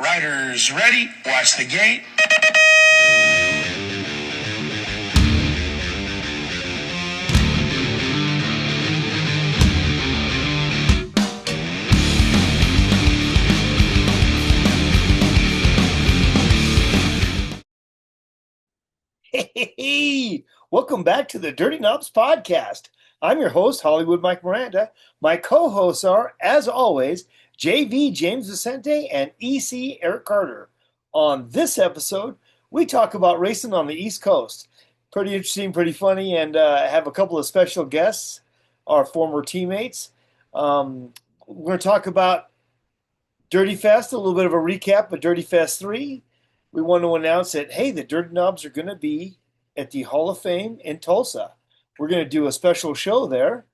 Riders ready, watch the gate. Hey, welcome back to the Dirty Knobs podcast. I'm your host, Hollywood Mike Miranda. My co-hosts are, as always, JV James Vicente and EC Eric Carter. On this episode, we talk about racing on the East Coast. Pretty interesting, pretty funny, and have a couple of special guests, our former teammates. We're going to talk about Dirtyfest, a little bit of a recap of Dirtyfest 3. We want to announce that, hey, the Dirty Knobs are going to be at the Hall of Fame in Tulsa. We're going to do a special show there.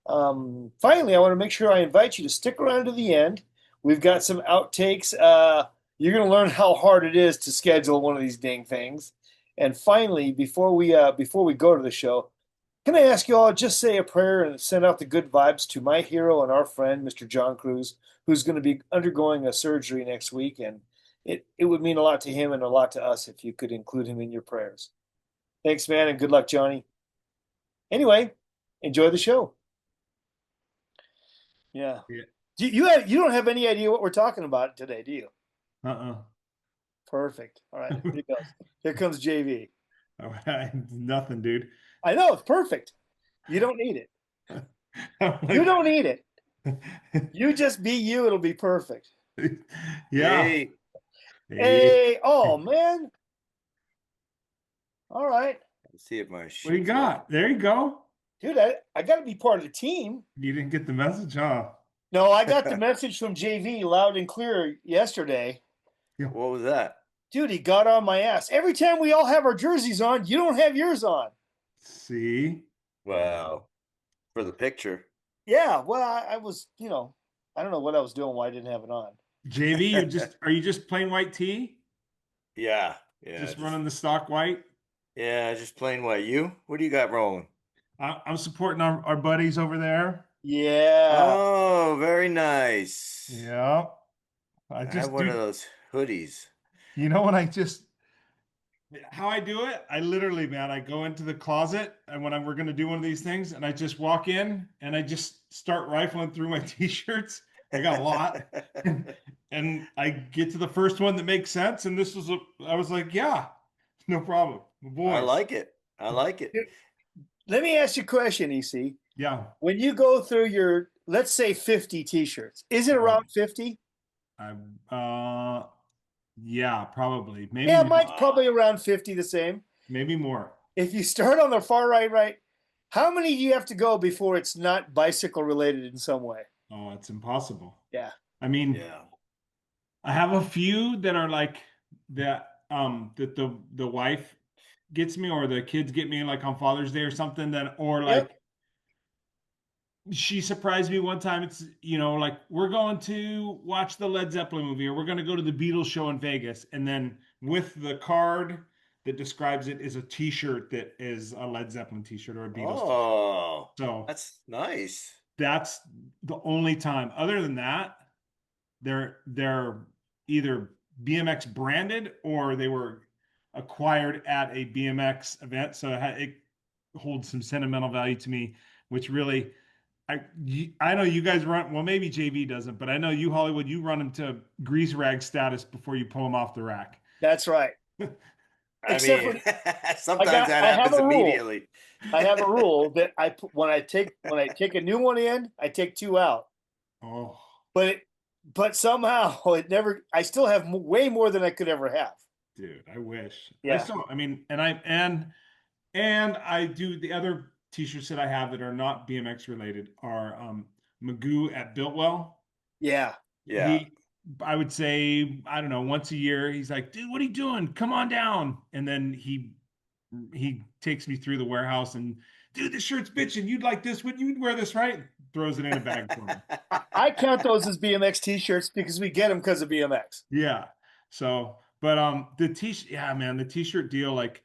Finally, I want to make sure I invite you to stick around to the end. We've got some outtakes. You're going to learn how hard it is to schedule one of these dang things. And finally, before we go to the show, can I ask you all just say a prayer and send out the good vibes to my hero and our friend, Mr. John Cruz, who's going to be undergoing a surgery next week, and it would mean a lot to him and a lot to us if you could include him in your prayers. Thanks, man, and good luck, Johnny. Anyway, enjoy the show. Yeah. You don't have any idea what we're talking about today, do you? Perfect. All right, here he goes. Here comes JV. All right, nothing, dude. I know, it's perfect. You don't need it. You don't need it. You just be you, it'll be perfect. Yeah. Hey, oh man. All right. Let's see if my What do you got? There you go. Dude, I got to be part of the team. You didn't get the message, huh? No, I got the message from JV loud and clear yesterday. What was that? Dude, he got on my ass. Every time we all have our jerseys on, you don't have yours on. See? Well, for the picture. Yeah, well, I was, I don't know what I was doing, why I didn't have it on. JV, are you just plain white tee? Yeah. Just running the stock white? Yeah, just plain white. You? What do you got rolling? I'm supporting our buddies over there. Yeah. Oh, very nice. Yeah. I have one of those hoodies. You know how I do it? I literally, man, I go into the closet and when we're going to do one of these things and I just walk in and I just start rifling through my t-shirts. I got a lot. And I get to the first one that makes sense. And I was like, yeah, no problem. Boys. I like it. Let me ask you a question, EC. Yeah. When you go through your, let's say 50 t-shirts, is it around 50? Yeah, probably. Maybe. Yeah, mine's probably around 50, the same. Maybe more. If you start on the far right, how many do you have to go before it's not bicycle related in some way? Oh, it's impossible. Yeah. I mean, I have a few that are like that, that the wife gets me or the kids get me like on Father's Day or something she surprised me one time. It's, like we're going to watch the Led Zeppelin movie or we're going to go to the Beatles show in Vegas. And then with the card that describes it is a t-shirt that is a Led Zeppelin t-shirt or a Beatles t-shirt. So that's nice. That's the only time. Other than that, they're either BMX branded or they were acquired at a BMX event. So it holds some sentimental value to me, which really, I know you guys run, well, maybe JV doesn't, but I know you, Hollywood, you run them to grease rag status before you pull them off the rack. That's right. Sometimes that happens immediately. I have a rule that when I take a new one in, I take two out. Oh. But somehow I still have way more than I could ever have. Dude, I wish. Yeah. And I do the other t-shirts that I have that are not BMX related are Magoo at Biltwell. Yeah. I would say, I don't know, once a year, he's like, dude, what are you doing? Come on down. And then he takes me through the warehouse and, dude, this shirt's bitching. You'd like this? You'd wear this, right? Throws it in a bag for me. I count those as BMX t-shirts because we get them because of BMX. Yeah. So, but the t-shirt deal, like,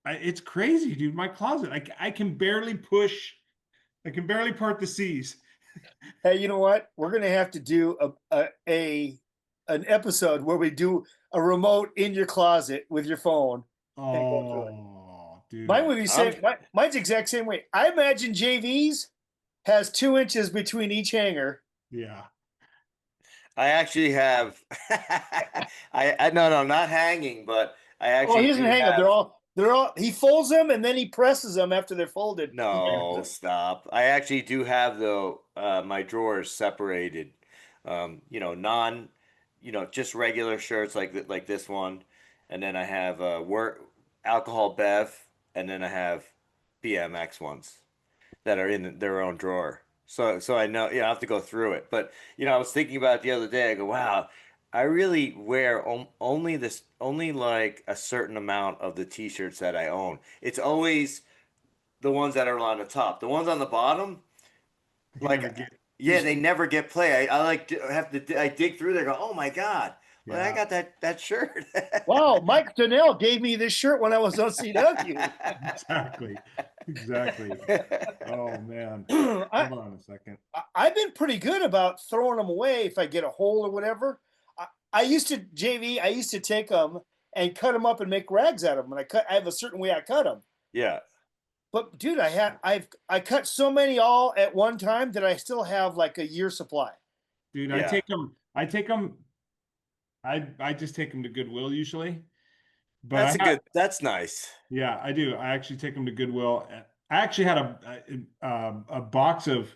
it's crazy, dude. My closet, I can barely part the C's. Hey, you know what? We're gonna have to do a an episode where we do a remote in your closet with your phone. Oh, dude. Mine would be mine's the exact same way. I imagine JV's has 2 inches between each hanger. Yeah. I actually have. No, not hanging, but I actually. He doesn't hang them. They're all. He folds them and then he presses them after they're folded. No, stop. I actually do have though my drawers separated. Just regular shirts like this one, and then I have work alcohol bev, and then I have BMX ones that are in their own drawer. So I know, I have to go through it. But I was thinking about it the other day. I go, wow, I really wear only like a certain amount of the t-shirts that I own. It's always the ones that are on the top. The ones on the bottom, they never get play. I dig through there. Go, oh my god, well, I got that shirt. Wow, Mike Donnell gave me this shirt when I was on CW. Exactly. Oh man, hold on a second. I've been pretty good about throwing them away if I get a hole or whatever. I used to take them and cut them up and make rags out of them. And I have a certain way I cut them. Yeah. But dude, I cut so many all at one time that I still have like a year supply. Dude, I just take them to Goodwill usually. But that's nice. Yeah, I do. I actually take them to Goodwill. I actually had a box of.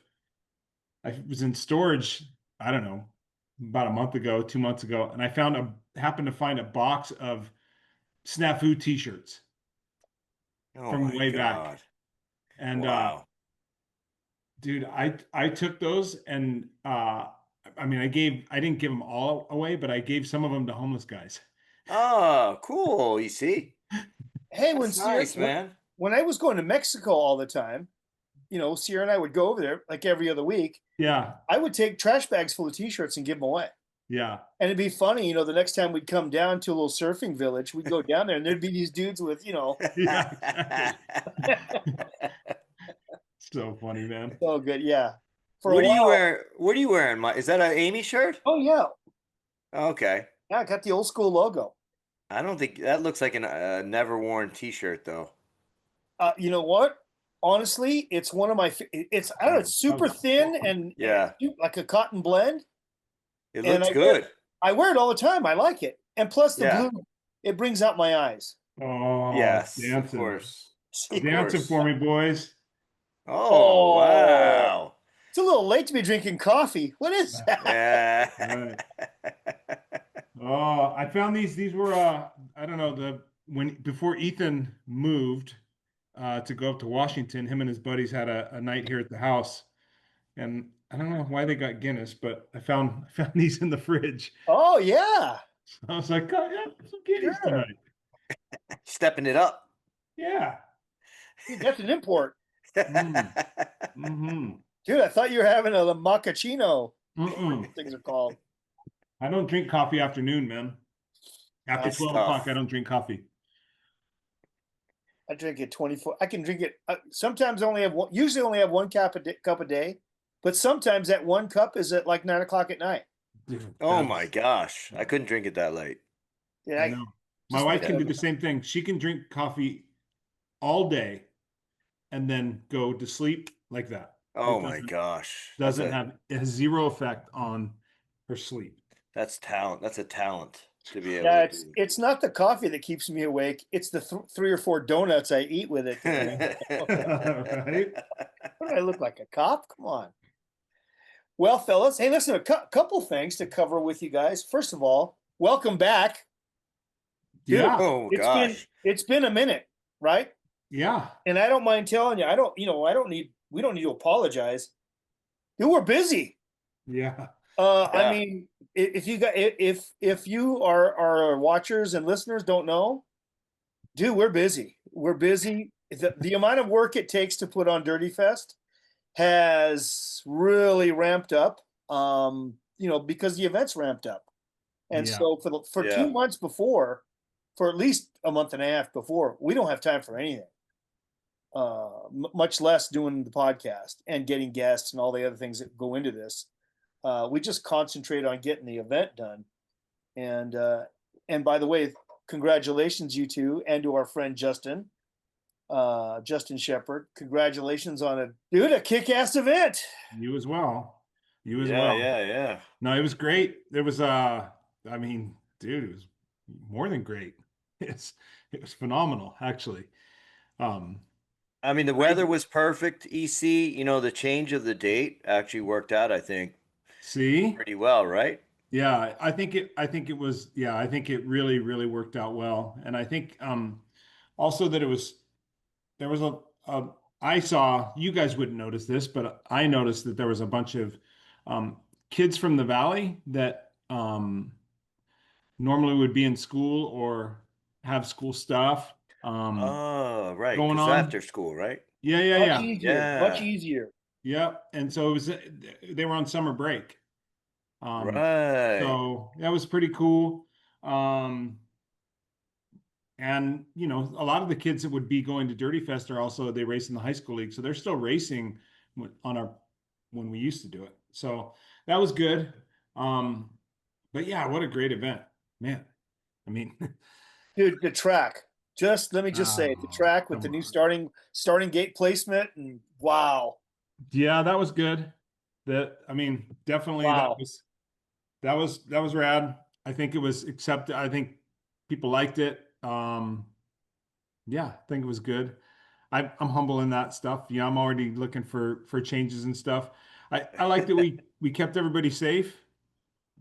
I was in storage. I don't know, about a month ago, 2 months ago, and I happened to find a box of Snafu T-shirts from way back. And wow, dude, I took those and I didn't give them all away, but I gave some of them to homeless guys. Oh, cool. You see? Hey, nice, man. When I was going to Mexico all the time, Sierra and I would go over there like every other week. Yeah. I would take trash bags full of t-shirts and give them away. Yeah. And it'd be funny, the next time we'd come down to a little surfing village, we'd go down there and there'd be these dudes with, Yeah. So funny, man. So good. Yeah. What are you wearing, Mike? Is that an Amy shirt? Oh, yeah. Okay. Yeah, I got the old school logo. I don't think that looks like a never worn t-shirt though. You know what? Honestly, it's one of my. It's super thin and like a cotton blend. It looks good. I wear it all the time. I like it, and plus the blue, it brings out my eyes. Oh yes, dancing. Of course. Dancing for me, boys. Oh wow! It's a little late to be drinking coffee. What is that? Yeah. Oh, I found these. These were I don't know, before Ethan moved to go up to Washington, him and his buddies had a night here at the house, and I don't know why they got Guinness, but I found these in the fridge. Oh yeah. So I was like, oh yeah, some Guinness tonight. Stepping it up. Yeah. Dude, that's an import. Mm-hmm. Dude, I thought you were having a macchiato. Things are called. I don't drink coffee afternoon, man. After 12 o'clock, I don't drink coffee. I drink it 24. I can drink it. Sometimes usually only have one cup a day, but sometimes that one cup is at like 9 o'clock at night. Dude, oh my gosh. I couldn't drink it that late. Yeah. I know. My wife can do the same thing. She can drink coffee all day and then go to sleep like that. Oh my gosh. It has zero effect on her sleep. That's talent. That's a talent to be able to do. It's not the coffee that keeps me awake. It's the 3 or 4 donuts I eat with it. Right? What do I look like, a cop? Come on. Well, fellas, hey, listen, a couple things to cover with you guys. First of all, welcome back. Dude, yeah. It's been a minute, right? Yeah. And I don't mind telling you, we don't need to apologize. You were busy. Yeah. I mean, if you are our watchers and listeners don't know, dude, we're busy. We're busy. The amount of work it takes to put on Dirtyfest has really ramped up. Because the event's ramped up, and so for 2 months before, for at least a month and a half before, we don't have time for anything. Much less doing the podcast and getting guests and all the other things that go into this. We just concentrate on getting the event done. And by the way, congratulations, you two, and to our friend Justin Shepard. Congratulations on a kick-ass event. You as well. You as Yeah, well. yeah. No, it was great. It was I mean, dude, it was more than great. It was phenomenal, actually. Um, I mean, the weather was perfect. EC, the change of the date actually worked out, I think, see? pretty well, right? Yeah, I think it was yeah, I think it really, really worked out well. And I think also that there was a I saw, you guys wouldn't notice this, but I noticed that there was a bunch of kids from the valley that normally would be in school or have school stuff Oh, right, going because on. after school, right? Yeah, yeah, Much yeah. easier, much Yeah, easier. Yeah. And so it was they were on summer break. Um right. so that was pretty cool. Um and a lot of the kids that would be going to Dirtyfest are also they race in the high school league. So they're still racing on our when we used to do it. So that was good. Um but yeah, what a great event. Man. I mean, Dude, the track. Just let me just say, the oh, track with come the new on. starting gate placement, and wow, Yeah, that was good. That I mean, definitely wow. that was rad. I think it was accepted. I think people liked it. Yeah, I think it was good. I'm humble in that stuff. Yeah, I'm already looking for changes and stuff. I like that we kept everybody safe.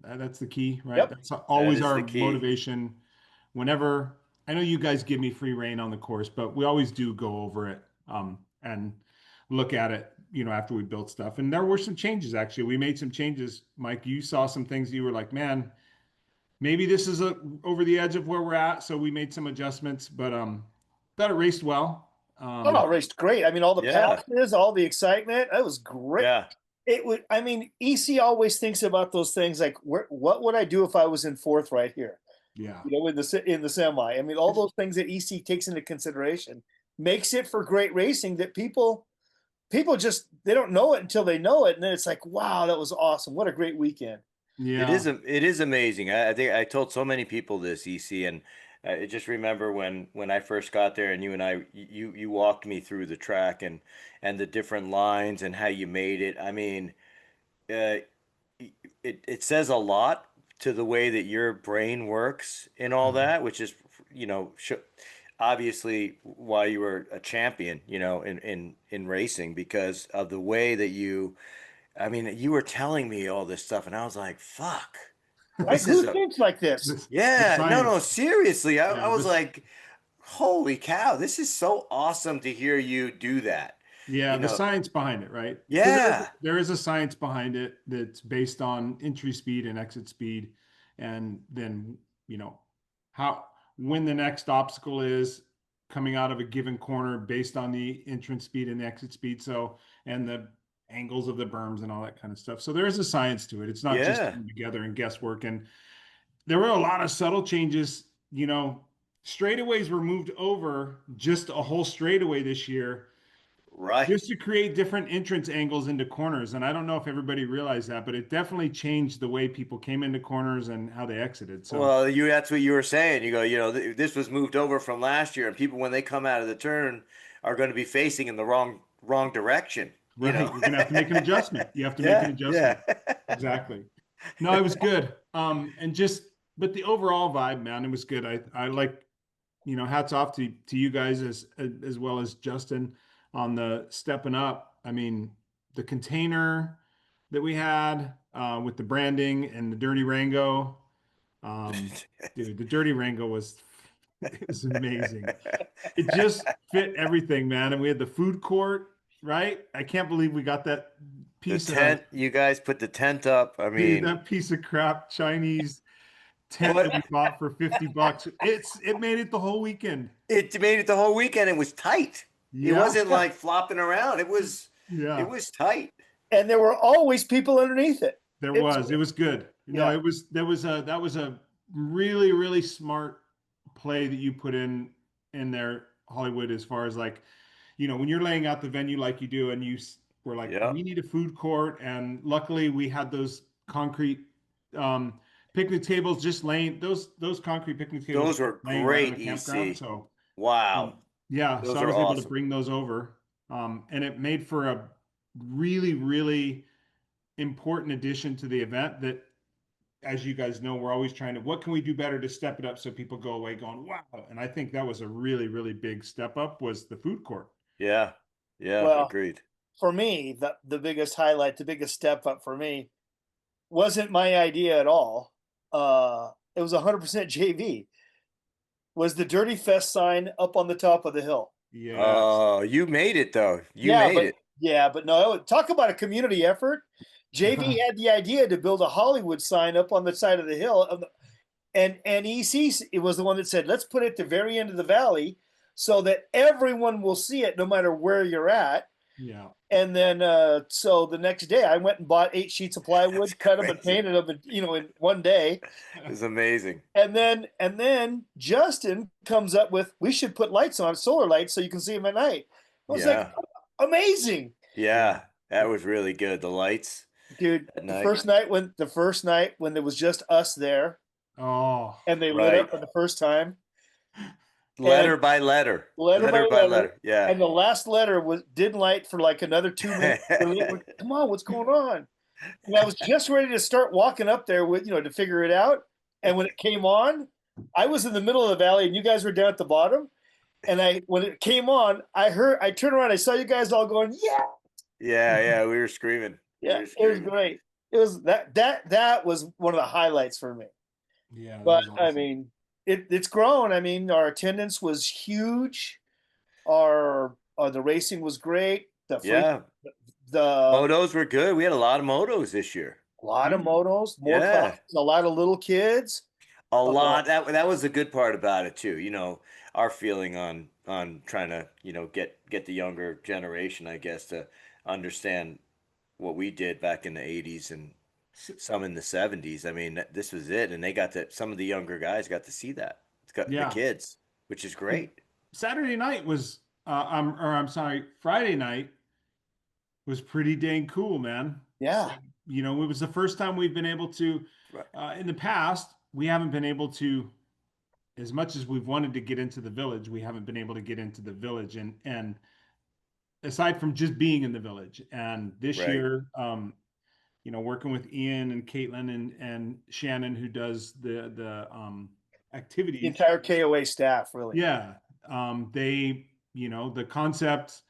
That's the key, right? Yep. That's That always is the our key. motivation. Whenever I know you guys give me free reign on the course, but we always do go over it and look at it, after we built stuff. And there were some changes actually. We made some changes. Mike, you saw some things you were like, man, maybe this is over the edge of where we're at. So we made some adjustments, but thought it raced well. Oh, it raced great. I mean, all the Yeah, passes, all the excitement. That was great. yeah. It would. I mean, EC always thinks about those things like, what would I do if I was in fourth right here? Yeah. In the semi. I mean, all those things that EC takes into consideration makes it for great racing that people just they don't know it until they know it, and then it's like, wow, that was awesome. What a great weekend. Yeah. It is amazing. I think I told so many people this, EC, and I just remember when I first got there, and you walked me through the track and the different lines and how you made it. I mean, uh, it says a lot to the way that your brain works and all Mhm. that, which is obviously why you were a champion, in racing because of the way that you. I mean, you were telling me all this stuff, and I was like, "Fuck, Right? this is Who a thinks like this? The yeah." No, no, science. seriously, I Yeah. was like, "Holy cow, this is so awesome to hear you do that." Yeah, You the know, science behind it, right? Because yeah, there is a science behind it that's based on entry speed and exit speed, and then how when the next obstacle is coming out of a given corner based on the entrance speed and the exit speed. So and the angles of the berms and all that kind of stuff. So there is a science to it. It's not just yeah, thrown together and guesswork. And there were a lot of subtle changes. Straightaways were moved over just a whole straightaway this year right. just to create different entrance angles into corners. And I don't know if everybody realized that, but it definitely changed the way people came into corners and how they exited. So, Well, that's what you were saying. You go, this was moved over from last year, and people when they come out of the turn are going to be facing in the wrong direction. right, you're going to have to make an adjustment. You have to make an Yeah, yeah. adjustment. Exactly. No, it was good. But the overall vibe, man, it was good. I like, hats off to you guys as well as Justin on the stepping up. I mean, the container that we had with the branding and the Dirty Rango. Um, dude, the Dirty Rango was it was amazing. It just fit everything, man. And we had the food court, right? I can't believe we got that The piece of tent, you guys put the tent up. I dude, mean, that piece of crap Chinese tent that what? we bought for $50. It made it the whole weekend. It made it the whole weekend. It was tight. It Yeah. wasn't like flopping around. It Yeah. was tight. And there were always people underneath it. There It was was. It was good. No, yeah. that was a really, really smart play that you put in there, Hollywood, as far as like, when you're laying out the venue like you do, and were like, Yeah. we need a food court, and luckily we had those concrete um, picnic tables just laying, those concrete picnic tables Those were laying right on great, the campground. EC. So Wow. yeah, Those so I are was able to awesome. bring those over. And it made for a really, really important addition to the event that, as you guys know, we're always trying to, what can we do better to step it up so people go away going, wow. And I think that was a really, really big step up, was the food court. Yeah. Yeah. Well, Agreed. for me, the biggest highlight, the biggest step up for me wasn't my idea at all. It was 100% JV. Was the Dirtyfest sign up on the top of the hill? Yeah. Oh, you made it though. You Yeah, made it. Yeah, but no, talk about a community effort. JV had the idea to build a Hollywood sign up on the side of the hill, and EC it was the one that said, let's put it at the very end of the valley so that everyone will see it no matter where you're at. Yeah. And then so the next day I went and bought 8 sheets of plywood, That's cut them and crazy. painted them, in one day. It's amazing. And then Justin comes up with, we should put lights on, solar lights, so you can see them at night. I was like, amazing. Yeah. That was really good. The lights. Dude, At the night. first night when there was just us there Oh, and they lit Right. up for the first time. Letter by letter. Letter by letter. Yeah. And the last letter didn't light for like another 2 minutes. Come on, what's going on? And I was just ready to start walking up there with, to figure it out. And when it came on, I was in the middle of the valley and you guys were down at the bottom. And when it came on, I turned around, I saw you guys all going, yeah. Yeah. We were screaming. Yeah, it was great. It was that was one of the highlights for me. yeah. that But was awesome. I mean, it's grown. I mean, our attendance was huge. The racing was great. The Motos were good. We had a lot of motos this year. a lot of motos, more Yeah. classes, a lot of little kids. A lot. That was the good part about it too. Our feeling on trying to, get the younger generation, I guess, to understand what we did back in the 80s and some in the 70s. I mean, this was it. And some of the younger guys got to see that. It's got the kids, which is great. Saturday night was, Friday night was pretty dang cool, man. Yeah. So, it was the first time we've been able to, in the past, we haven't been able to, as much as we've wanted to get into the village, we haven't been able to get into the village and aside from just being in the village. And this year, working with Ian and Caitlin and Shannon, who does the activities. The entire KOA staff, really. Yeah. They, the concept,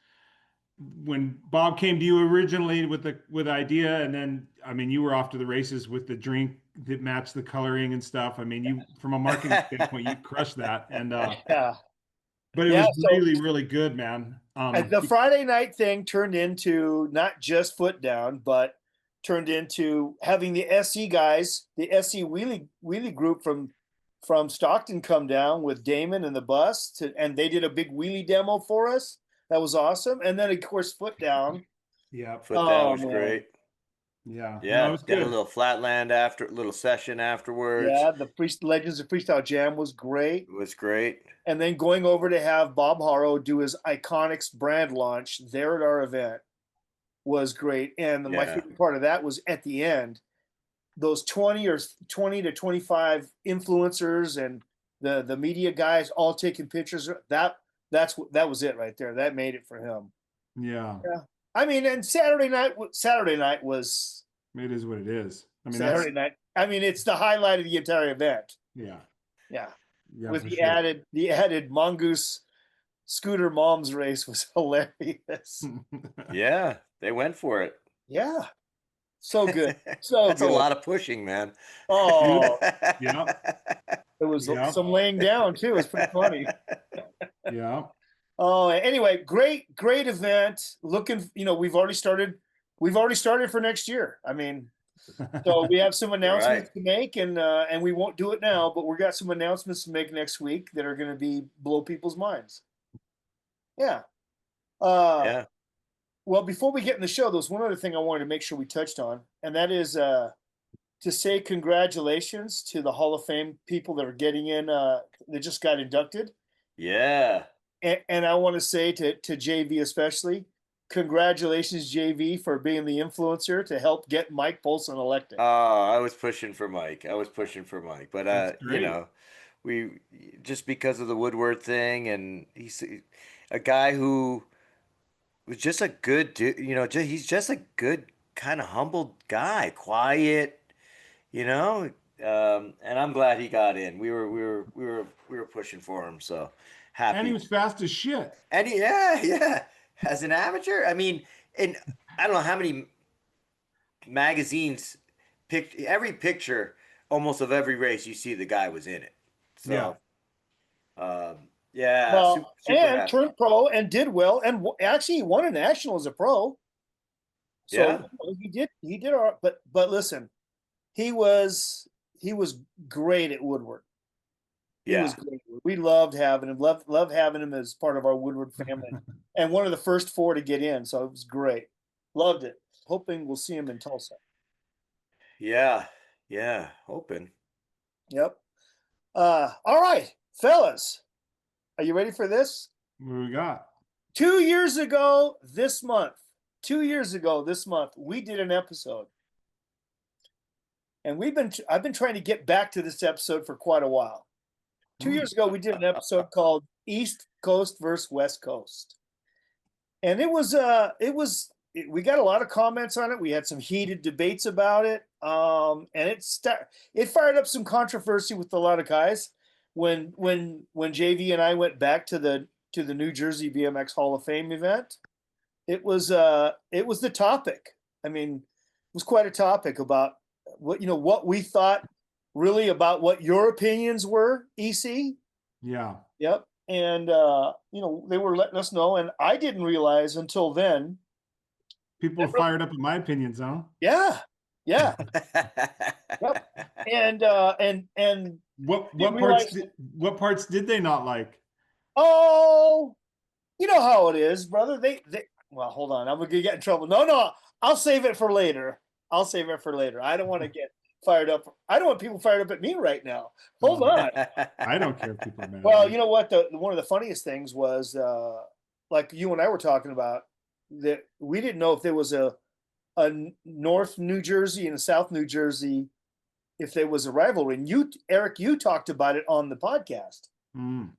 when Bob came to you originally with the idea, and then, I mean, you were off to the races with the drink that matched the coloring and stuff. I mean, you, from a marketing standpoint, you crushed that. And, but it was really, really good, man. The Friday night thing turned into not just foot down, but turned into having the SE guys, the SE wheelie group from Stockton come down with Damon and the bus, and they did a big wheelie demo for us. That was awesome. And then, of course, foot down. Yeah, foot down was great. Yeah, yeah. No, it was Got good. a little flatland little session afterwards. Yeah, the Legends of Freestyle Jam was great. It was great. And then going over to have Bob Harrow do his Iconics brand launch there at our event was great. And my favorite part of that was at the end, those 20 to 25 influencers and the media guys all taking pictures. That was it right there. That made it for him. Yeah. I mean, and Saturday night was. It is what it is. I mean, Saturday night. I mean, it's the highlight of the entire event. Yeah. With the added Mongoose Scooter Moms race was hilarious. Yeah, they went for it. Yeah, so good. So that's good. A lot of pushing, man. Oh, yeah. There was some laying down too. It's pretty funny. Yeah. Oh, anyway, great event. Looking, we've already started for next year. I mean, so we have some announcements to make, and we won't do it now, but we got some announcements to make next week that are going to blow people's minds. Yeah. Well, before we get in the show, there was one other thing I wanted to make sure we touched on, and that is to say congratulations to the Hall of Fame people that are getting in. They just got inducted. Yeah. And I want to say to JV especially, congratulations, JV, for being the influencer to help get Mike Polson elected. I was pushing for Mike. But That's you great. know, we just because of the Woodward thing, and he's a guy who was just a good dude. He's just a good kind of humble guy, quiet. You know, and I'm glad he got in. We were pushing for him, so And he happy. was fast as shit. And yeah. As an amateur, I mean, and I don't know how many magazines picked every picture almost of every race you see the guy was in it. Yeah. So, yeah, Well, super and happy. turned pro and did well, and actually he won a national as a pro. So Yeah. he did all right. But listen, he was great at Woodward. He was Yeah. great. We loved having him. Loved having him as part of our Woodward family, and one of the first 4 to get in. So it was great. Loved it. Hoping we'll see him in Tulsa. Yeah. Yeah. Hoping. Yep. All right, fellas, are you ready for this? What do we got? 2 years ago this month. 2 years ago this month, we did an episode, and I've been trying to get back to this episode for quite a while. 2 years ago, we did an episode called East Coast versus West Coast. And we got a lot of comments on it. We had some heated debates about it. And it fired up some controversy with a lot of guys when JV and I went back to the New Jersey BMX Hall of Fame event. It was the topic. I mean, it was quite a topic about what we thought really about what your opinions were, EC. Yeah. Yep. And they were letting us know, and I didn't realize until then. People were fired up in my opinions, huh? Yeah. Yep. And what parts did they not like? Oh, you know how it is, brother. Well, hold on. I'm gonna get in trouble. No, I'll save it for later. I don't want to get fired up. I don't want people fired up at me right now. Hold on. I don't care if people are mad. Well, you know what? One of the funniest things was, like you and I were talking about, that we didn't know if there was a North New Jersey and a South New Jersey, if there was a rivalry. And Eric, you talked about it on the podcast. And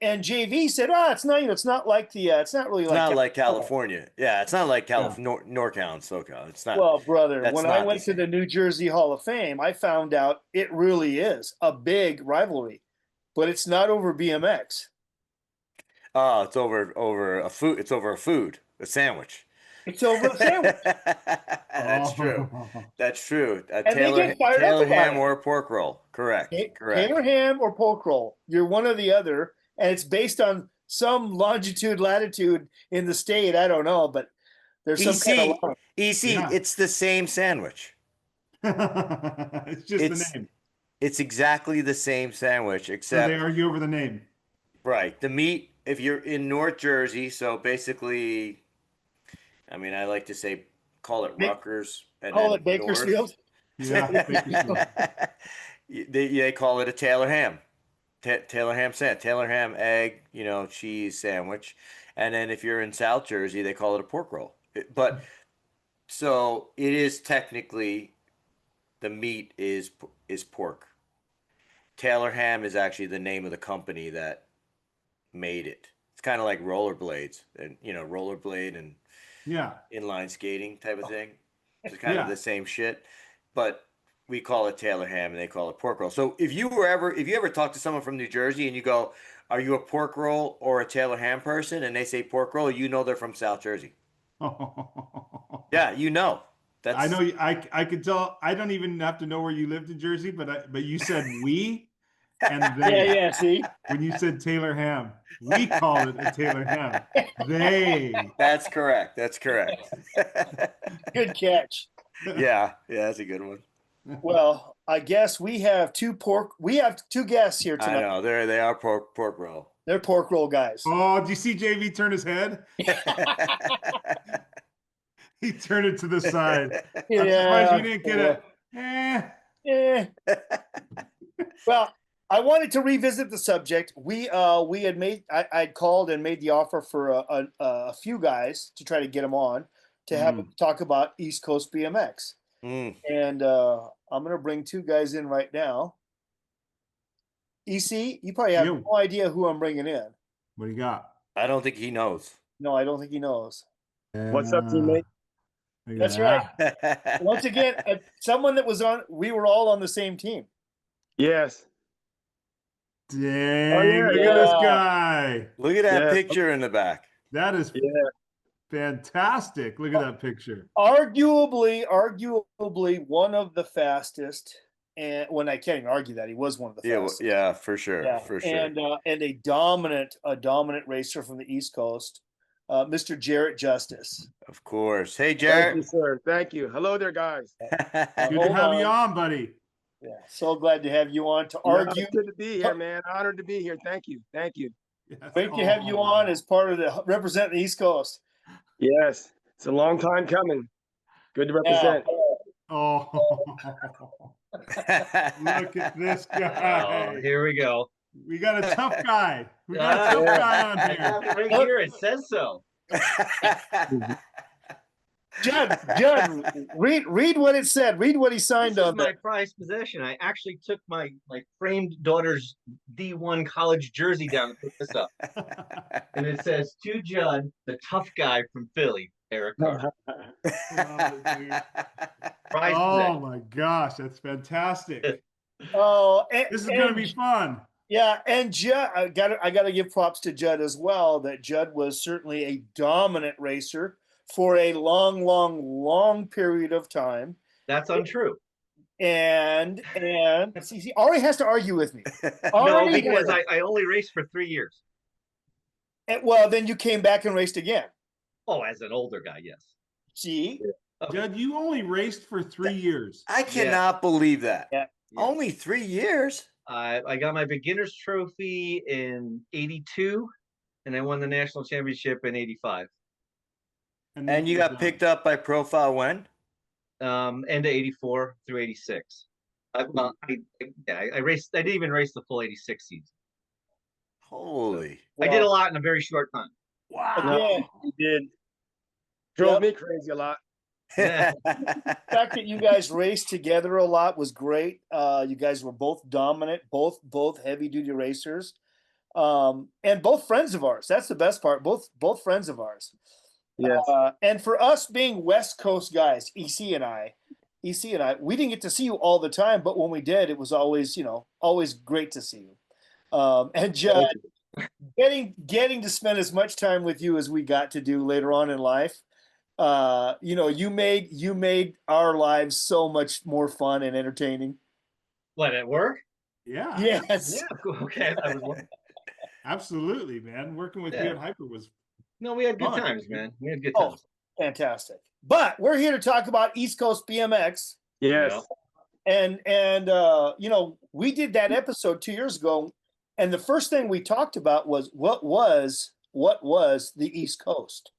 JV said, it's not. It's not like it's not really like California. Yeah, it's not like California, NorCal and SoCal. It's not. Well, brother, when I went to the New Jersey Hall of Fame, I found out it really is a big rivalry, but it's not over BMX. Oh, it's over a food. It's over a sandwich. It's over a sandwich. That's true. That's true. Taylor ham or a pork roll. Correct. Taylor ham or pork roll. You're one or the other, and it's based on some longitude, latitude in the state. I don't know, but there's some kind of line. Yeah. It's the same sandwich. It's just the name. It's exactly the same sandwich, except they argue over the name. Right. The meat, if you're in North Jersey, so basically, I mean, I like to say, call it Rutgers. Call it Bakersfield. Yeah, Bakersfield. They call it a Taylor ham. Taylor ham, egg, cheese sandwich. And then if you're in South Jersey, they call it a pork roll. But so it is technically, the meat is pork. Taylor ham is actually the name of the company that made it. It's kind of like rollerblades and rollerblade and inline skating type of thing. It's kind of the same shit, but we call it Taylor ham and they call it pork roll. So if you ever talk to someone from New Jersey and you go, "Are you a pork roll or a Taylor ham person?" and they say pork roll, they're from South Jersey. Yeah, That's... I know. I could tell. I don't even have to know where you lived in Jersey, but you said we, and they. Yeah. See, when you said Taylor ham, we call it a Taylor ham. They. That's correct. Good catch. Yeah, that's a good one. Well, I guess we have two guests here tonight. I know they are pork roll. They're pork roll guys. Oh, do you see JV turn his head? He turned it to the side. I'm surprised we didn't get it. Well, I wanted to revisit the subject. We had I'd called and made the offer for a few guys to try to get them on to have talk about East Coast BMX. And I'm gonna bring two guys in right now. EC, you probably have no idea who I'm bringing in. What do you got? I don't think he knows. No, I don't think he knows. What's up, teammate? That's right. Once again, someone that was on. We were all on the same team. Yes. Dang, look at this guy. Look at that picture in the back. That is fantastic. Look at that picture. Arguably one of the fastest. And when I can't even argue that he was one of the fastest. Yeah, for sure, for sure. And a dominant racer from the East Coast, Mr. Jarrett Justice. Of course. Hey, Jarrett. Thank you, sir. Thank you. Hello there, guys. Good to have you on, buddy. Yeah, so glad to have you on to argue. It's good to be here, man. Honored to be here. Thank you. Thank you. Great to have you on as part of the representing the East Coast. Yes, it's a long time coming. Good to represent. Oh, look at this guy. Oh, here we go. We got a tough guy. We got a tough guy on I here. got it right here. It says so. Judd, read what it said. Read what he signed This is on. my prized possession. I actually took my framed daughter's D1 college jersey down to pick this up. And it says, to Judd, the tough guy from Philly, Eric Carter. Oh my gosh, that's fantastic. Oh, this is going to be fun. Yeah, and Judd, I got to give props to Judd as well. That Judd was certainly a dominant racer for a long period of time. That's untrue. And see, he already has to argue with me. No, because I only raced for 3 years. And, well, then you came back and raced again. Oh, as an older guy, yes. See? Okay. Judd, you only raced for 3 years. I cannot believe that. Yeah. Only 3 years? I got my beginner's trophy in '82, and I won the national championship in '85. And you got picked up by Profile when? End of '84 through '86. I raced. I didn't even race the full '86 season. Holy! I did a lot in a very short time. Wow! Yeah, you did. Drove me crazy a lot. The fact that you guys raced together a lot was great. You guys were both dominant, both heavy duty racers, and both friends of ours. That's the best part. Both friends of ours. Yes. And for us being West Coast guys, EC and I, we didn't get to see you all the time, but when we did, it was always, always great to see you. And Judd, getting to spend as much time with you as we got to do later on in life, you made our lives so much more fun and entertaining. What, at work? Yeah. Yes. Yeah. Okay. That was Absolutely, man. Working with you at Hyper was. No, we had good times, man. We had good times. Oh, fantastic. But we're here to talk about East Coast BMX. Yes. And we did that episode 2 years ago, and the first thing we talked about was what was the East Coast.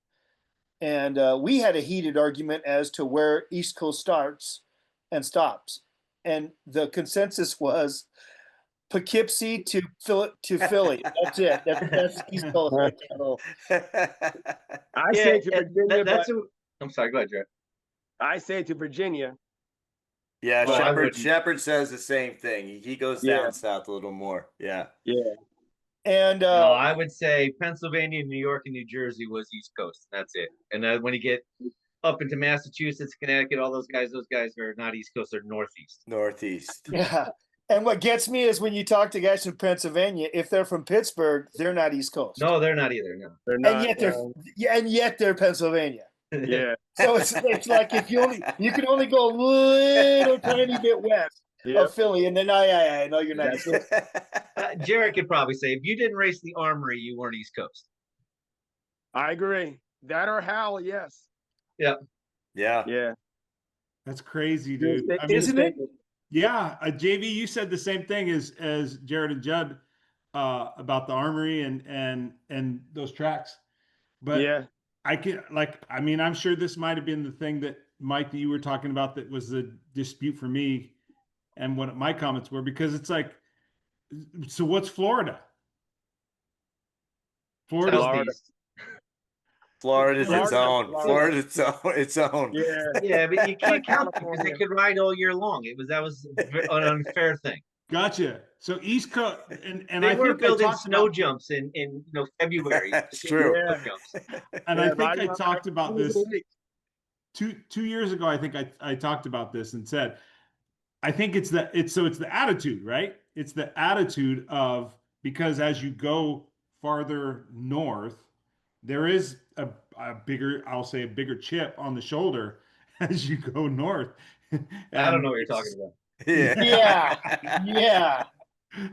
And we had a heated argument as to where East Coast starts and stops. And the consensus was Poughkeepsie to Philly. That's it. That's East Coast. I say to Virginia. I'm sorry. Go ahead, Jared. I say to Virginia. Yeah, Shepard says the same thing. He goes down south a little more. Yeah. Yeah. And no, I would say Pennsylvania, New York, and New Jersey was East Coast. That's it. And then when you get up into Massachusetts, Connecticut, all those guys are not East Coast, they're Northeast. Northeast. Yeah. And what gets me is when you talk to guys from Pennsylvania, if they're from Pittsburgh, they're not East Coast. No, they're not either. No, they're not. And yet they're Pennsylvania. Yeah. So it's like if you can only go a little tiny bit west of Philly, and then I know you're not East Coast. Jarrett could probably say if you didn't race the Armory, you weren't East Coast. I agree. That or Hal, yes. Yeah. Yeah. Yeah. That's crazy, dude. Isn't it? Yeah, JV, you said the same thing as Jarrett and Judd about the Armory and those tracks. But yeah, I'm sure this might have been the thing that Mike that you were talking about that was the dispute for me and what my comments were, because it's like So what's Florida? Florida's Florida. Southeast. Florida's its Florida, own. Florida. Florida's its own. Yeah. Yeah, but you can't Like count them because they California. could ride all year long. That was an unfair thing. Gotcha. So East Coast, and They I were think I building talked snow about, jumps in February. That's true. Snow Yeah. jumps. and I think I talked about this Week. two years ago. I think I talked about this and said, I think it's the attitude, right? It's the attitude of, because as you go farther north, there is a bigger, I'll say a bigger chip on the shoulder as you go north. I don't And know what you're talking about. Yeah.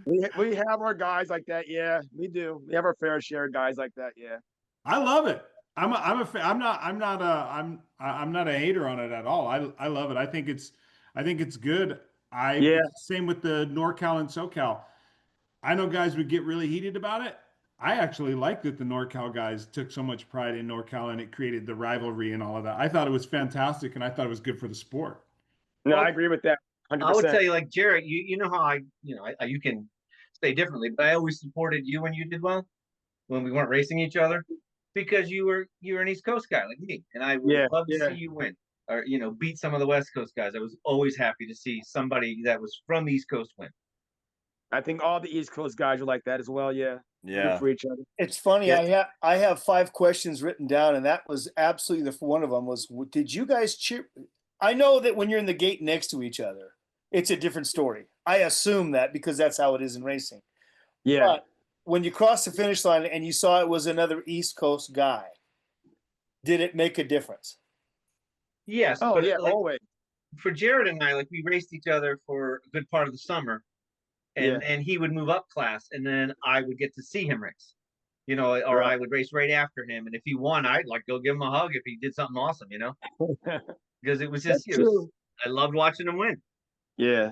We have our guys like that. Yeah, we do. We have our fair share of guys like that. Yeah. I love it. I'm not a hater on it at all. I love it. I think it's good. Yeah. Same with the NorCal and SoCal. I know guys would get really heated about it. I actually like that the NorCal guys took so much pride in NorCal and it created the rivalry and all of that. I thought it was fantastic and I thought it was good for the sport. No, Well, I agree with that. I would 100%. tell you, like Jarrett, you know how you can say differently, but I always supported you when you did well, when we weren't racing each other, because you're an East Coast guy like me, and I would Yeah, love to yeah. see you win or beat some of the West Coast guys. I was always happy to see somebody that was from the East Coast win. I think all the East Coast guys are like that as well. Yeah. Good Yeah. for each other. It's funny. Yeah. I have 5 questions written down, and that was absolutely one of them was, did you guys cheer? I know that when you're in the gate next to each other, it's a different story. I assume that because that's how it is in racing. Yeah. But when you crossed the finish line and you saw it was another East Coast guy, did it make a difference? Yes. Oh but yeah, like, always. for Jarrett and I, like we raced each other for a good part of the summer, and he would move up class, and then I would get to see him race, or Right. I would race right after him, and if he won, I'd like go give him a hug if he did something awesome, because it was just That's true. I loved watching him win. Yeah.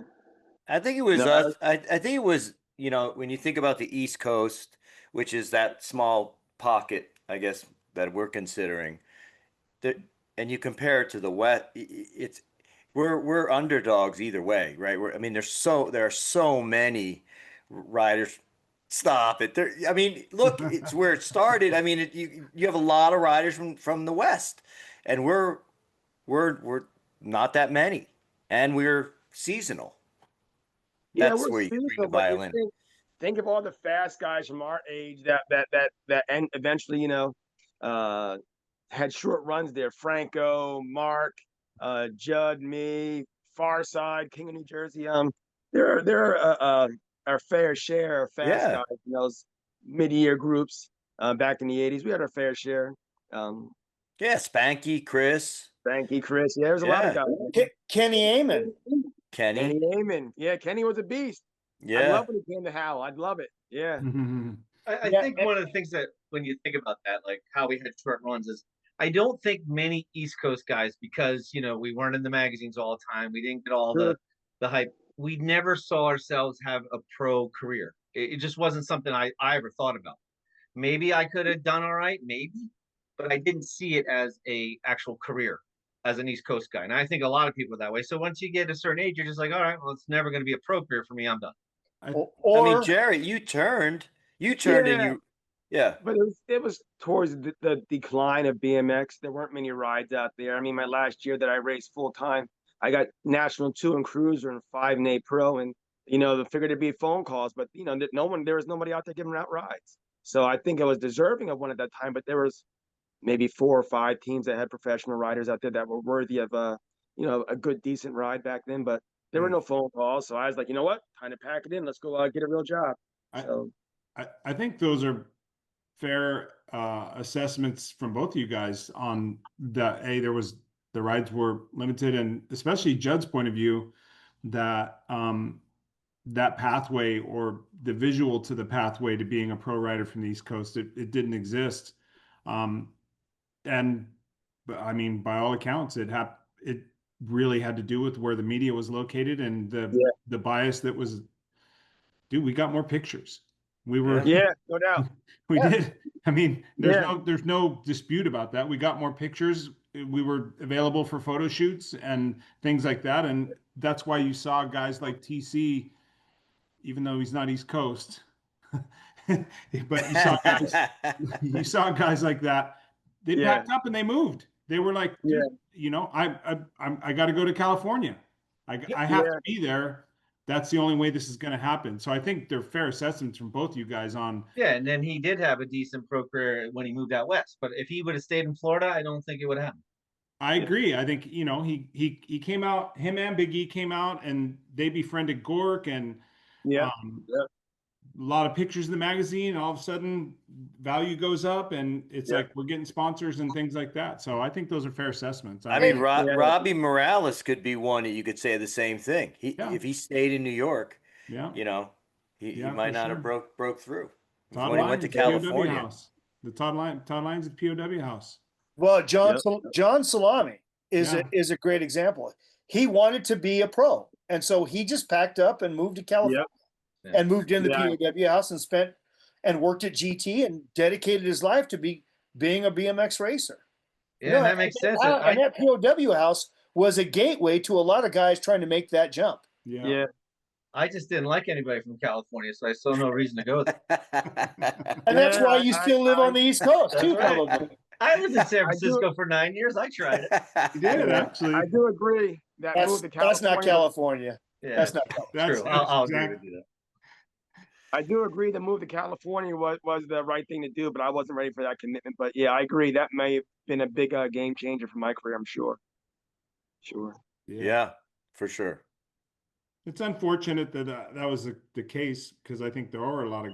I think it was No, us. I think it was, when you think about the East Coast, which is that small pocket, I guess, that we're considering, that, and you compare it to the West, we're underdogs either way, right? I mean, there are so many riders. Stop it. I mean, look, it's where it started. I mean, you have a lot of riders from the West, and we're not that many, and we're seasonal. Yeah, That's we're where you can bring seasonal, the but you violin. think of all the fast guys from our age that and eventually, had short runs there. Franco, Mark, Judd, me, Farside, King of New Jersey. There are our fair share of fast Yeah. guys in those mid-year groups. Back in the '80s, we had our fair share. Yeah, Spanky, Chris, Frankie, Chris. Yeah, there's a lot of Yeah. guys. Kenny Amon. Kenny Kenny. Amon. Yeah, Kenny was a beast. I'd Yeah. love when he came to Howell. I'd love it. Yeah. I Yeah, think one of the things that when you think about that, like how we had short runs, is I don't think many East Coast guys, because we weren't in the magazines all the time, we didn't get all Sure. the hype. We never saw ourselves have a pro career. It just wasn't something I ever thought about. Maybe I could have done all right, maybe, but I didn't see it as a actual career as an East Coast guy. And I think a lot of people are that way. So once you get a certain age, you're just like, all right, well, it's never going to be a pro career for me. I'm done. I Or mean, Jarrett, you turned and yeah. But it was towards the decline of BMX. There weren't many rides out there. I mean, my last year that I raced full time, I got National 2 and Cruiser and 5 and 8 Pro, and they figured it'd be phone calls, but there was nobody out there giving out rides. So I think I was deserving of one at that time, but there was maybe 4 or 5 teams that had professional riders out there that were worthy of a good decent ride back then. But there were no phone calls, so I was like, you know what, time to pack it in. Let's go get a real job. So I think those are fair assessments from both of you guys on that. The rides were limited, and especially Judd's point of view that that pathway or the visual to the pathway to being a pro rider from the East Coast, it didn't exist. And I mean, by all accounts, it really had to do with where the media was located and the bias that was. Dude, we got more pictures. We were no doubt. we Yeah. did. I mean, there's no dispute about that. We got more pictures. We were available for photo shoots and things like that, and that's why you saw guys like TC even though he's not East Coast, but you saw guys like that. They Yeah. packed up and they moved. They were like, Yeah. dude, you know, I got to go to California. I have to be there. That's the only way this is going to happen. So I think they're fair assessments from both you guys on. Yeah, and then he did have a decent pro career when he moved out west. But if he would have stayed in Florida, I don't think it would have happened. I agree. I think, you know, he came out, him and Big E came out and they befriended Gork and Yeah. a lot of pictures in the magazine. And all of a sudden value goes up and it's like we're getting sponsors and things like that. So I think those are fair assessments. I mean, Robbie Morales could be one that you could say the same thing. If he stayed in New York, you know, he might not have broke through. Todd when he Lyons went to at POW California. House. The Todd Lyons at POW House. Well, John Salami is a great example. He wanted to be a pro, and so he just packed up and moved to California and moved into the POW House and worked at GT and dedicated his life to being a BMX racer. Yeah, that makes sense. And that POW House was a gateway to a lot of guys trying to make that jump. Yeah. I just didn't like anybody from California, so I saw no reason to go there. And that's why you still live on the East Coast, too, probably. I was in San Francisco for 9 years. I tried it. You did, actually. I do agree that move to California. That's not California. Yeah, that's not California. True. I'll agree with you. I do agree the move to California was the right thing to do, but I wasn't ready for that commitment. But yeah, I agree. That may have been a big game changer for my career, I'm sure. Sure. Yeah, for sure. It's unfortunate that that was the case because I think there are a lot of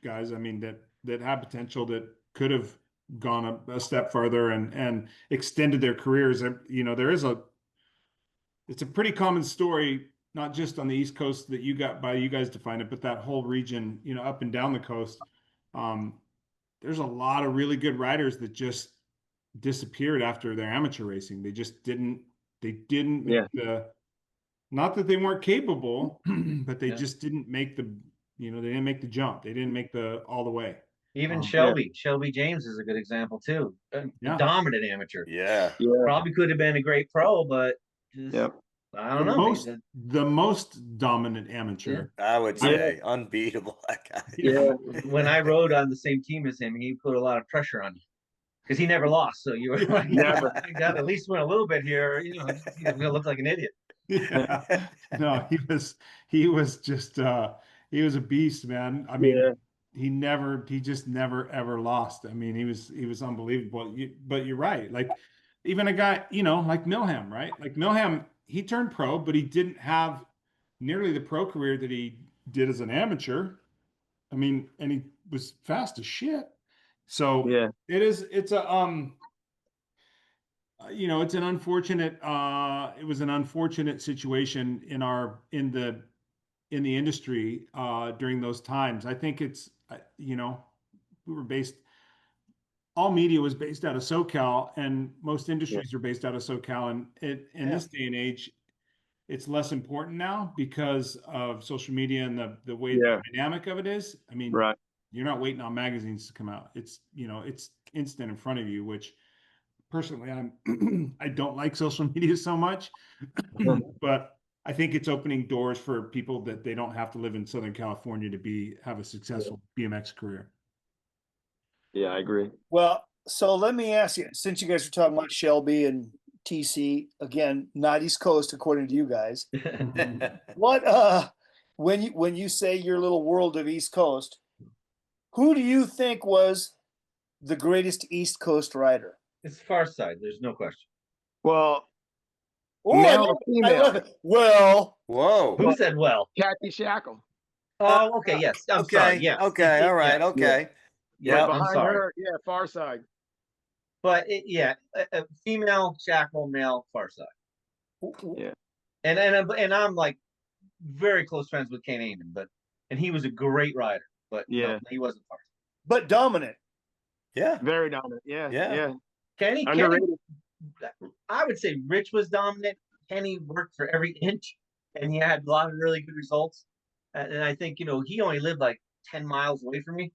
guys, I mean, that have potential that could have gone a step further and extended their careers. You know, it's a pretty common story, not just on the East Coast that you guys define it, but that whole region, you know, up and down the coast. There's a lot of really good riders that just disappeared after their amateur racing. They just didn't make not that they weren't capable, but they just didn't make they didn't make the jump. They didn't make all the way. Even Shelby James is a good example too. Dominant amateur. Yeah. Probably could have been a great pro, but I don't know. The most dominant amateur. I would say unbeatable. That guy. Yeah. When I rode on the same team as him, he put a lot of pressure on you because he never lost. So you were like, I got to at least win a little bit here. You know, he's gonna look like an idiot. Yeah. No, he was just he was a beast, man. I mean, he just never ever lost. I mean, he was unbelievable. But you're right. Like even a guy, you know, like Milham, right? Like Milham, he turned pro, but he didn't have nearly the pro career that he did as an amateur. I mean, and he was fast as shit. So it's a you know, it's an unfortunate it was an unfortunate situation in the industry during those times. I think it's you know, all media was based out of SoCal and most industries are based out of SoCal, and in this day and age it's less important now because of social media and the way the dynamic of it is. I mean, you're not waiting on magazines to come out. It's, you know, it's instant in front of you, which personally I don't like social media so much, but I think it's opening doors for people that they don't have to live in Southern California to have a successful BMX career. Yeah, I agree. Well, so let me ask you, since you guys are talking about Shelby and TC, again, not East Coast according to you guys, what when you say your little world of East Coast, who do you think was the greatest East Coast rider? It's Farside. There's no question. Well, male or female? Well, whoa. Who said well? Kathy Shackle. Oh, okay. Yes. I'm sorry. Yes. Okay. All right. Okay. Yeah. Behind I'm sorry. her, Farside. But a female Shackle, male Farside. Yeah. And I'm like very close friends with Kane Amon, and he was a great rider, but no, he wasn't Farside. But dominant. Yeah. Very dominant. Yeah. Kenny, I would say Rich was dominant. Kenny worked for every inch, and he had a lot of really good results. And I think, you know, he only lived like 10 miles away from me.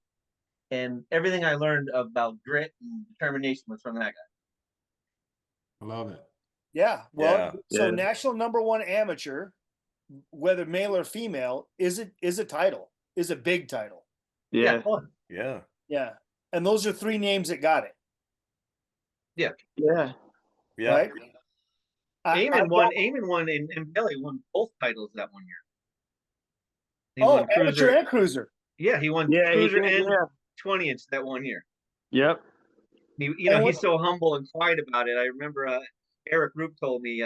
And everything I learned about grit and determination was from that guy. I love it. Yeah. Well, so national #1 amateur, whether male or female, is a title, is a big title. Yeah. fun. Yeah. Yeah. And those are 3 names that got it. Yeah. Yeah. Right. Eamon won, and Bailey won both titles that one year. He Oh, won amateur and cruiser. Yeah, he won Yeah, he cruiser did, and yeah. 20-inch that one year. Yep. He's so humble and quiet about it. I remember Eric Roop told me,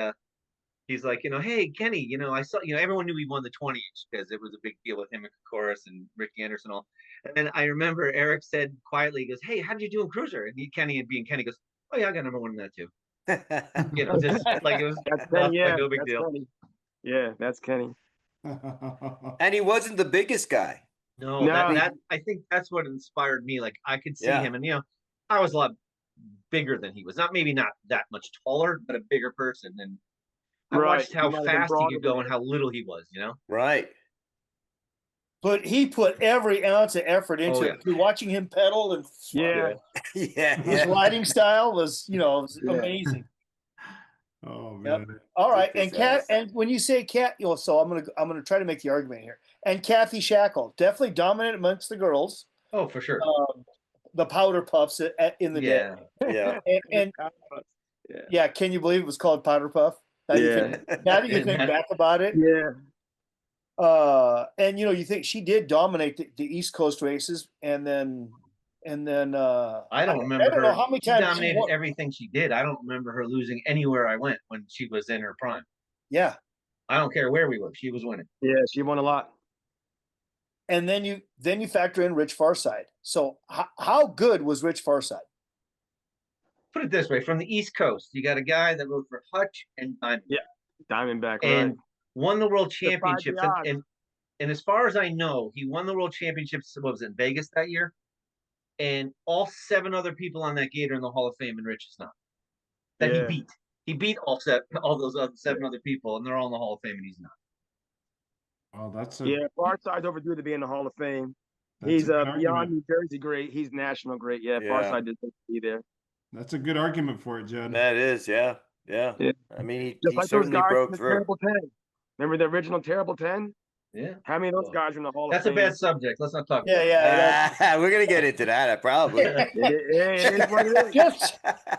he's like, hey, Kenny, I saw, everyone knew he won the 20-inch because it was a big deal with him and Kokoris and Ricky Anderson all. And then I remember Eric said quietly, he goes, hey, how did you do in cruiser? And Kenny goes, oh yeah, I got number 1 in that too. Just like it was Kenny, like no big deal. Kenny. Yeah, that's Kenny. And he wasn't the biggest guy. No, that I think that's what inspired me. Like I could see him, and I was a lot bigger than he was. Maybe not that much taller, but a bigger person. And I watched how fast he could go and how little he was. Right. But he put every ounce of effort into it. Watching him pedal and his riding style was, amazing. Oh man! Yep. All right, and when you say so I'm gonna try to make the argument here. And Kathy Shackle, definitely dominant amongst the girls. Oh, for sure. The powder puffs in the day. Yeah. And can you believe it was called powder puff? Now that you think back about it. Yeah. And you think she did dominate the East Coast races, and then I don't remember. I don't know how many times she dominated everything she did. I don't remember her losing anywhere I went when she was in her prime. Yeah, I don't care where we were; she was winning. Yeah, she won a lot. And then you factor in Rich Farside. So how good was Rich Farside? Put it this way: from the East Coast, you got a guy that rode for Hutch and Diamondback. Yeah, Diamondback, and right. Won the world championships. And as far as I know, he won the world championships. What was it, in Vegas that year? And all 7 other people on that gate are in the Hall of Fame, and Rich is not. He beat. He beat all those other 7 other people, and they're all in the Hall of Fame, and he's not. Oh, that's Farside's overdue to be in the Hall of Fame. He's beyond New Jersey great. He's national great. Yeah, Farside deserves to be there. That's a good argument for it, Judd. That is, yeah. I mean, he like certainly broke through. Terrible 10. Remember the original Terrible 10? Yeah. How many of those guys are in the Hall of Fame? That's a bad subject. Let's not talk about it. Yeah. We're going to get into that, probably. It is what it is.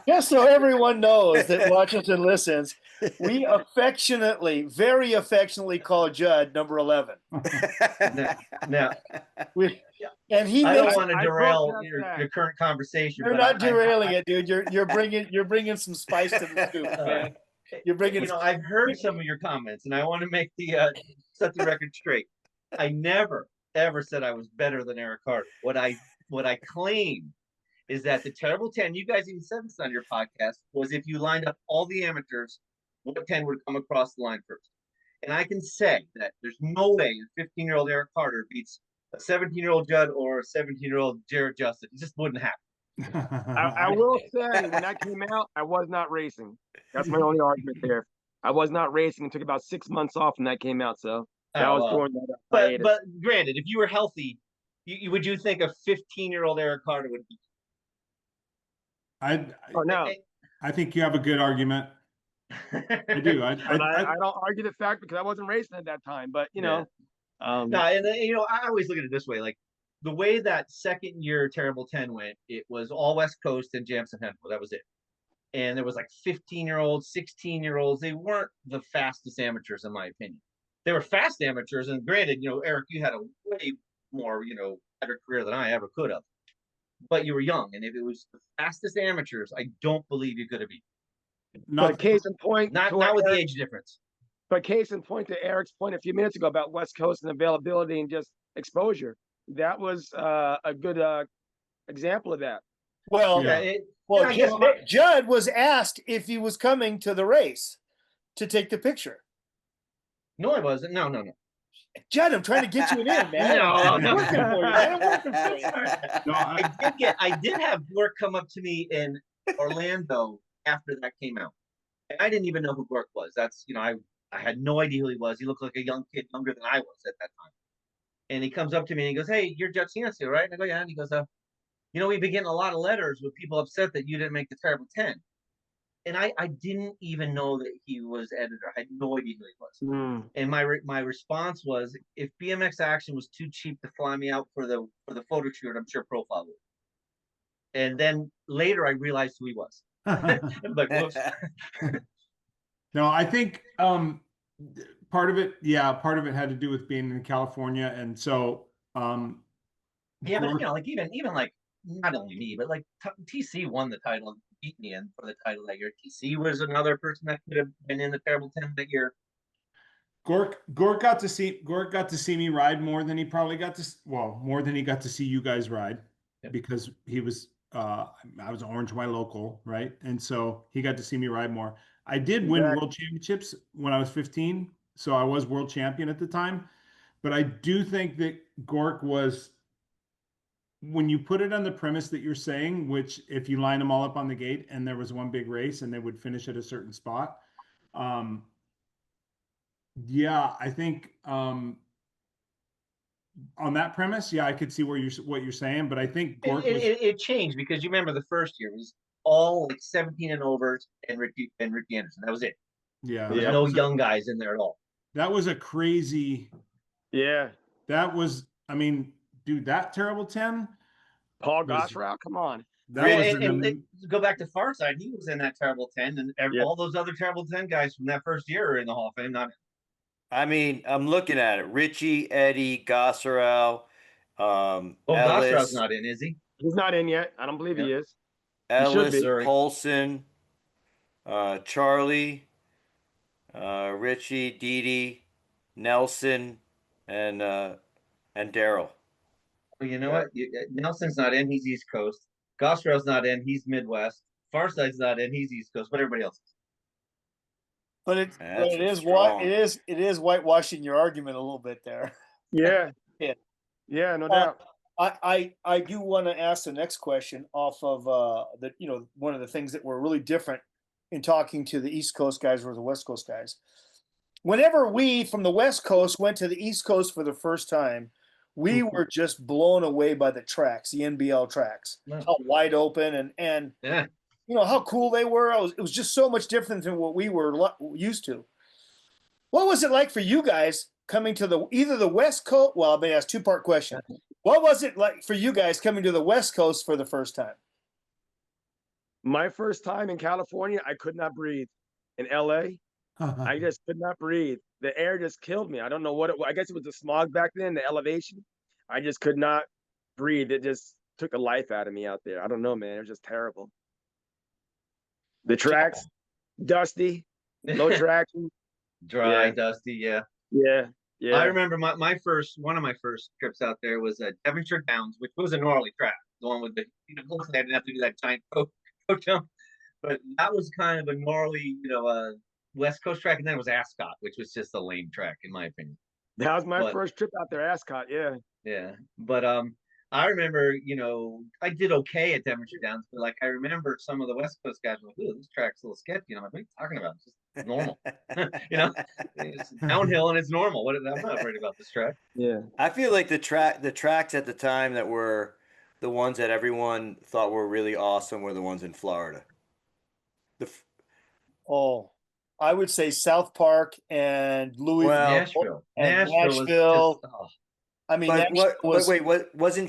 Just so everyone knows that watches and listens, we very affectionately call Judd number 11. Now, and he I don't want to derail your current conversation. You're not derailing it, dude. You're bringing some spice to the soup, man. You're bringing. I've heard some of your comments, and I want to make set the record straight. I never ever said I was better than Eric Carter. What I claim is that the terrible 10, you guys even said this on your podcast, was if you lined up all the amateurs, what 10 would come across the line first. And I can say that there's no way a 15-year-old Eric Carter beats a 17-year-old Judd or a 17-year-old Jarrett Justin. It just wouldn't happen. I will say, when that came out, I was not racing. That's my only argument there. I was not racing. It took about 6 months off when that came out. So that was during that. But granted, if you were healthy, would you think a 15-year-old Eric Carter would beat? I think you have a good argument. I do. I don't argue the fact because I wasn't racing at that time. But I always look at it this way: like the way that second year Terrible 10 went, it was all West Coast and Jamson Henkel. That was it. And there was like 15-year-olds, 16-year-olds. They weren't the fastest amateurs, in my opinion. They were fast amateurs. And granted, Eric, you had a way more, better career than I ever could have. But you were young. And if it was the fastest amateurs, I don't believe you could have beat. Not case in point. Not with the age difference. But case in point to Eric's point a few minutes ago about West Coast and availability and just exposure. That was a good example of that. Well, Judd was asked if he was coming to the race to take the picture. No, I wasn't. No. Judd, I'm trying to get you in, man. I'm working for you. I'm working for you. I did have Gork come up to me in Orlando after that came out. And I didn't even know who Gork was. That's, I had no idea who he was. He looked like a young kid, younger than I was at that time. And he comes up to me and he goes, "Hey, you're Judd Ciancio, right?" And I go, "Yeah." And he goes, we've been getting a lot of letters with people upset that you didn't make the Terrible 10. and I didn't even know that he was editor. I had no idea who he was. And my response was, if BMX Action was too cheap to fly me out for the photo shoot, I'm sure Profile would. And then later I realized who he was. Like, whoops. No, I think part of it had to do with being in California, and so yeah, but like even like not only me, but like TC won the title and beat me in for the title that year. TC was another person that could have been in the Terrible 10 that year. Gork got to see me ride more than he probably got to more than he got to see you guys ride, because he was I was Orange Y local, right? And so he got to see me ride more. I did win world championships when I was 15, so I was world champion at the time. But I do think that Gork was, when you put it on the premise that you're saying, which if you line them all up on the gate and there was one big race and they would finish at a certain spot, yeah, I think on that premise, yeah, I could see what you're saying, but I think Gork it changed, because you remember the first year was all like 17 and overs and Ricky Anderson. That was it. Yeah, there was no young guys in there at all. That was a crazy. Yeah, that was. I mean, dude, that Terrible 10. Paul Gossrow, come on. And go back to Farside. He was in that Terrible 10, and all those other Terrible 10 guys from that first year are in the Hall of Fame. I mean, I'm looking at it. Richie, Eddie, Gossrow, Well, Ellis. Gossrow's not in, is he? He's not in yet. I don't believe he is. Ellis, Polson, Charlie, Richie, Didi, Nelson, and Daryl. Well, you know what? Nelson's not in. He's East Coast. Gossrow's not in. He's Midwest. Farside's not in. He's East Coast. But everybody else is. But it is whitewashing your argument a little bit there. Yeah. Yeah, no doubt. I do want to ask the next question off of one of the things that were really different in talking to the East Coast guys or the West Coast guys. Whenever we from the West Coast went to the East Coast for the first time, we were just blown away by the tracks, the NBL tracks, how wide open and how cool they were. It was just so much different than what we were used to. What was it like for you guys coming to either the West Coast? Well, I may ask two-part question. What was it like for you guys coming to the West Coast for the first time? My first time in California, I could not breathe. In LA, I just could not breathe. The air just killed me. I don't know what it was. I guess it was the smog back then, the elevation. I just could not breathe. It just took the life out of me out there. I don't know, man. It was just terrible. The tracks, dusty, no traction. Dry, dusty, Yeah. I remember one of my first trips out there was at Devonshire Downs, which was a gnarly track. The one with the hopefully I didn't have to do that giant pro jump, but that was kind of a gnarly, West Coast track, and then it was Ascot, which was just a lame track in my opinion. That was my first trip out there, Ascot. Yeah, but I remember, I did okay at Devonshire Downs, but like I remember some of the West Coast guys were like, "Ooh, this track's a little sketchy." I'm like, "What are you talking about? It's just normal." It's downhill and it's normal. I'm not worried about this track. Yeah, I feel like the tracks at the time that were the ones that everyone thought were really awesome were the ones in Florida. I would say South Park and Louisville, Nashville. And Nashville. I mean, was it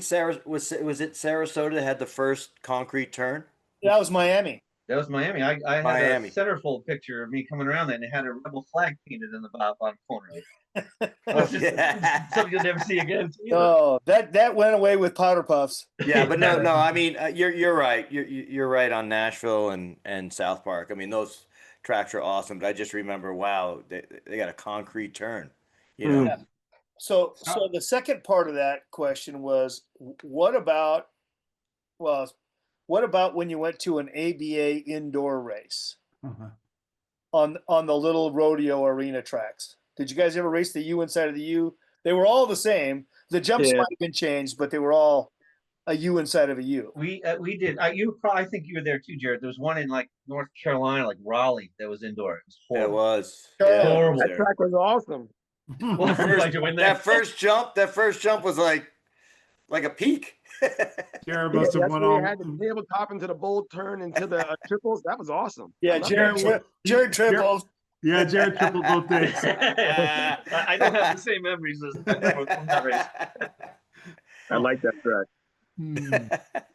Sarasota that had the first concrete turn? That was Miami. I had a centerfold picture of me coming around there, and it had a rebel flag painted in the bottom corner. Something you'll never see again. Oh, that went away with Powder Puffs. Yeah, but no. I mean, you're right. You're right on Nashville and South Park. I mean, those tracks are awesome. But I just remember, wow, they got a concrete turn. Yeah. So the second part of that question was, what about when you went to an ABA indoor race on the little rodeo arena tracks? Did you guys ever race the U inside of the U? They were all the same. The jumps might have been changed, but they were all a U inside of a U. We did. I think you were there too, Jarrett. There was one in like North Carolina, like Raleigh, that was indoor. It was horrible. It was. Horrible. That track was awesome. That first jump was like like a peak. Jared must have That's won where all. you had the tabletop into the bold turn into the triples. That was awesome. Yeah, I love Jared, that. Jared tripled. Yeah, Jared tripled both days. I don't have the same memories as from that race. I like that track. Hmm.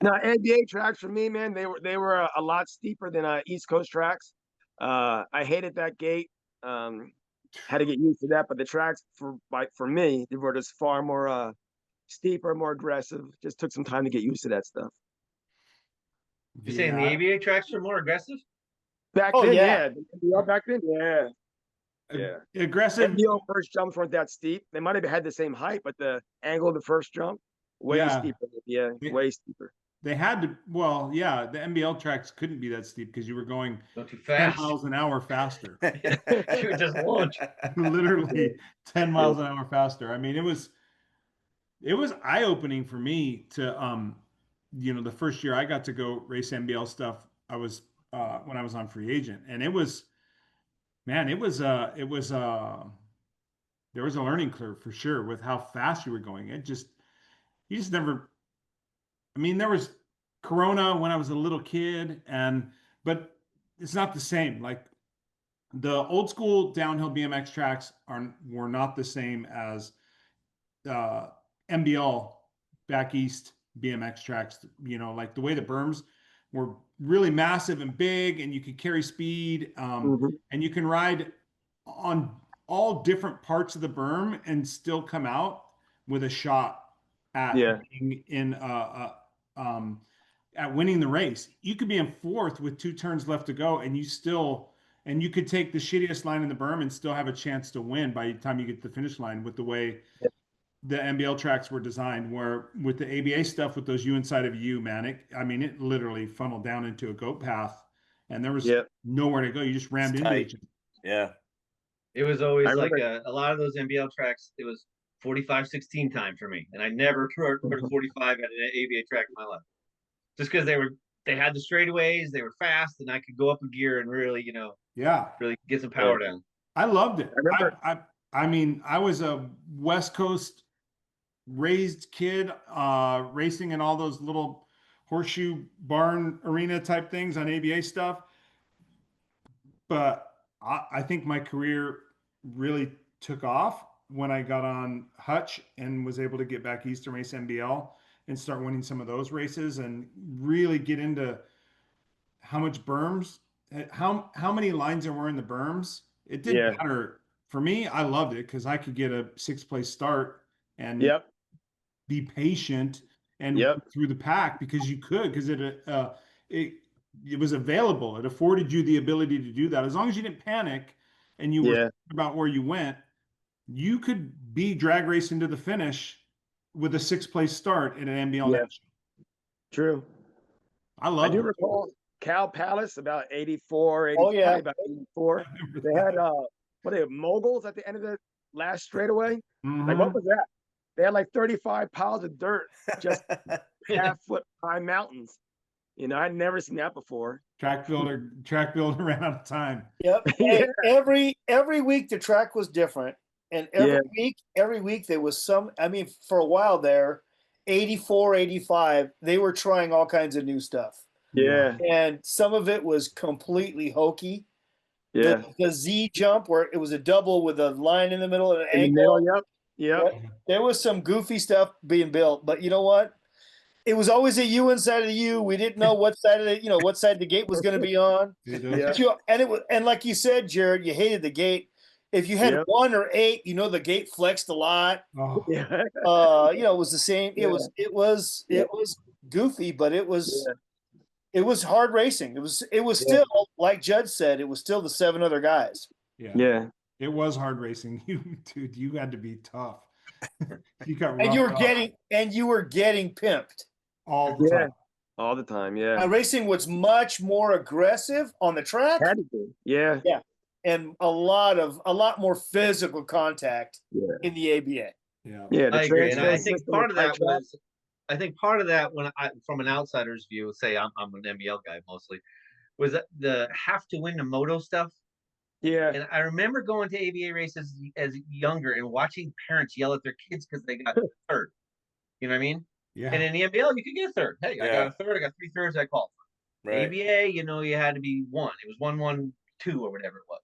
Now, NBA tracks for me, man, they were a lot steeper than East Coast tracks. I hated that gate. Had to get used to that, but the tracks for me, they were just far more steeper, more aggressive. Just took some time to get used to that stuff. You're saying the ABA tracks are more aggressive? Back Oh, then, yeah. back then, yeah. Aggressive. NBL first jumps weren't that steep. They might have had the same height, but the angle of the first jump, way Yeah. steeper. Yeah, way steeper. They had to. Well, yeah, the NBL tracks couldn't be that steep because you were going Not too 10 fast. miles an hour faster. You would just launch. Literally 10 miles an hour faster. I mean, it was eye-opening for me to the first year I got to go race NBL stuff. I was when I was on free agent, and there was a learning curve for sure with how fast you were going. You just never. I mean, there was Corona when I was a little kid, but it's not the same. Like the old school downhill BMX tracks were not the same as NBL back east BMX tracks. Like the way the berms were really massive and big, and you could carry speed, and you can ride on all different parts of the berm and still come out with a shot at being at winning the race. You could be in fourth with 2 turns left to go, and you could take the shittiest line in the berm and still have a chance to win by the time you get to the finish line with the way the NBL tracks were designed. Where with the ABA stuff, with those U inside of U, man, it literally funneled down into a goat path, and there was nowhere to go. You just rammed into each other. Yeah. It was always like a lot of those NBL tracks. It was 45-16 time for me, and I never rode a 45 at an ABA track in my life, just because they had the straightaways, they were fast, and I could go up a gear and really, really get some power down. I loved it. I remember. I mean, I was a West Coast raised kid, racing in all those little horseshoe barn arena type things on ABA stuff. But I think my career really took off when I got on Hutch and was able to get back east and race NBL and start winning some of those races and really get into how much berms, how many lines there were in the berms. It didn't matter. For me, I loved it because I could get a 6th place start and be patient and through the pack because you could, because it was available. It afforded you the ability to do that. As long as you didn't panic and you were thinking about where you went, you could be drag racing to the finish with a 6th place start in an NBL national. True. I do recall Cal Palace about 84, 85, about 84. They had moguls at the end of the last straightaway. Like, what was that? They had like 35 piles of dirt, just half-foot high mountains. I'd never seen that before. Track builder ran out of time. Yep. Hey, every week the track was different, and every week there was some. I mean, for a while there, 84, 85, they were trying all kinds of new stuff. Yeah. And some of it was completely hokey. Yeah. The Z jump where it was a double with a line in the middle and an angle. Yep. There was some goofy stuff being built, but you know what? It was always a U inside of the U. We didn't know what side of what side the gate was going to be on. And like you said, Jared, you hated the gate. If you had 1 or 8, the gate flexed a lot. Oh. It was the same. It was goofy, but it was hard racing. It was still, like Judd said, it was still the 7 other guys. Yeah. It was hard racing. You had to be tough. You got and you were getting pimped all the time. All the time, yeah. Racing was much more aggressive on the track. Had to be. Yeah. And a lot more physical contact in the ABA. Yeah. I agree. And I think part of that when from an outsider's view, say I'm an NBL guy mostly, was that the have to win the moto stuff. Yeah. And I remember going to ABA races as younger and watching parents yell at their kids because they got hurt. You know what I mean? Yeah. And in the NBL, you could get a third. Hey, I got a third. I got 3/3. I qualified. Right. ABA, you had to be one. It was 1-1-2 or whatever it was.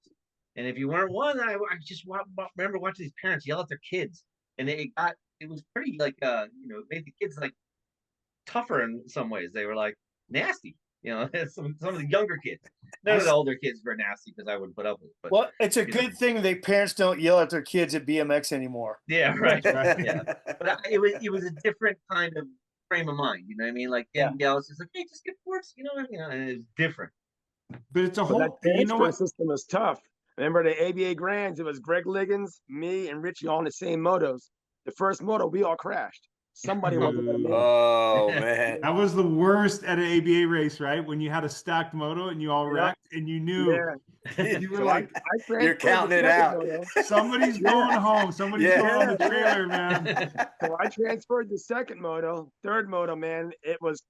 And if you weren't one, I just remember watching these parents yell at their kids, and it was pretty like it made the kids like tougher in some ways. They were like nasty, some of the younger kids. None of the older kids were nasty because I would put up with it. But well, it's a good thing that parents don't yell at their kids at BMX anymore. Yeah, right. Yeah, but it was a different kind of frame of mind. You know what I mean? Like NBL was just like, hey, just get force. And it's different. But it's a But whole. that You know what? system was tough. Remember the ABA Grands? It was Greg Liggins, me, and Richie all on the same motos. The first moto, we all crashed. Somebody wasn't going to make it. Oh man, That was the worst at an ABA race, right? When you had a stacked moto and you all wrecked, and you knew you were So like, you're counting it out. somebody's going home, somebody's going on the trailer, man. So I transferred the second moto. Third moto, man, it was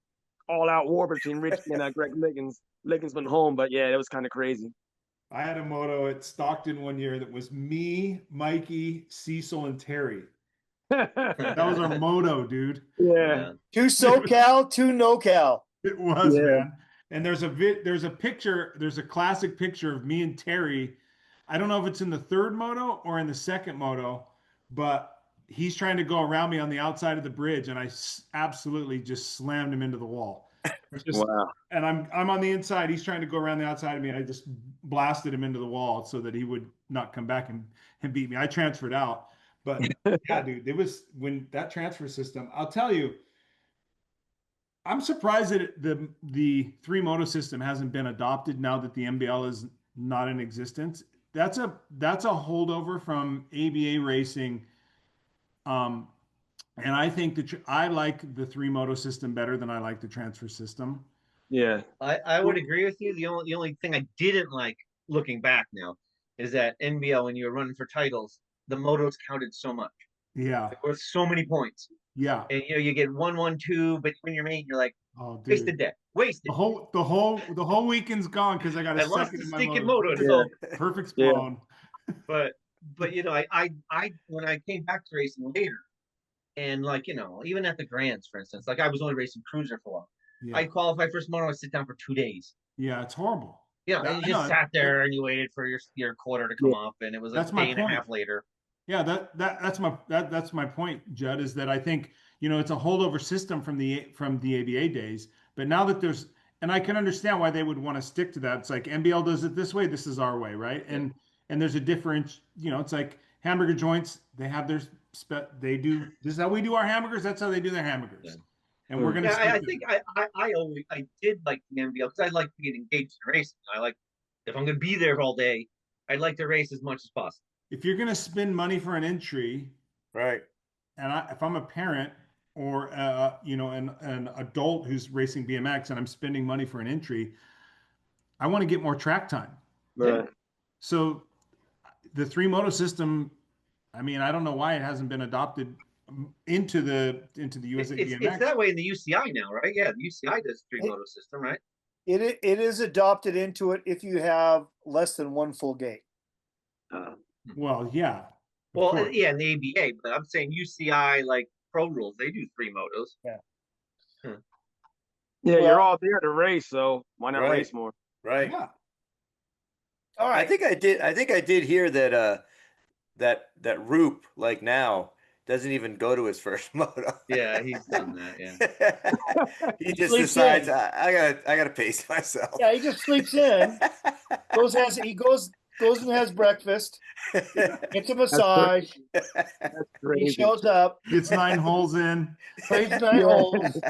all out war between Richie and Greg Liggins. Liggins went home, but yeah, it was kind of crazy. I had a moto at Stockton one year that was me, Mikey, Cecil, and Terry. That was our moto, dude. Yeah. Two SoCal, two NoCal. It was, man. And there's a picture, there's a classic picture of me and Terry. I don't know if it's in the third moto or in the second moto, but he's trying to go around me on the outside of the bridge, and I absolutely just slammed him into the wall. Wow. And I'm on the inside. He's trying to go around the outside of me, and I just blasted him into the wall so that he would not come back and beat me. I transferred out. But yeah, dude, it was when that transfer system, I'll tell you, I'm surprised that the three moto system hasn't been adopted now that the NBL is not in existence. That's a holdover from ABA racing. And I think that I like the three moto system better than I like the transfer system. Yeah. I would agree with you. The only thing I didn't like looking back now is that NBL, when you were running for titles, the motos counted so much. Yeah. There were so many points. Yeah. And you get 1-1-2, but when you're main, you're like, oh, dude. wasted day. Wasted. The whole weekend's gone because I got a second in my stinking moto. So Perfect spawn. But I when I came back to racing later, and even at the Grands, for instance, like I was only racing cruiser for a while. Yeah. I qualified first moto, I sit down for 2 days. Yeah, it's horrible. Yeah, and you just sat there and you waited for your quarter to come up, and it was a day and a half later. Yeah, that's my point, Judd, is that I think it's a holdover system from the ABA days, but now that and I can understand why they would want to stick to that. It's like NBL does it this way, this is our way, right? Yeah. And there's a difference. It's like hamburger joints. They have their they do. This is how we do our hamburgers. That's how they do their hamburgers. Yeah. And we're gonna. Yeah, I did like the NBL because I like being engaged in racing. I like if I'm gonna be there all day, I'd like to race as much as possible. If you're gonna spend money for an entry, right? And if I'm a parent or an adult who's racing BMX and I'm spending money for an entry, I want to get more track time. Right. So the three moto system, I mean, I don't know why it hasn't been adopted into the USA BMX. It's that way in the UCI now, right? Yeah, the UCI does three moto system, right? It is adopted into it if you have less than one full gate. Well, yeah. Well, yeah, in the ABA, but I'm saying UCI, like pro rules, they do three motos. Yeah. Yeah, well, you're all there to race, so why not race more? Right. Yeah. All right. I think I did hear that that Roop, like now, doesn't even go to his first moto. Yeah, he's done that. Yeah. He just decides I gotta pace myself. Yeah, he just sleeps in. goes and has breakfast. Gets a massage. That's crazy. He shows up. Gets 9 holes in. Plays 9 holes.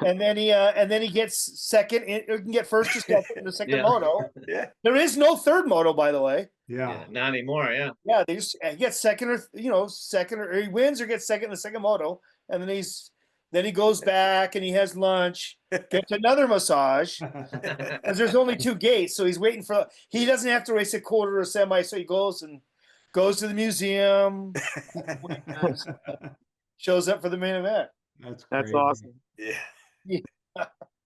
And then he gets second. He can get first or second in the second moto. Yeah. There is no third moto, by the way. Yeah. Not anymore. Yeah. Yeah, he gets second or he wins or gets second in the second moto, and then he goes back and he has lunch, gets another massage, because there's only 2 gates, so he's waiting for. He doesn't have to race a quarter or semi, so he goes to the museum, shows up for the main event. That's awesome. Yeah.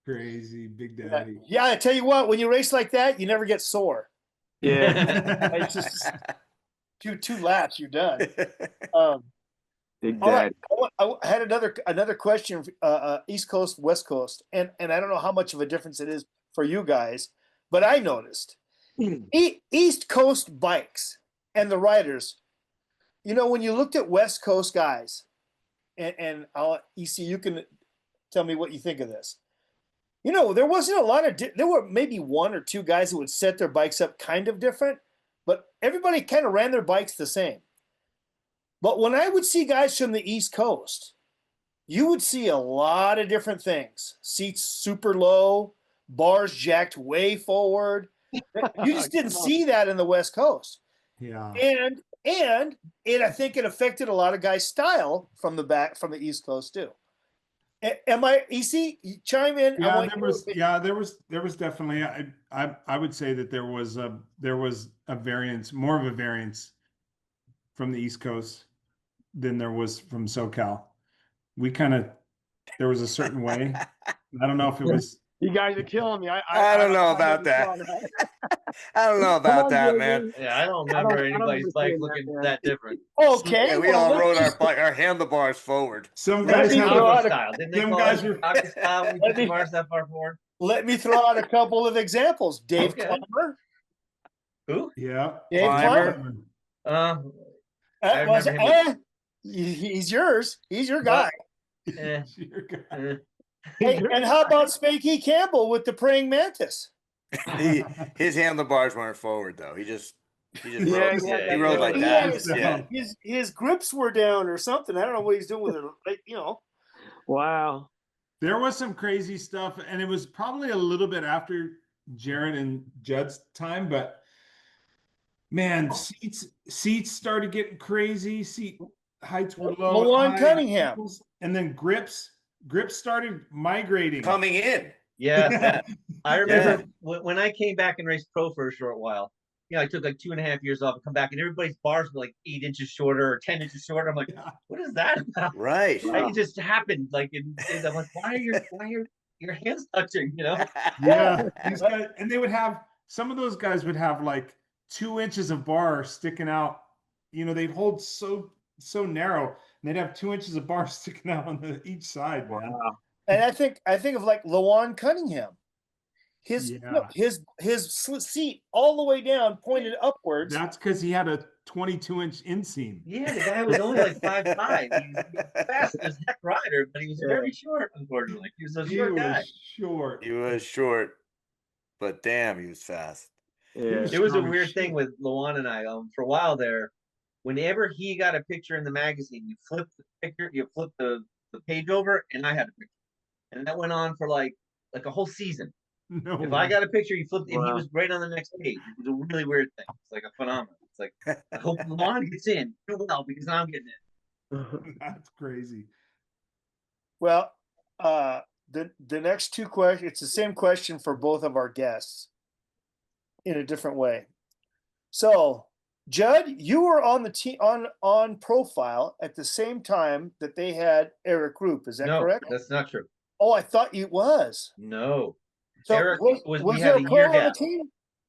Crazy Big Daddy. Yeah, I tell you what, when you race like that, you never get sore. Yeah. It's just two laps, you're done. Big All Daddy. right, I had another question, East Coast, West Coast, and I don't know how much of a difference it is for you guys, but I noticed East Coast bikes and the riders. You know, when you looked at West Coast guys, and EC, you can tell me what you think of this. You know, there wasn't a lot of. There were maybe one or two guys that would set their bikes up kind of different, but everybody kind of ran their bikes the same. But when I would see guys from the East Coast, you would see a lot of different things. Seats super low, bars jacked way forward. You just didn't see that in the West Coast. Yeah. And I think it affected a lot of guys' style from the East Coast too. Am I EC? Chime in. Yeah, there was definitely I would say that there was a variance, more of a variance from the East Coast than there was from SoCal. There was a certain way. I don't know if it was. You guys are killing me. I don't know about that. I don't know about that, man. Yeah, I don't remember anybody's bike looking that different. Okay. Yeah, we all rode our handlebars forward. Some guys have Chicago style. Didn't they some call guys it were- Chicago style when we took cars that far forward? Let me throw out a couple of examples. Dave Okay. Clymer. Who? Yeah. Dave Clymer. Clymer. I Was remember him. he's yours. He's your guy. Eh, eh. Hey, and how about Spanky Campbell with the praying mantis? His handlebars weren't forward though. He Yeah, rode, yeah, he rode like yeah. that. Yeah. His grips were down or something. I don't know what he's doing with it. Like, you know. Wow. There was some crazy stuff, and it was probably a little bit after Jarrett and Judd's time, but man, seats started getting crazy. Seat heights were low. Lawan high, Cunningham. and then grips started migrating. Coming in. Yeah, I remember when I came back and raced pro for a short while. You know, I took like 2.5 years off and come back, and everybody's bars were like 8 inches shorter or 10 inches shorter. I'm like, what is that about? Right. Like, it just happened. Like, and I'm like, why are your hands touching? You know? Yeah, these guys, and they would have some of those guys would have like 2 inches of bar sticking out. You know, they'd hold so narrow, and they'd have 2 inches of bar sticking out on each side. Man. Wow. And I think of like Lawan Cunningham. His Yeah. his seat all the way down pointed upwards. That's because he had a 22-inch inseam. Yeah, the guy was only like 5'5". He was fast as heck rider, but he was very short, unfortunately. He was a short guy. Short. He was short, but damn, he was fast. Yeah. It was a strong as weird shit. thing with Lawan and I. For a while there, whenever he got a picture in the magazine, you flip the picture, you flip the page over, and I had a picture, and that went on for like a whole season. No If way. I got a picture, you flipped, and he Wow. was right on the next page. It was a really weird thing. It's like a phenomenon. It's like, I hope Lawan gets in real well because I'm getting in. That's crazy. Well, the next two questions, it's the same question for both of our guests in a different way. So, Judd, you were on the team on profile at the same time that they had Eric Roop. Is that No, correct? that's not true. Oh, I thought you was. No. So Eric was we there had a a pro year on the gap. team?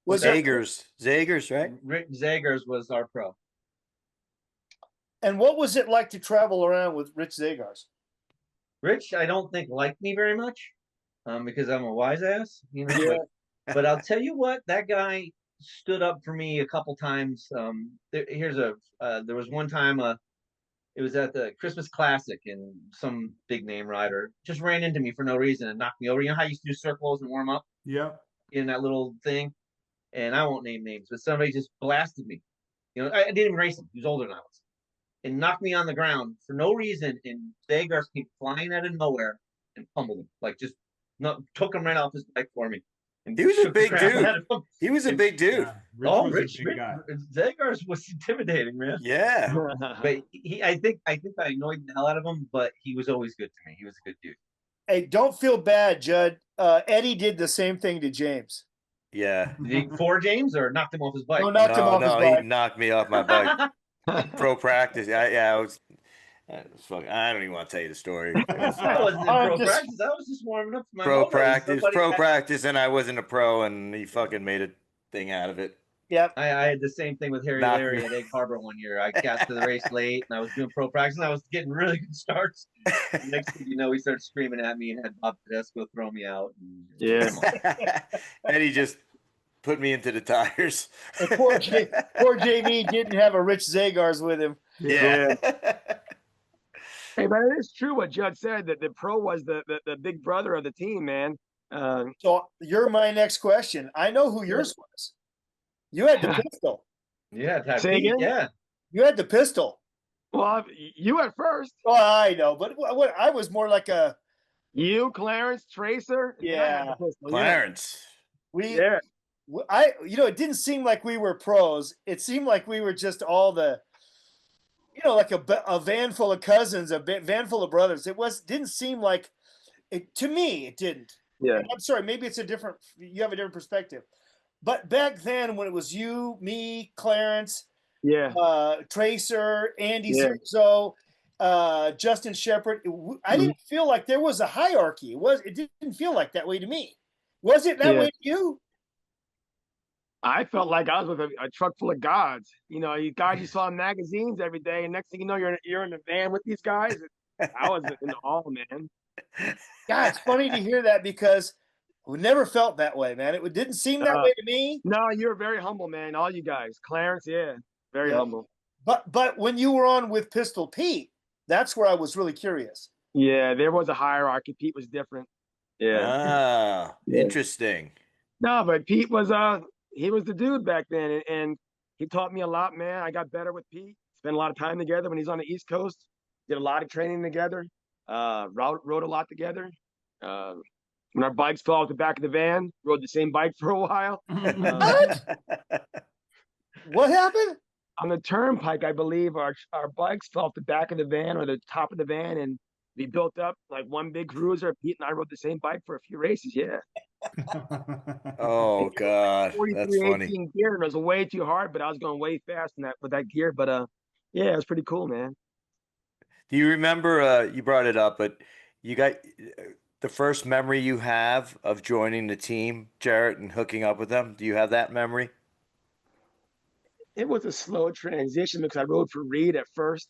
Was there, Zagers, right? Rick Zagers was our pro. and what was it like to travel around with Rich Zagars? Rich, I don't think liked me very much, because I'm a wise ass, you know. Yeah. But I'll tell you what, that guy stood up for me a couple times. There was one time, it was at the Christmas Classic, and some big name rider just ran into me for no reason and knocked me over. You know how you used to do circles and warm up Yep. in that little thing? And I won't name names, but somebody just blasted me. You know, I didn't even race him. He was older than I was. And knocked me on the ground for no reason. And Zagars came flying out of nowhere and pummeled him. Like, just took him right off his bike for me. And He was a shook the big crap dude. out of him. He was a big dude. Yeah. Rich Oh, was Rich, a big guy. Zagars was intimidating, man. Yeah. But I think I annoyed the hell out of him, but he was always good to me. He was a good dude. Hey, don't feel bad, Judd. Eddie did the same thing to James. Yeah. Did he for James or knocked him off his bike? No, knocked him off his he bike. knocked me off my bike. Pro practice. I was fucking, I don't even want to tell you the story. It was I wasn't in I'm pro just- practice. I was just warming up for my pro motor. practice, Somebody had- and I wasn't a pro, and he fucking made a thing out of it. Yep. I had the same thing with Harry Knock Larry me. at Egg Harbor one year. I got to the race late and I was doing pro practice and I was getting really good starts. Next thing you know, he started screaming at me and had Bob Tedesco throw me out. And, Yeah. come on. And he just put me into the tires. And poor JV didn't have a Rich Zagars with him. Yeah. Hey, but it is true what Judd said, that the pro was the big brother of the team, man. So you're my next question. I know who yours was. You had the pistol. Yeah, Say again? yeah. You had the pistol. Well, you at first. Oh, I know, but what I was more like a You, Clarence, Tracer. And then I had the pistol, Clarence. Yeah. it didn't seem like we were pros. It seemed like we were just all the, like a van full of cousins, a van full of brothers. Didn't seem like it to me. It didn't. Yeah. I'm sorry. Maybe you have a different perspective. But back then, when it was you, me, Clarence, Yeah. Tracer, Andy Yeah. Zirzo, Justin Shepard, I didn't feel like there was a hierarchy. It didn't feel like that way to me. Was it that way to you? I felt like I was with a truck full of gods. You guys you saw in magazines every day, and next thing you know, you're in a van with these guys. I was in awe, man. God, it's funny to hear that because we never felt that way, man. It didn't seem that way to me. No, you're very humble, man. All you guys, Clarence, very humble. But when you were on with Pistol Pete, that's where I was really curious. Yeah, there was a hierarchy. Pete was different. Yeah. Interesting. No, but Pete was he was the dude back then, and he taught me a lot, man. I got better with Pete. Spent a lot of time together when he's on the East Coast. Did a lot of training together. Rode a lot together. When our bikes fell off the back of the van, rode the same bike for a while. What happened? On the turnpike, I believe our bikes fell off the back of the van or the top of the van, and we built up like one big cruiser. Pete and I rode the same bike for a few races. Yeah. Oh God, that's funny. Gear, and it was way too hard, but I was going way fast with that gear. But yeah, it was pretty cool, man. Do you remember? You brought it up, but you got the first memory you have of joining the team, Jarrett, and hooking up with them. Do you have that memory? It was a slow transition because I rode for Reed at first.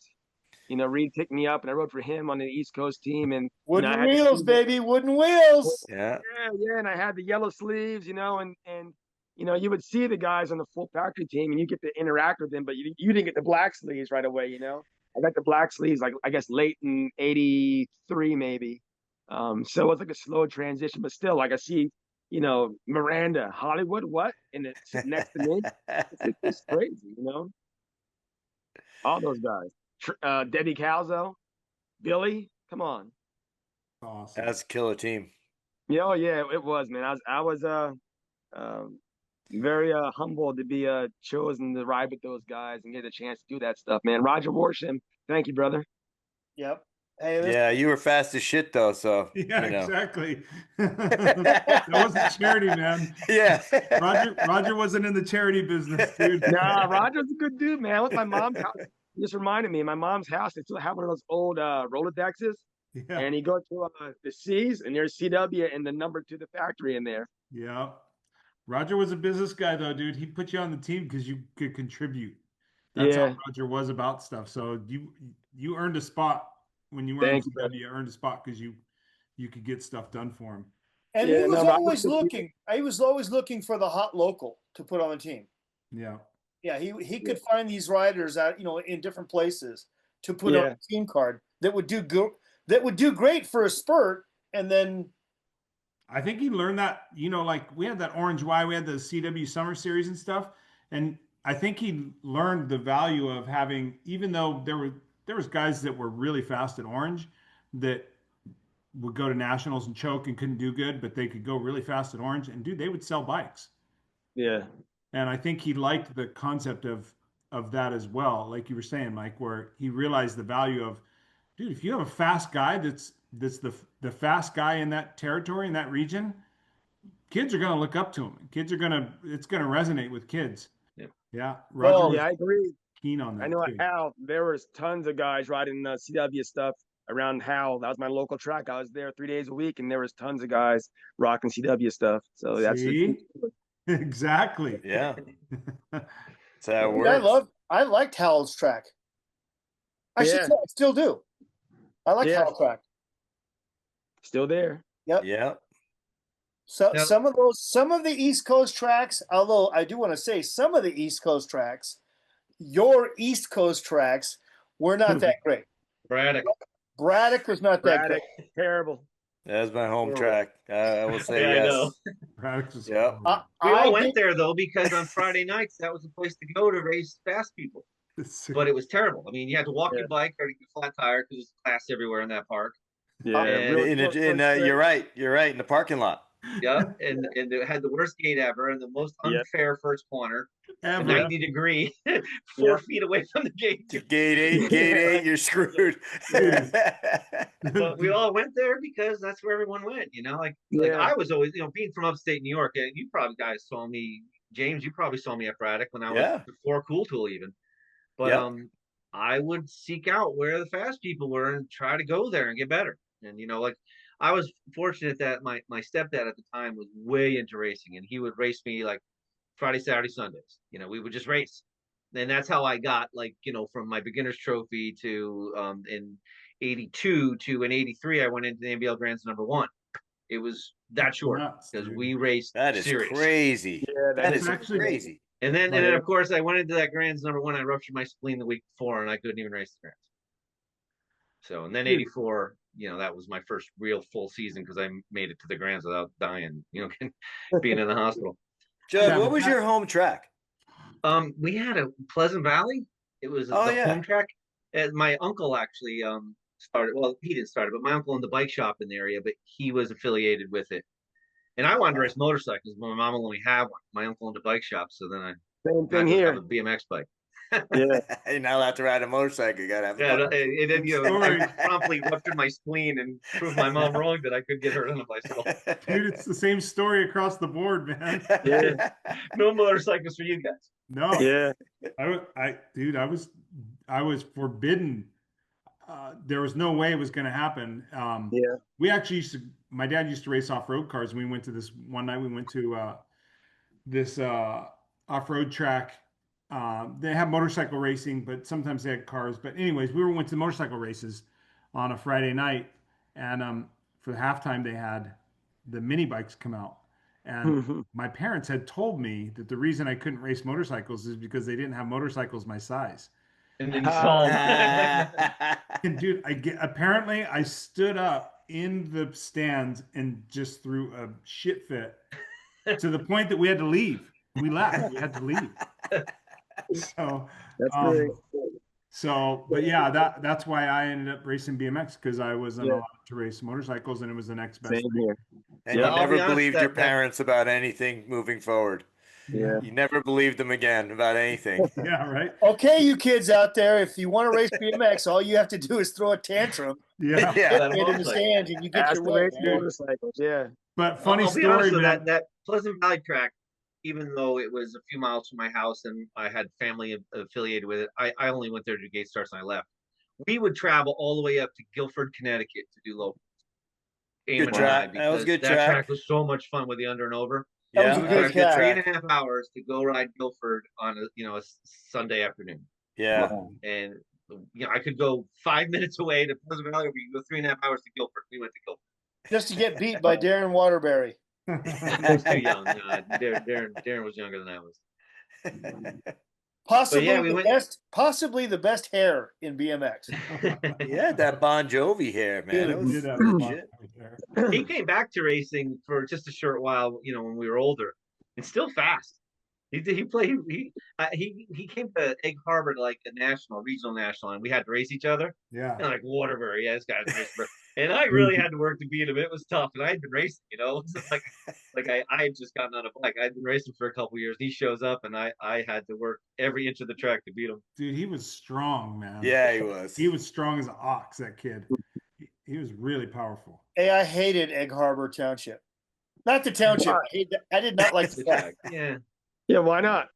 Reed picked me up, and I rode for him on the East Coast team. And wooden wheels, baby, wooden wheels. Yeah. And I had the yellow sleeves, and you would see the guys on the full factory team, and you get to interact with them, but you didn't get the black sleeves right away. I got the black sleeves, like I guess late in '83 maybe. So it was like a slow transition, but still, like I see, Miranda, Hollywood, what? And it's next to me. It's crazy, all those guys. Debbie Calzo, Billy, come on. Awesome. That's a killer team. Yeah, it was, man. I was very humbled to be chosen to ride with those guys and get a chance to do that stuff, man. Roger Warsham, thank you, brother. Yep. Hey, yeah, you were fast as shit though, so yeah, exactly. That wasn't charity, man. Yeah. Roger wasn't in the charity business, dude. Nah, Roger's a good dude, man. With my mom's house. He just reminded me, my mom's house, they still have one of those old Rolodexes. Yeah. And you go to the C's, and there's CW and the number to the factory in there. Yeah. Roger was a business guy, though, dude. He put you on the team because you could contribute. That's how Roger was about stuff. So you earned a spot when you were in CW. You earned a spot because you could get stuff done for him. And he was always looking. He was always looking for the hot local to put on the team. Yeah. Yeah, he could find these riders out, in different places to put on a team card that would do great for a spurt, and then I think he learned that, like we had that Orange Y, we had the CW Summer Series and stuff, and I think he learned the value of having, even though there was guys that were really fast at Orange that would go to nationals and choke and couldn't do good, but they could go really fast at Orange, and dude, they would sell bikes. Yeah. And I think he liked the concept of that as well. Like you were saying, Mike, where he realized the value of, dude, if you have a fast guy that's the fast guy in that territory, in that region, kids are going to look up to him. It's going to resonate with kids. Yeah. Roger I agree. Keen on that. I know at Hal, there was tons of guys riding CW stuff around Hal. That was my local track. I was there 3 days a week, and there was tons of guys rocking CW stuff. So that's Exactly. Yeah. That's how it Dude, works. I liked Howell's track. I should Yeah. say I still do. I like Yeah. Howell's track. Still there. Yep. Yeah. So Now- some of the East Coast tracks, although I do want to say some of the East Coast tracks, your East Coast tracks were not that great. Braddock. Braddock was not that Braddock, great. terrible. That's my home Horrible. track. I will say Yeah, I yes. know. Braddock's was Yep. horrible. We all I went did- there though because on Friday nights that was the place to go to race fast people. But it was terrible. I mean, you had to walk Yeah. your bike or get a flat tire because there's glass everywhere in that park. Yeah, And- really You're right. You're right. In the parking lot. Yeah, and it had the worst gate ever and the most Yep. unfair first corner, Ever. 90 degree, 4 Yeah. feet away from the gate. Gate eight, you're screwed. But we all went there because that's where everyone went. Like Yeah. I was always, being from upstate New York, and you probably guys saw me, James. You probably saw me at Braddock when I was Yeah. before Cool Tool even. But Yep. I would seek out where the fast people were and try to go there and get better. And like I was fortunate that my stepdad at the time was way into racing, and he would race me like Friday, Saturday, Sundays. We would just race, and that's how I got from my beginner's trophy to in '82 to in '83 I went into the NBL Grands #1. It was that short Nuts, because dude. we raced That is serious. crazy. Yeah, That It's is actually- crazy. And then of course I went into that Grands #1. I ruptured my spleen the week before, and I couldn't even race the Grands. So and then '84, that was my first real full season because I made it to the Grands without dying, being in the hospital. Judd, Yeah, what but was your home track? We had a Pleasant Valley. It was Oh, the yeah. home track. And my uncle actually started. Well, he didn't start it, but my uncle owned the bike shop in the area, but he was affiliated with it. And I wanted to race motorcycles, but my mom will only have one. My uncle owned a bike shop, so then I Same had thing to have here. a BMX bike. Yeah. You're not allowed to ride a motorcycle. You gotta have a Yeah, bike. and then Sorry. I promptly ruptured my spleen and proved my mom wrong that I could get hurt on a bicycle. Dude, it's the same story across the board, man. Yeah. No motorcycles for you guys. No. Yeah. Dude, I was forbidden. There was no way it was going to happen. Yeah. We actually my dad used to race off-road cars, and we went to this one night. We went to this off-road track. They have motorcycle racing, but sometimes they had cars. But anyways, we went to motorcycle races on a Friday night, and for the halftime they had the mini bikes come out. And my parents had told me that the reason I couldn't race motorcycles is because they didn't have motorcycles my size. And then you saw And dude, apparently I stood up in the stands and just threw a shit fit to the point that we had to leave. We left. We had to leave. So That's um, great. but yeah, that's why I ended up racing BMX, because I wasn't allowed to race motorcycles, and it was the next best Same thing. here. And Yeah. you I'll never be honest, believed your that- parents about anything moving forward. Yeah. You never believed them again about anything. Yeah, right. Okay, you kids out there, if you want to race BMX, all you have to do is throw a tantrum, Yeah. Yeah. That get in the motorcycle. stands, and you get Ask your the way. race motorcycles. Yeah. But funny I'll be story, honest with man. that Pleasant Valley track, even though it was a few miles from my house and I had family affiliated with it, I only went there to do gate starts and I left. We would travel all the way up to Guilford, Connecticut to do locals. Good track. That was a good that track. track was so much fun with the under and over. That was Yeah, a We good would track. drive 3.5 hours to go ride Guilford on a Sunday afternoon. yeah. And I could go 5 minutes away to Pleasant Valley, or we could go 3.5 hours to Guilford. We went to Guilford. Just to get beat by Darren Waterbury. I was too young. Darren was younger than I was. Possibly yeah, we the went- possibly the best hair in BMX. You had that Bon Jovi hair, man. It He was did have a lot legit. right there. He came back to racing for just a short while, when we were older, and still fast. He came to Egg Harbor to like a regional national, and we had to race each other. Yeah. And like Waterbury, yeah, this guy's racing. And I really had to work to beat him. It was tough, and I had been racing, It's just like I had just gotten on a bike. I'd been racing for a couple years. He shows up, and I had to work every inch of the track to beat him. Dude, he was strong, man. Yeah, he was. He was strong as an ox, that kid. He was really powerful. Hey, I hated Egg Harbor Township. Not the township. I did not like the The track. track. Yeah. Yeah. Why not?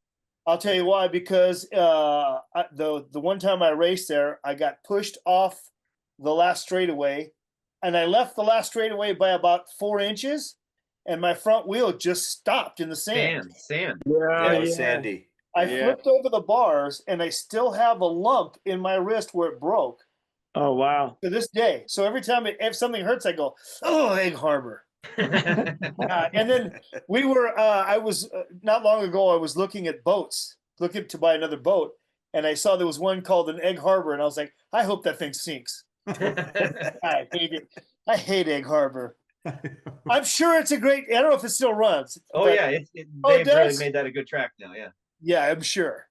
I'll tell you why. Because the one time I raced there, I got pushed off the last straightaway, and I left the last straightaway by about 4 inches, and my front wheel just stopped in the sand. Sand. Yeah, it was Yeah. sandy. I Yeah. flipped over the bars, and I still have a lump in my wrist where it broke Oh, wow. to this day. So every time if something hurts, I go, "Oh, Egg Harbor." And then I was not long ago, I was looking at boats, looking to buy another boat. And I saw there was one called an Egg Harbor. And I was like, I hope that thing sinks. I hate it. I hate Egg Harbor. I'm sure it's a great, I don't know if it still runs. Oh but- yeah, it they've really does? made that a good track now. Yeah. Yeah, I'm sure.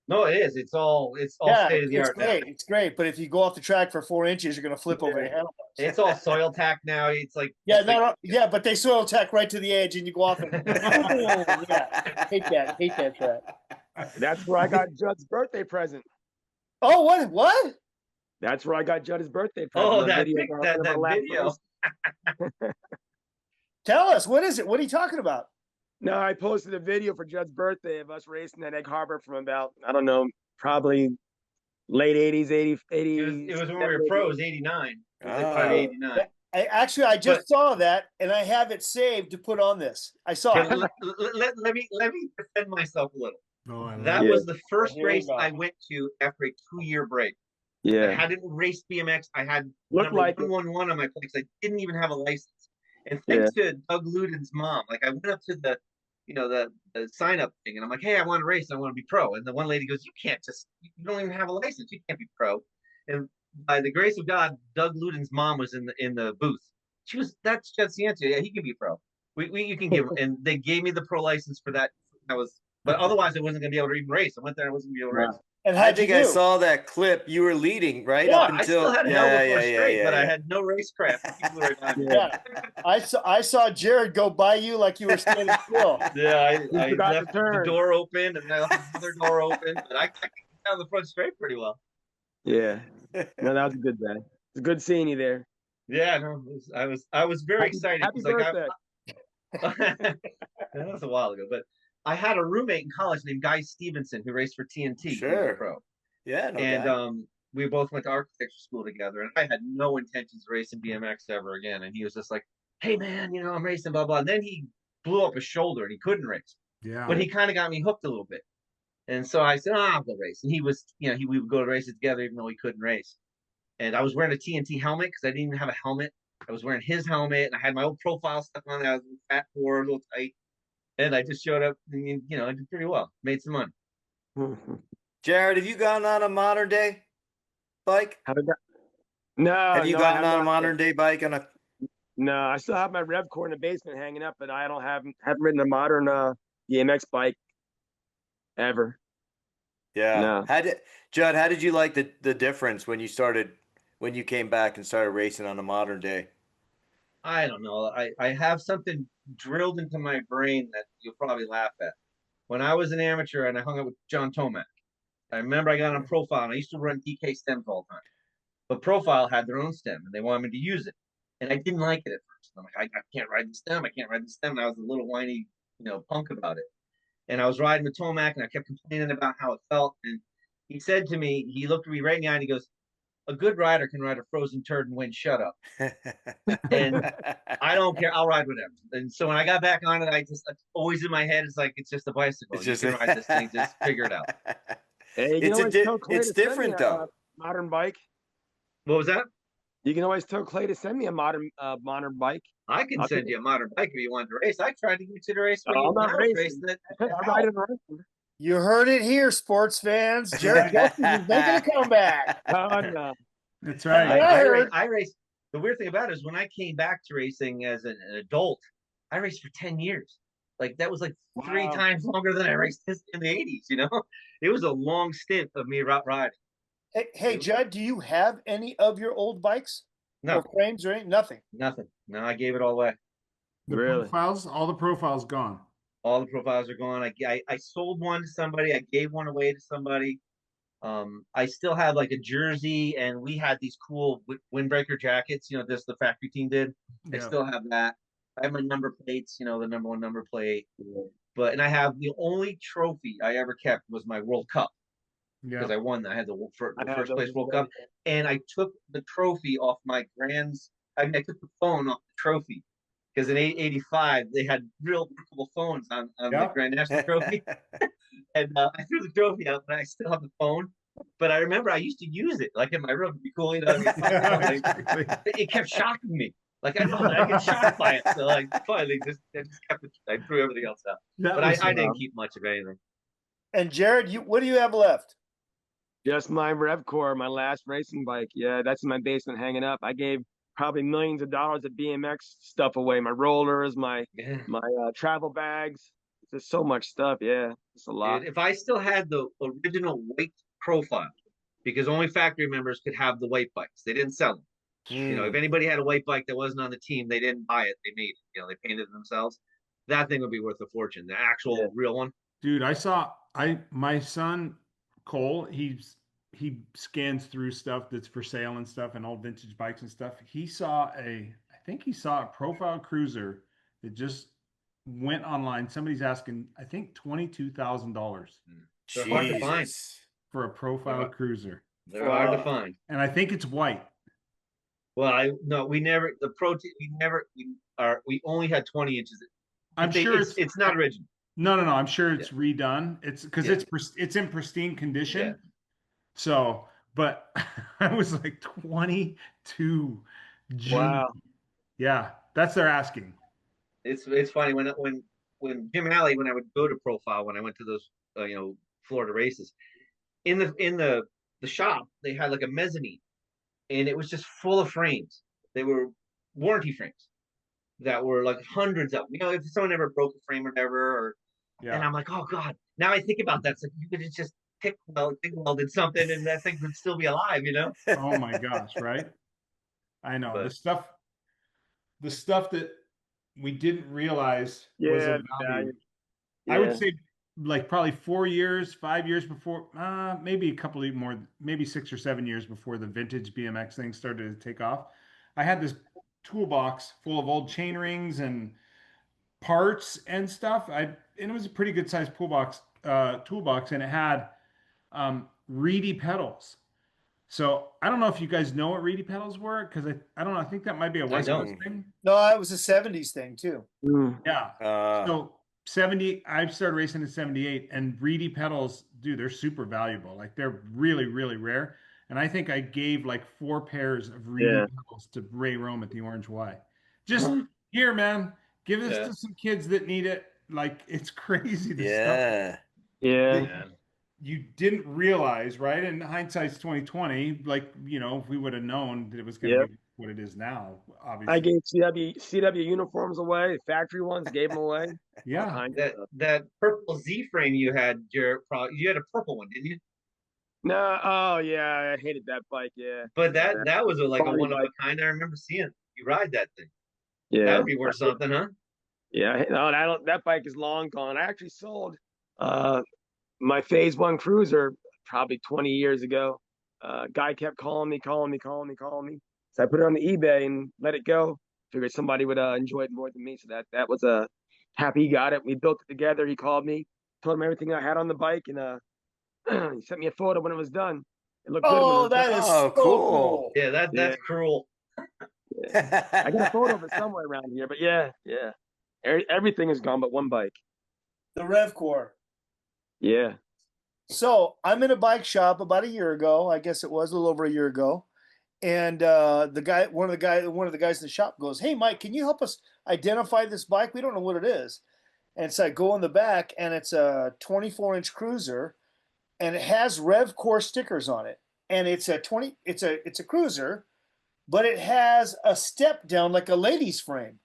No, it is. It's all Yeah, state of the it's art now. great. It's great. But if you go off the track for 4 inches, you're going to flip over your handlebars. It's all soil tack now. It's like Yeah, it's like, yeah, but they soil tack right to the edge, and you go off and yeah, hate that track. That's where I got Judd's birthday present. Oh, what? That's where I got Judd's birthday present. Oh, The that video pic- on that- the that left video. post. Tell us, what is it? What are you talking about? No, I posted a video for Judd's birthday of us racing at Egg Harbor from about, I don't know, probably late 80s, 80s. it was when we were pros, 89. It was like Oh. probably 89. I just saw that, and I have it saved to put on this. I saw Okay, it. let me defend myself a little. Oh, I love That it. Yeah. was the first Here we race go. I went to after a 2-year break. I Yeah. hadn't raced BMX. I had Looked number like it. 111 on my plates. I didn't even have a license. And thanks to Doug Luden's mom, like I went up to the sign up thing, and I'm like, hey, I want to race. I want to be pro. And the one lady goes, you don't even have a license. You can't be pro. And by the grace of God, Doug Luden's mom was in the booth. That's Ciancio. Yeah, he can be pro. You can give him. And they gave me the pro license for that. But otherwise I wasn't going to be able to even race. I went there, I wasn't going to be able to race. And I how'd think you I do? saw that clip. You were leading, right? Yeah, Up I until still had hell before straight, but I had no racecraft. People were like, Yeah, I saw Jarrett go by you like you were standing still. yeah, I forgot to left the turn. door open, and I left the other door open, but I got down the front straight pretty well. Yeah. No, that was a good day. It's good seeing you there. Yeah, no, I was very excited. Happy 'cause, like, birthday. that was a while ago, but I had a roommate in college named Guy Stevenson who raced for TNT. He was a Sure. pro. Yeah, no And doubt. we both went to architecture school together, and I had no intentions of racing BMX ever again. And he was just like, "Hey man, I'm racing, blah blah." And then he blew up his shoulder and he couldn't race, Yeah. but he kind of got me hooked a little bit. And so I said, "I'll go race." And he was, we would go to races together even though he couldn't race. And I was wearing a TNT helmet because I didn't even have a helmet. I was wearing his helmet, and I had my old profile stuff on. I was fat, poor, a little tight, and I just showed up. And, I did pretty well, made some money. Jared, have you gotten on a modern day bike? How did that? No. Have you no, I gotten have on a not. modern day bike on a No, I still have my rev core in the basement hanging up, but I haven't ridden a modern BMX bike ever. Yeah. No. Judd, how did you like the difference when you came back and started racing on a modern day? I don't know. I have something drilled into my brain that you'll probably laugh at. When I was an amateur and I hung out with John Tomac, I remember I got on Profile, and I used to run DK stems all the time. But Profile had their own stem, and they wanted me to use it. And I didn't like it at first. I'm like, I can't ride the stem. I can't ride the stem. And I was a little whiny, punk about it. And I was riding with Tomac, and I kept complaining about how it felt. And he said to me, he looked at me right in the eye, and he goes, a good rider can ride a frozen turd and win. Shut up. And I don't care. I'll ride whatever. And so when I got back on it, it's always in my head. It's like, it's just a bicycle. You can ride this thing. Just figure it out. Hey, you can always tell Clay it's to send me different a though. modern bike. What was that? You can always tell Clay to send me a modern bike. I can I'll send take you a modern bike if you want to race. I tried to get you to race when I'm you not was racing. racing it. I ride it around. You heard it here, sports fans. Jarrett Justice is making a comeback. Oh, no. That's right. I raced. The weird thing about it is when I came back to racing as an adult, I raced for 10 years. Like that was like 3 times longer than I raced in the 80s, It was a long stint of me riding. Hey, Judd, do you have any of your old bikes? No. Or frames or anything? Nothing. Nothing. No, I gave it all away. The Really? profiles, all the profiles gone. All the profiles are gone. I sold one to somebody. I gave one away to somebody. I still have like a jersey, and we had these cool windbreaker jackets, this the factory team did. I still have that. I have my number plates, the number 1 number plate. And I have the only trophy I ever kept was my World Cup. Because I won. I had the first place World Cup, and I took the trophy off my I took the phone off the trophy because in 85 they had real workable phones on the Yeah. Grand National Trophy, and I threw the trophy out, but I still have the phone. But I remember I used to use it like in my room. It'd be cool, it kept shocking me. Like I get shocked by it. So like finally, I just kept it. I threw everything else out. But I didn't keep much of anything. And Jared, what do you have left? Just my RevCore, my last racing bike. Yeah, that's in my basement hanging up. I gave probably millions of dollars of BMX stuff away. My rollers, my travel bags. There's so much stuff. Yeah, it's a lot. Dude, if I still had the original white profile, because only factory members could have the white bikes, they didn't sell them. If anybody had a white bike that wasn't on the team, they didn't buy it. They made it. They painted it themselves. That thing would be worth a fortune. The actual real one. Dude, my son Cole, he scans through stuff that's for sale and stuff and old vintage bikes and stuff. I think he saw a profile cruiser that just went online. Somebody's asking, I think $22,000 They're hard to find for a profile cruiser. They're hard to find. And I think it's white. Well, we only had 20 inches. I'm sure it's not original. No. I'm sure it's redone. It's because it's in pristine condition. Yeah. So, but I was like 22. Wow. Yeah, that's their asking. It's funny when Jim Alley, when I would go to profile, when I went to those Florida races, in the shop they had like a mezzanine, and it was just full of frames. They were warranty frames that were like hundreds of them. If someone ever broke a frame or whatever, and I'm like, oh God. Now I think about that. It's like you could just TIG welded something and that thing would still be alive, Oh my gosh, right? I know. The stuff that we didn't realize was of value. I would say like probably 5 years before, maybe a couple of more, maybe 6 or 7 years before the vintage BMX thing started to take off. I had this toolbox full of old chain rings and parts and stuff. And it was a pretty good sized toolbox, and it had reedy pedals. So I don't know if you guys know what reedy pedals were, because I don't know. I think that might be a West Coast thing. No, it was a 70s thing too. Yeah. So 70, I started racing in 78, and reedy pedals, dude, they're super valuable. Like they're really, really rare. And I think I gave like 4 pairs of reedy pedals to Ray Rome at the Orange Y. Just here, man, give this to some kids that need it. Like it's crazy. Stuff. Yeah. You didn't realize, right? And hindsight's 2020. Like, if we would have known that it was going to be what it is now, obviously. I gave CW uniforms away, factory ones, gave them away. Yeah. That purple Z frame you had, Jarrett, you had a purple one, didn't you? No, oh yeah, I hated that bike. Yeah. But that was a one of a kind. I remember seeing you ride that thing. Yeah. That would be worth something, huh? Yeah. No, that bike is long gone. I actually sold my Phase 1 Cruiser probably 20 years ago. Guy kept calling me. So I put it on the eBay and let it go. Figured somebody would enjoy it more than me. So that was happy he got it. We built it together. He called me, told him everything I had on the bike, and he sent me a photo when it was done. It looked good. Oh, that is so cool. Yeah, that's cruel. I got a photo of it somewhere around here, but yeah. Everything is gone but one bike. The RevCore. Yeah. So I'm in a bike shop about a year ago. I guess it was a little over a year ago. And one of the guys in the shop goes, "Hey, Mike, can you help us identify this bike? We don't know what it is." And so I go in the back, and it's a 24-inch cruiser, and it has RevCore stickers on it. And it's a cruiser, but it has a step down like a lady's frame.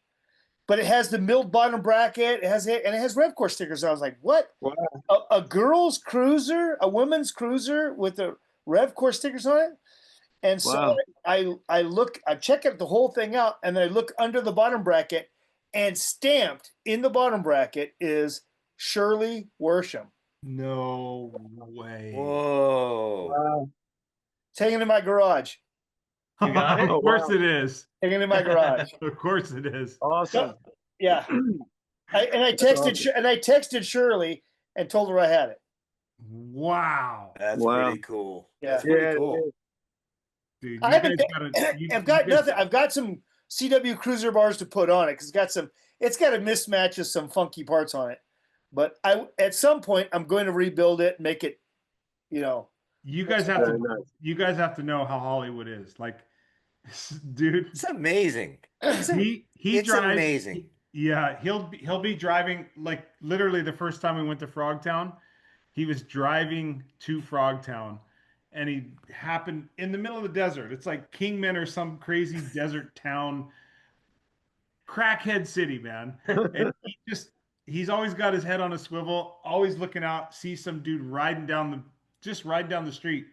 But it has the milled bottom bracket. It has RevCore stickers. I was like, "What? Wow. A girl's cruiser, a women's cruiser with the RevCore stickers on it?" And so I check the whole thing out, and then I look under the bottom bracket, and stamped in the bottom bracket is Shirley Worsham. No way. Whoa. Wow. It's hanging in my garage. You got it? Of course it is. Hanging in my garage. Of course it is. Awesome. Yeah. I texted Shirley and told her I had it. Wow. That's pretty cool. Yeah. That's pretty cool. Dude, I've got nothing. I've got some CW Cruiser bars to put on it because it's got a mismatch of some funky parts on it. But at some point I'm going to rebuild it and make it, You guys have Very to nice. you guys have to know how Hollywood is. Like, dude, It's amazing. he It's drives. amazing. Yeah, he'll be driving, like, literally the first time we went to Frogtown, he was driving to Frogtown, and he happened in the middle of the desert. It's like Kingman or some crazy desert town, crackhead city, man. And he's always got his head on a swivel, always looking out, sees some dude riding down the street,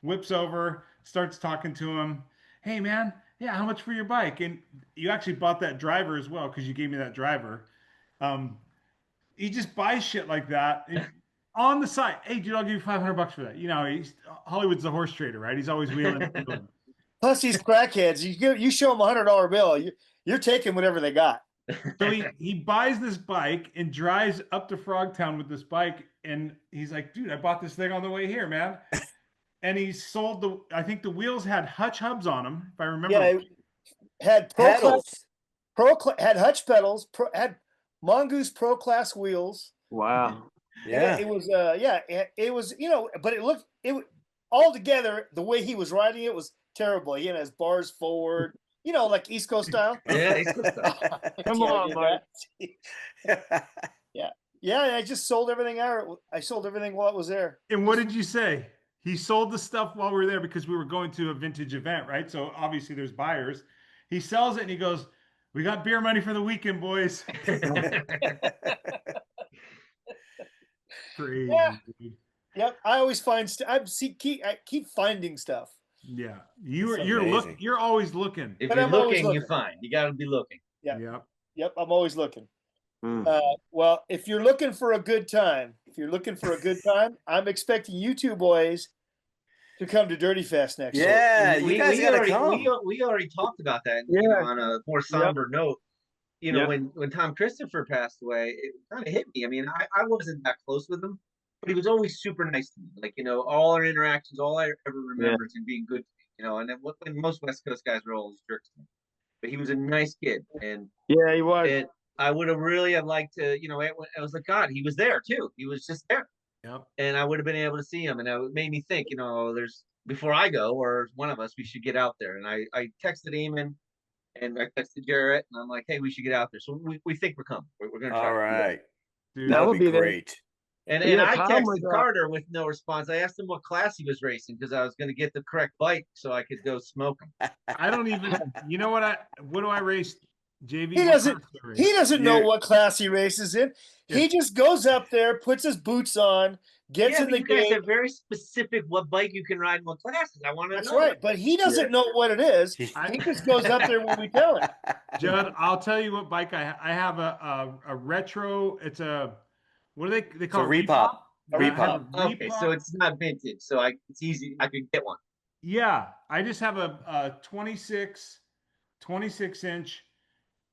whips over, starts talking to him. Hey, man, yeah, how much for your bike? And you actually bought that driver as well because you gave me that driver. He just buys shit like that on the side. Hey, dude, I'll give you $500 for that. Hollywood's the horse trader, right? He's always wheeling and dealing. Plus these crackheads, you show them $100 bill, you're taking whatever they got. So he buys this bike and drives up to Frogtown with this bike, and he's like, dude, I bought this thing on the way here, man. And he sold I think the wheels had Hutch hubs on them, if I remember. Yeah, it had Pedals. had Hutch pedals, had Mongoose Pro Class wheels. Wow. Yeah. It was it was, but all together, the way he was riding it was terrible. He had his bars forward, like East Coast style. Yeah, it's good stuff. Come on, Mike. Yeah, I just sold everything out. I sold everything while it was there. And what did you say? He sold the stuff while we were there because we were going to a vintage event, right? So obviously there's buyers. He sells it and he goes, we got beer money for the weekend, boys. Crazy, Yeah. dude. Yep, I always find I keep finding stuff. Yeah, Amazing. you're always looking. If But you're I'm always looking, you looking. find. You got to be looking. Yeah. Yep. Yep, I'm always looking. Mm. Well, if you're looking for a good time, I'm expecting you two boys to come to Dirtyfest next year. Yeah, you guys gotta already, come. we already talked about that. Yeah. On a more somber note. Yep. When Tom Christopher passed away, it kind of hit me. I mean, I wasn't that close with him, but he was always super nice to me. Like, all our interactions, all I ever remember is him being good to me. And then most West Coast guys were always jerks to me. But he was a nice kid, and Yeah, he was. I would have really have liked to, I was like, God, he was there too. He was just there. Yep. And I would have been able to see him. And it made me think, before I go, or one of us, we should get out there. And I texted Eamon and I texted Jarrett, and I'm like, hey, we should get out there. So we think we're coming. We're going to try. All right. Dude, That would would be be there. great. And Yeah, I Tom texted was, Carter with no response. I asked him what class he was racing because I was going to get the correct bike so I could go smoke him. I don't even. You know what do I race? JV. He doesn't know what class he races in. He just goes up there, puts his boots on, gets in the you guys gate. are very specific what bike you can ride in what classes. I want to know. That's right, but he doesn't know what it is. He just goes up there when we tell him. Judd, I'll tell you what bike I have a retro. It's a what do they call it? Repop. Repop. Okay, so it's not vintage, so it's easy. I could get one. Yeah, I just have a 26 inch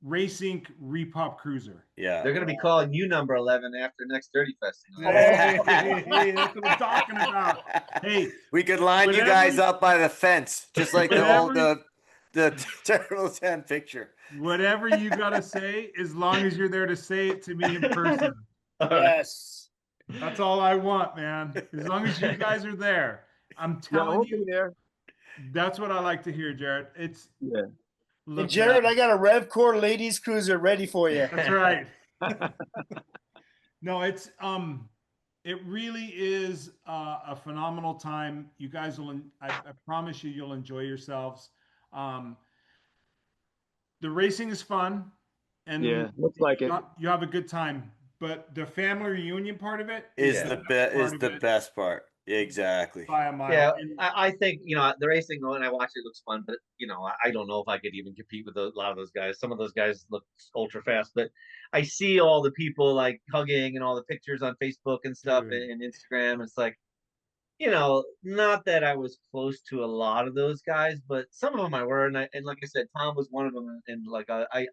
Racing Repop Cruiser. Yeah. They're going to be calling you number 11 after next Dirtyfest. Hey, that's what I'm talking about. Hey, we could line you guys up by the fence, just like the Turtle 10 picture. Whatever you gotta say, as long as you're there to say it to me in person. Yes. That's all I want, man. As long as you guys are there. I'm telling you, there. that's what I like to hear, Jarrett. It's And Jarrett, I got a RevCore ladies cruiser ready for you. That's right. No, it's it really is a phenomenal time. You guys will, I promise you'll enjoy yourselves. The racing is fun, and looks like it. You have a good time. But the family reunion part of it is the best part. Exactly. By a mile. Yeah, I think the racing when I watch it looks fun, but I don't know if I could even compete with a lot of those guys. Some of those guys look ultra fast, but I see all the people like hugging and all the pictures on Facebook and stuff and Instagram. It's like, not that I was close to a lot of those guys, but some of them I were, and like I said, Tom was one of them, and like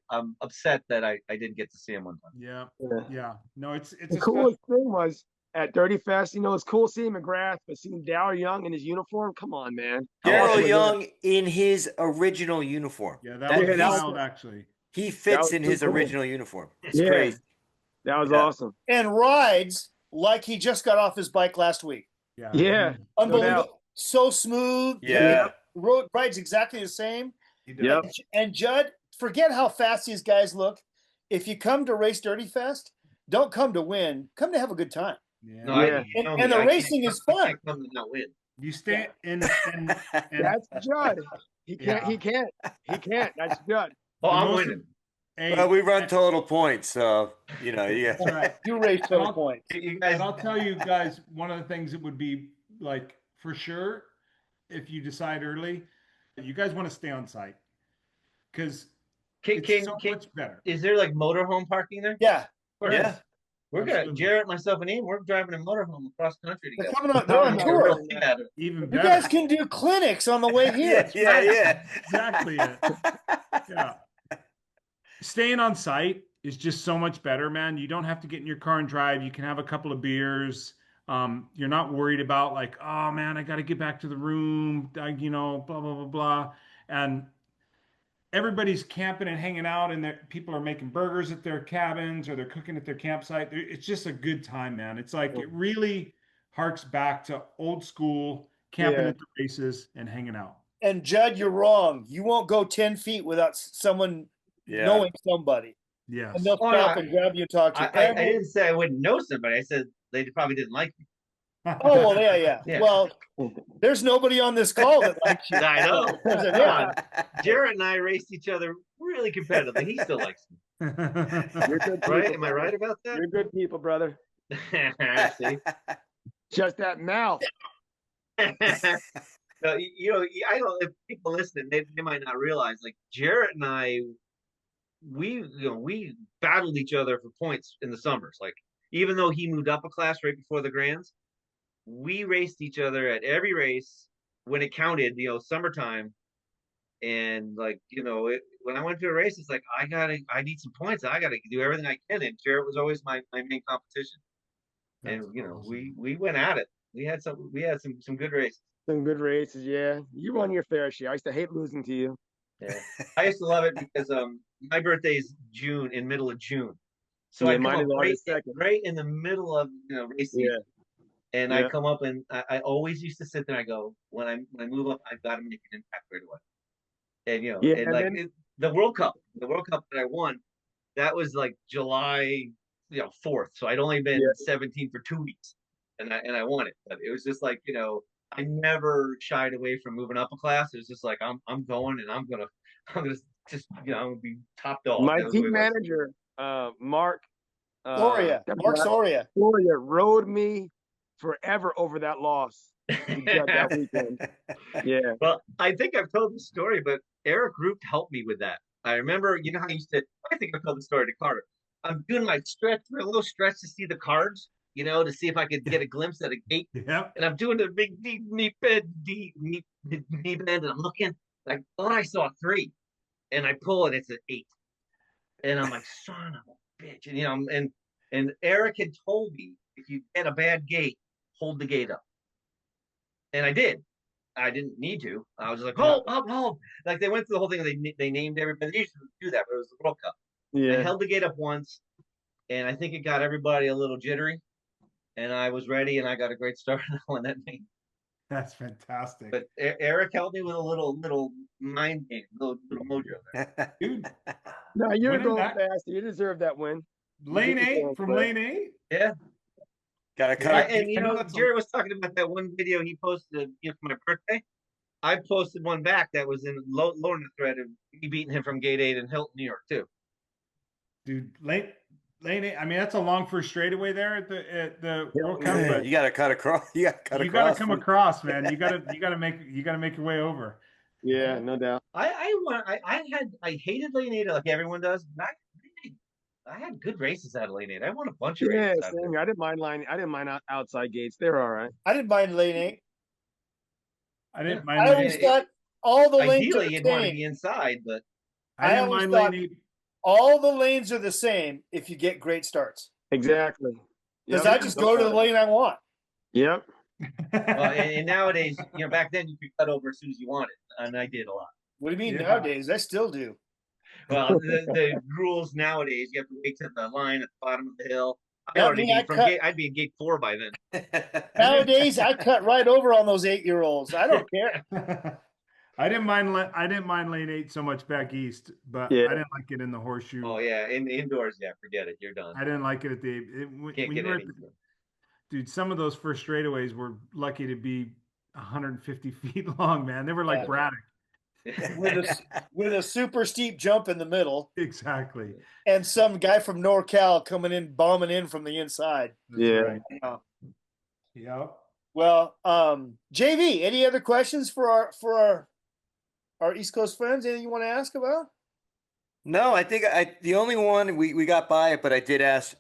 I'm upset that I didn't get to see him one time. Yeah. No, it's the coolest thing was at Dirtyfest. You know, it's cool seeing McGrath, but seeing Daryl Young in his uniform, come on, man. How awesome Daryl was Young in his original uniform. Yeah, that was Yeah, that was- wild, actually. He That fits was in pretty his cool. original uniform. It's Yeah. crazy. That was Yeah. awesome. And rides like he just got off his bike last week. Yeah. Yeah. Unbelievable. doubt. So smooth. Yeah. Road rides exactly the same. He does. Yep. And Judd, forget how fast these guys look. If you come to Race Dirty Fest, don't come to win. Come to have a good time. Yeah. No, Yeah. you know And me, the I racing can't- is I fun. can't come to not win. You stay and That's Judd. He can't. Yeah. He can't. He can't. That's Judd. Oh, the I'm most- winning. hey, Well, we run total points, so you know, yeah. that's right. You race total I'll- points. You guys, And I'll tell you guys, one of the things that would be like for sure, if you decide early, you guys want to stay on site because it's so much better. is there like motorhome parking there? Yeah. Yeah. We're gonna Absolutely. Jarrett, myself, and Ian. We're driving a motorhome across country They're together. coming on, they're on Yeah, tour. Really matter. Even You better. guys can do clinics on the way here. Yeah. Exactly it. Yeah. Staying on site is just so much better, man. You don't have to get in your car and drive. You can have a couple of beers. You're not worried about like, oh man, I got to get back to the room. Blah, blah, blah, blah. And everybody's camping and hanging out, and people are making burgers at their cabins or they're cooking at their campsite. It's just a good time, man. It's like it really harks back to old school camping at the races and hanging out. And Judd, you're wrong. You won't go 10 feet without someone knowing somebody. Yes. And they'll Oh, stop no, and grab you and talk to you. I didn't say I wouldn't know somebody. I said they probably didn't like me. Oh, well, yeah. Yeah. Well, there's nobody on this call that likes you. I know. Yeah. Jared and I raced each other really competitively. He still likes me, You're good people. right? Am I right about You're good people, brother. that? See? Just that mouth. No, you know, I don't. If people listening, they might not realize. Like Jarrett and I, we battled each other for points in the summers. Like even though he moved up a class right before the Grands, we raced each other at every race when it counted. You know, summertime, and like when I went to a race, it's like I need some points. I gotta do everything I can. And Jarrett was always my main competition. That's And awesome. we went at it. We had some good races. Some good races, yeah. You won your fair share. I used to hate losing to you. Yeah, I used to love it because my birthday is middle of June, so Yeah, I come mine up is August 2nd. right in the middle of race season, and I Yeah. come up and I always used to sit there. And I go when I move up, I've got to make an impact right away. And Yeah, and and like then- the World Cup that I won, that was like July 4th, so I'd only been 17 for 2 weeks, and I won it. But it was just like I never shied away from moving up a class. It was just like I'm going and I'm gonna just I'm gonna be top dog. My That was the way team it was. manager, Mark Soria. Mark Soria. Soria rode me forever over that loss to Judd that weekend. Yeah. Well, I think I've told the story, but Eric Roop helped me with that. I remember, how I think I've told the story to Carter. I'm doing my little stretch to see the cards, to see if I could get a glimpse at a gate. Yep. And I'm doing the big deep knee bend, and I'm looking. I thought I saw 3, and I pull it. It's an 8, and I'm like, son of a bitch. And Eric had told me if you get a bad gate, hold the gate up, and I did. I didn't need to. I was like, hold. Like they went through the whole thing. They named everybody. They used to do that, but it was the World Cup. I Yeah. held the gate up once, and I think it got everybody a little jittery. And I was ready, and I got a great start on that thing. That's fantastic. But Eric helped me with a little mind game, little mojo there. Dude, No, you're Winning going that- fast. You deserve that win. lane did 8 it from well. lane 8. Yeah. Gotta cut Yeah, it. And I know that's a- Jerry was talking about that one video he posted, for my birthday. I posted one back that was in Lorna thread of me beating him from Gate 8 in Hilton, New York, too. Dude, lane 8. I mean, that's a long first straightaway there at the World Cup. But You gotta cut across. You gotta cut you across. gotta come across, man. You gotta make your way over. Yeah, no doubt. I hated lane 8 like everyone does, but I had good races out of lane 8. I won a bunch of Yeah, races out of same. there. I didn't mind outside gates. They're all right. I didn't mind lane 8. I didn't mind I lane always 8. thought all the lanes are Ideally, the you'd want to same. be inside, but I I didn't always mind thought- lane 8. All the lanes are the same if you get great starts. Exactly. because I just go to the lane I want. Yep. Well, and nowadays, back then you could cut over as soon as you wanted, and I did a lot. What do you mean Yeah. nowadays? I still do. Well, the rules nowadays, you have to wait to the line at the bottom of the hill. Not me, I'd be in gate 4 by then. Nowadays, I cut right over on those 8-year-olds. I don't care. I didn't mind lane 8 so much back east, but Yeah. I didn't like it in the horseshoe. Oh yeah, indoors, yeah, forget it. You're done. I didn't like it at the Can't when get you were any. dude, some of those first straightaways were lucky to be 150 feet long, man. They were like Yeah. Braddock. with a super steep jump in the middle, Exactly. and some guy from NorCal coming in, bombing in from the inside. That's Yeah. right. Yeah. Yep. Well, JV, any other questions for our East Coast friends? Anything you want to ask about? No, I think the only one we got by it, but I did ask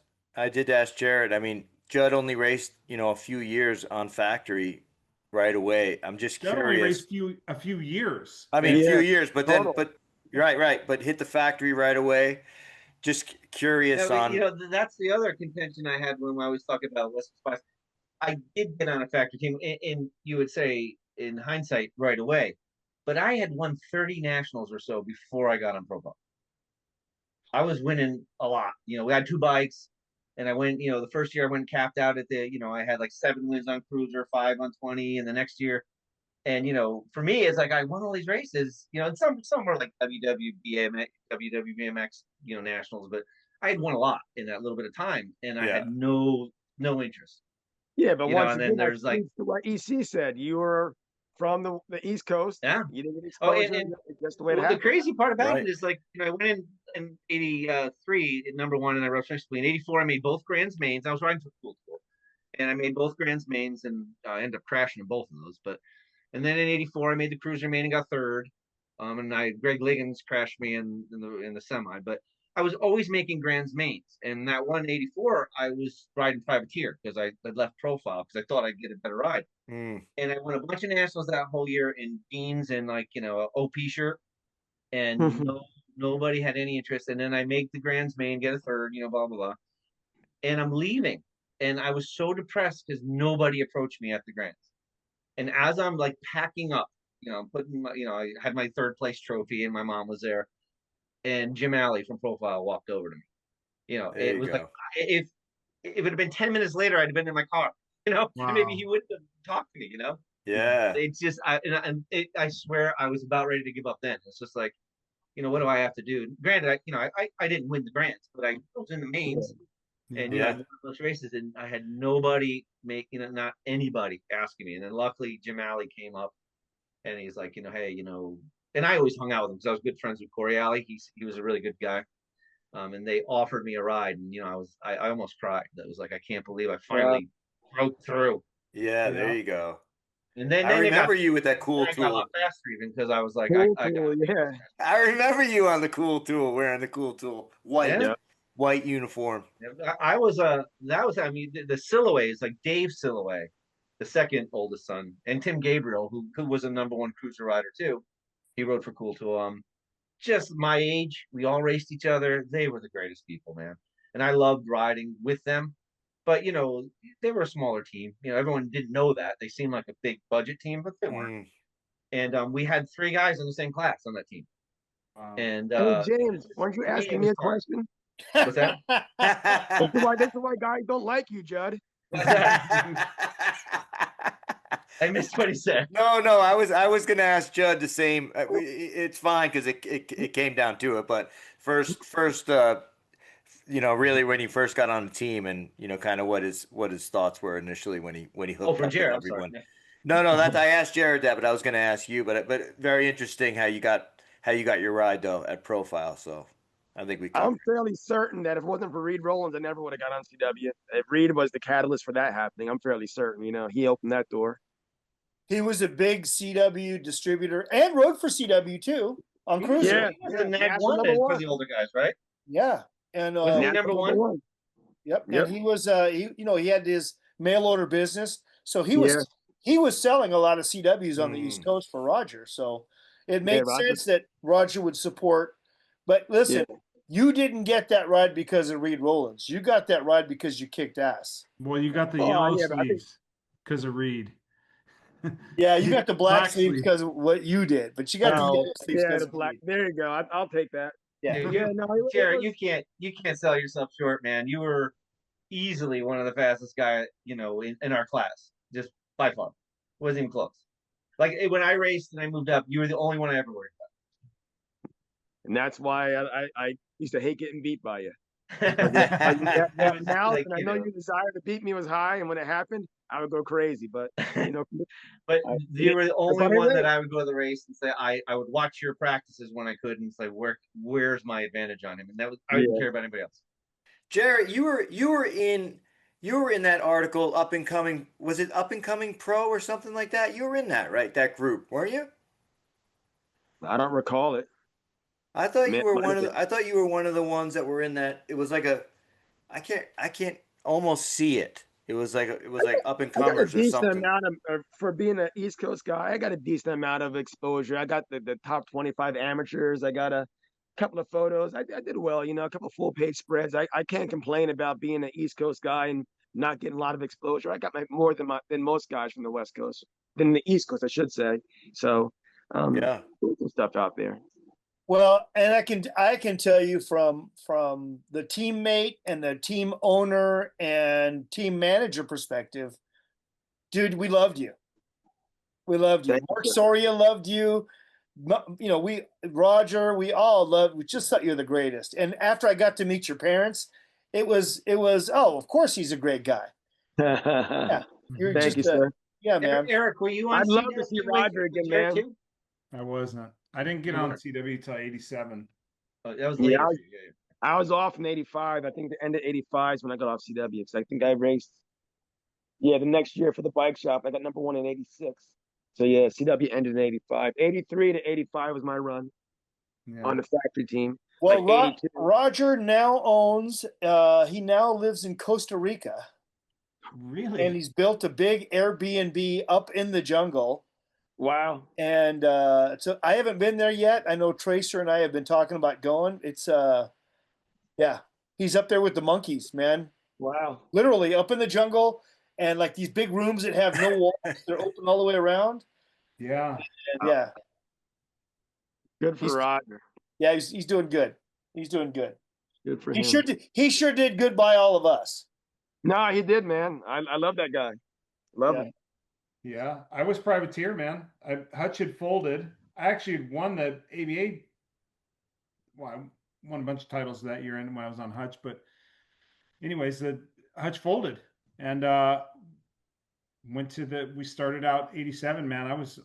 Jarrett. I mean, Judd only raced, a few years on factory right away. I'm just That only curious. raced a few years. I mean, a few years, but Total. right, but hit the factory right away. Just curious on. That's the other contention I had when I was talking about West Coast. I did get on a factory team, and you would say in hindsight right away, but I had won 30 nationals or so before I got on profile. I was winning a lot. We had 2 bikes, and I went. The first year I went capped out at the. I had like 7 wins on Cruiser, 5 on 20, and the next year, and for me, it's like I won all these races. And some were like WWBMX, nationals, but I had won a lot in that little bit of time, and I had no interest. Yeah, but once and then there's like what EC said, you were from the East Coast. Yeah. You didn't get exposure. and just the way it the happened. crazy part about Right. it is like I went in 83 at number 1, and I rode specially in 84. I made both Grands Mains. I was riding for Cool Tour, and I made both Grands Mains, and I ended up crashing in both of those. And then in 84 I made the Cruiser Main and got 3rd. And Greg Liggins crashed me in the semi, but I was always making Grands Mains. And that 184, I was riding privateer because I left profile because I thought I'd get a better ride. Mm. And I won a bunch of nationals that whole year in jeans and a OP shirt, and nobody had any interest. And then I make the Grands Main, get a 3rd, blah blah blah. And I'm leaving, and I was so depressed because nobody approached me at the Grands. And as I'm like packing up, putting my, I had my 3rd place trophy, and my mom was there, and Jim Alley from Profile walked over to me. It was like if it had been 10 minutes later, I'd have been in my car. Wow. Maybe he wouldn't have talked to me. Yeah. It's just I swear I was about ready to give up then. It's just like, what do I have to do? Granted, I didn't win the Grands, but I was in the mains, and I won those races, and I had nobody not anybody asking me. And then luckily Jim Alley came up, and he's like, hey, and I always hung out with him because I was good friends with Corey Alley. He was a really good guy. And they offered me a ride, and I almost cried. That was like, I can't believe I finally broke through. Yeah, there you go. And then I remember you with that Cool I got a Tool. lot faster even because I was like, Cool I Tool, yeah. I remember you on the Cool Tool, wearing the Cool Tool white uniform. I was the Siloways, like Dave Siloway, the second oldest son, and Tim Gabriel, who was a number 1 cruiser rider too. He rode for Cool Tool. Just my age, we all raced each other. They were the greatest people, man, and I loved riding with them. But they were a smaller team. Everyone didn't know that. They seemed like a big budget team, but they weren't. And we had 3 guys in the same class on that team. Wow. And Hey, James, weren't you asking me a question? What's that? This is why guys don't like you, Judd. What's that? I missed what he said. No, I was gonna ask Judd the same. It's fine because it came down to it. But first, really when he first got on the team, and kind of what his thoughts were initially when he hooked up with Jarrett, everyone. No, that I asked Jarrett that, but I was gonna ask you. But very interesting how you got your ride though at Profile. So I think I'm fairly certain that if it wasn't for Reed Rollins, I never would have got on CW. If Reed was the catalyst for that happening, I'm fairly certain. He opened that door. He was a big CW distributor and rode for CW too on Cruiser. Yeah. He was the NAG National 1 number for 1. the older guys, right? Yeah. And Wasn't he number 1? Yep. Yep. And he was he had his mail order business. So he was selling a lot of CWs on the East Coast for Roger. So it made sense that Roger would support. But listen, You didn't get that ride because of Reed Rollins. You got that ride because you kicked ass. Well, you got the Oh, yellow yeah, but I think sleeves because of Reed. Yeah, you got the black sleeves sleeve. because of what you did, but you got the yellow sleeves yeah, because the of black. Reed. There you go. I'll take that. Yeah. Dude, Yeah, no, it Jarrett, was, you can't sell yourself short, man. You were easily one of the fastest guy, in our class, just by far. Wasn't even close. Like when I raced and I moved up, you were the only one I ever worried and that's why I used to hate getting beat by you. But about. that It was mouth, like, and I know your desire to beat me was high, and when it happened, I would go crazy. But you know, but I, you were the that's only what I one that raced. I would go to the race and say I would watch your practices when I could and say where's my advantage on him, and that was I didn't Yeah. care about anybody else. Jarrett, you were in that article, up and coming. Was it up and coming pro or something like that? You were in that, right? That group, weren't you? I don't recall it. I thought Man, you were one of the. I thought you were one of the ones that were in that. It was like a. I can't almost see it. It was like up and I got a comers or decent something. amount of for being an East Coast guy. I got a decent amount of exposure. I got the top 25 amateurs. I got a couple of photos. I did well, a couple of full page spreads. I can't complain about being an East Coast guy and not getting a lot of exposure. I got more than most guys from the West Coast, than the East Coast, I should say. So, Yeah. some stuff out there. Well, and I can tell you from the teammate and the team owner and team manager perspective, dude, we loved you. We loved you. Thank Mark you. Soria loved you. Roger, we all loved. We just thought you were the greatest. And after I got to meet your parents, it was. Oh, of course he's a great guy. Yeah, you're Thank just you, sir. yeah, man. Eric, were you on I'd love to see CW Roger with again, Jarrett man. too? I wasn't. I didn't get You on weren't. CW till '87. Oh, that was Yeah, later for you. Yeah, I was off in '85. I think the end of '85 is when I got off CW. Because I think I raced, yeah, the next year for the bike shop. I got number one in '86. So yeah, CW ended in '85. '83 to '85 was my run Yeah. on the factory team. Well, Like '82. Roger now owns. He now lives in Costa Rica, and Really? he's built a big Airbnb up in the jungle. Wow. And so I haven't been there yet. I know Tracer and I have been talking about going. It's yeah, he's up there with the monkeys, man. Wow. Literally up in the jungle, and like these big rooms that have no walls. They're open all the way around. Yeah. And yeah, Good for he's Roger. yeah he's doing good. He's doing good. Good for He him. sure did good by all of us. No, he did, man. I love that guy. Love Yeah. him. Yeah. I was privateer, man. Hutch had folded. I actually had won the ABA. Well, I won a bunch of titles that year and when I was on Hutch, but anyways, the Hutch folded and we started out '87, man. I was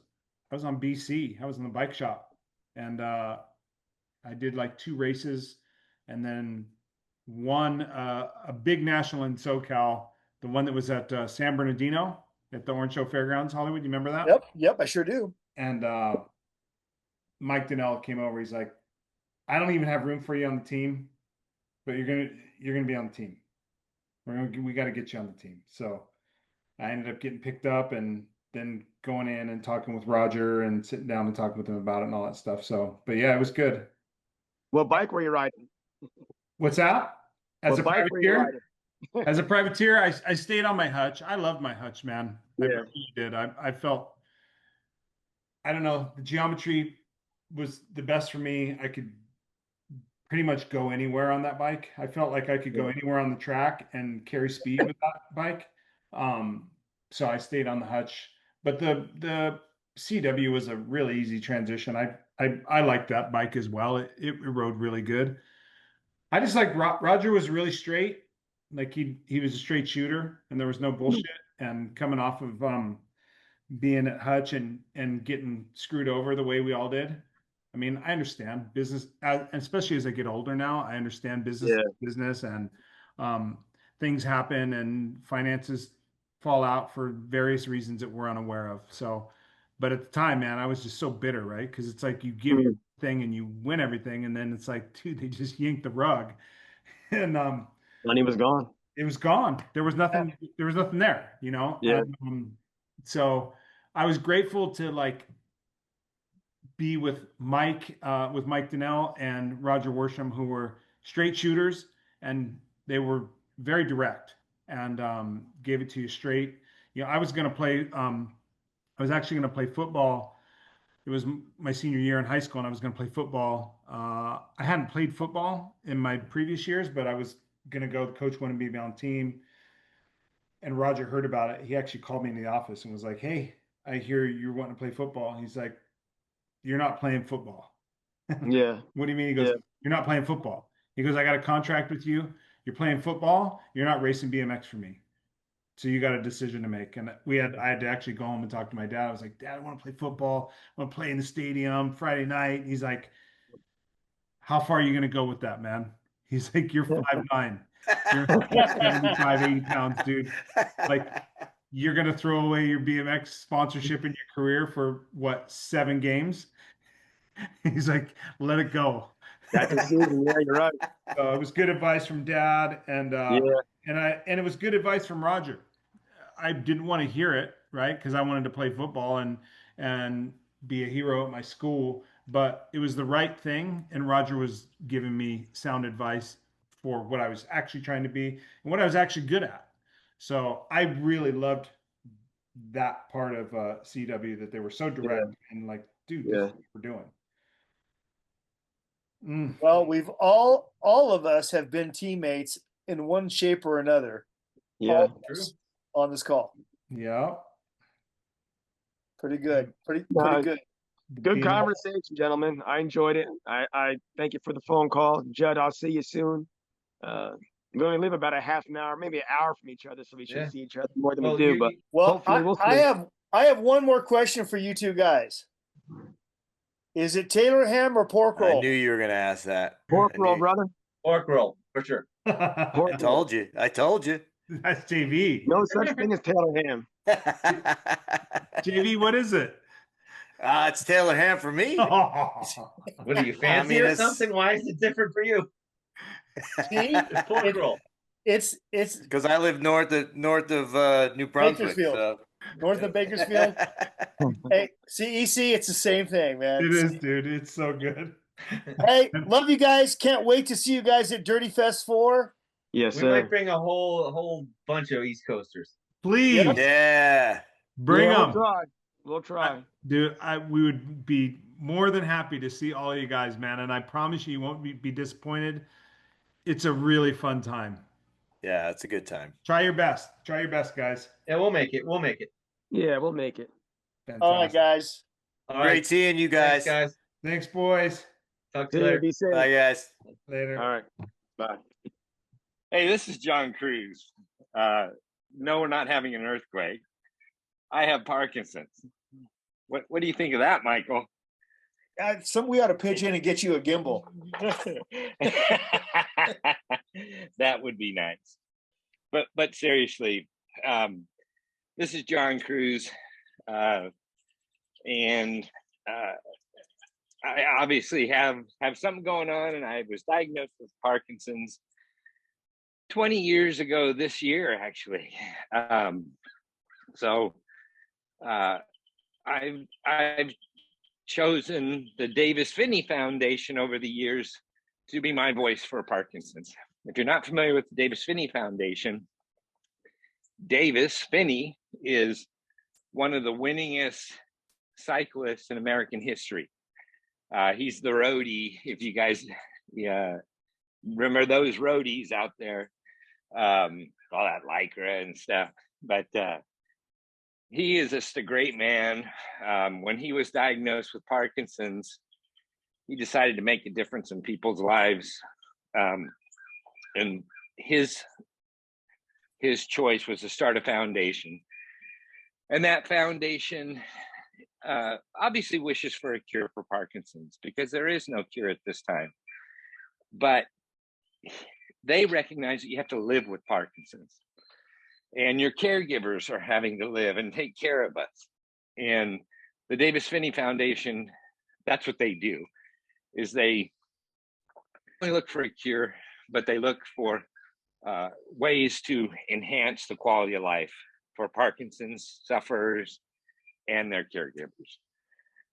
on BC. I was in the bike shop and I did like 2 races and then won a big national in SoCal, the one that was at San Bernardino at the Orange Show Fairgrounds, Hollywood. You remember that? Yep, I sure do. And Mike Donnell came over. He's like, I don't even have room for you on the team, but you're gonna be on the team. We got to get you on the team. So I ended up getting picked up and then going in and talking with Roger and sitting down and talking with him about it and all that stuff. So, but yeah, it was good. What bike were you riding? What's that? As What a bike were you privateer? riding? As a privateer, I stayed on my Hutch. I loved my Hutch, man. I Yeah. really did. I felt, I don't know, the geometry was the best for me. I could pretty much go anywhere on that bike. I felt like I could go anywhere on the track and carry speed with that bike. So I stayed on the Hutch, but the CW was a really easy transition. I liked that bike as well. It rode really good. I just like Roger was really straight. Like he was a straight shooter and there was no bullshit. And coming off of being at Hutch and getting screwed over the way we all did. I mean, I understand business, especially as I get older now. I understand business, and things happen, and finances fall out for various reasons that we're unaware of. So, but at the time, man, I was just so bitter, right? Because it's like you give everything and you win everything, and then it's like, dude, they just yanked the rug, and Money was gone. it was gone. There was nothing. There was nothing there, you know. Yeah. And, so I was grateful to like be with Mike Donnell and Roger Worsham, who were straight shooters, and they were very direct and gave it to you straight. I was going to play. I was actually going to play football. It was my senior year in high school, and I was going to play football. I hadn't played football in my previous years, but I was going to go. The coach wanted me to be on the team, and Roger heard about it. He actually called me in the office and was like, "Hey, I hear you're wanting to play football." He's like, "You're not playing football." Yeah. What do you mean? He goes, Yeah. "You're not playing football." He goes, "I got a contract with you. You're playing football. You're not racing BMX for me. So you got a decision to make." And I had to actually go home and talk to my dad. I was like, "Dad, I want to play football. I want to play in the stadium Friday night." He's like, "How far are you going to go with that, man?" He's like, "You're 5'9". You're 75, 80 pounds, dude. Like, you're going to throw away your BMX sponsorship in your career for what, 7 games? He's like, "Let it go." That's a season. Yeah, you're right. So it was good advice from Dad, and Yeah. and it was good advice from Roger. I didn't want to hear it, right? Because I wanted to play football and be a hero at my school, but it was the right thing, and Roger was giving me sound advice for what I was actually trying to be and what I was actually good at. So I really loved that part of CW, that they were so direct and like, "Dude, this is what we're doing." Well, we've all of us have been teammates in one shape or another. Yeah. On this call. Yeah. Pretty good. Pretty good. Good conversation, gentlemen. I enjoyed it. I thank you for the phone call. Judd, I'll see you soon. We only live about a half an hour, maybe an hour from each other, so we should see each other more than we do. But hopefully we'll see. I have one more question for you two guys. Is it Taylor ham or pork roll? I knew you were going to ask that. Pork roll, brother. Pork roll, for sure. I told you. That's JV. No such thing as Taylor ham. JV, what is it? It's Taylor ham for me. What are you, fancy or something? Why is it different for you? It's pork roll. It's because I live north of New Brunswick. So. North of Bakersfield. Hey, CEC, it's the same thing, man. It is, dude. It's so good. Hey, love you guys. Can't wait to see you guys at Dirtyfest 4. Yes, we sir. might bring a whole bunch of East Coasters. Please. Yeah. Bring them. We'll try. Dude, we would be more than happy to see all of you guys, man. And I promise you won't be disappointed. It's a really fun time. Yeah, it's a good time. Try your best. Try your best, guys. Yeah, we'll make it. Yeah, we'll make it. Fantastic. All right, guys. Great seeing you guys. Thanks, guys. Thanks, boys. Talk to you later. Be safe. Bye, guys. Later. All right. Bye. Hey, this is John Cruz. No, we're not having an earthquake. I have Parkinson's. What do you think of that, Michael? We ought to pitch in and get you a gimbal. That would be nice. But seriously, this is John Cruz, and I obviously have something going on, and I was diagnosed with Parkinson's 20 years ago this year, actually. So I've chosen the Davis Finney Foundation over the years to be my voice for Parkinson's. If you're not familiar with the Davis Finney Foundation, Davis Finney is one of the winningest cyclists in American history. He's the roadie, if you guys remember those roadies out there, all that Lycra and stuff. But he is just a great man. When he was diagnosed with Parkinson's, he decided to make a difference in people's lives. And his choice was to start a foundation. And that foundation obviously wishes for a cure for Parkinson's, because there is no cure at this time. But they recognize that you have to live with Parkinson's. And your caregivers are having to live and take care of us. And the Davis Finney Foundation, that's what they do, is they look for a cure, but they look for ways to enhance the quality of life for Parkinson's sufferers and their caregivers.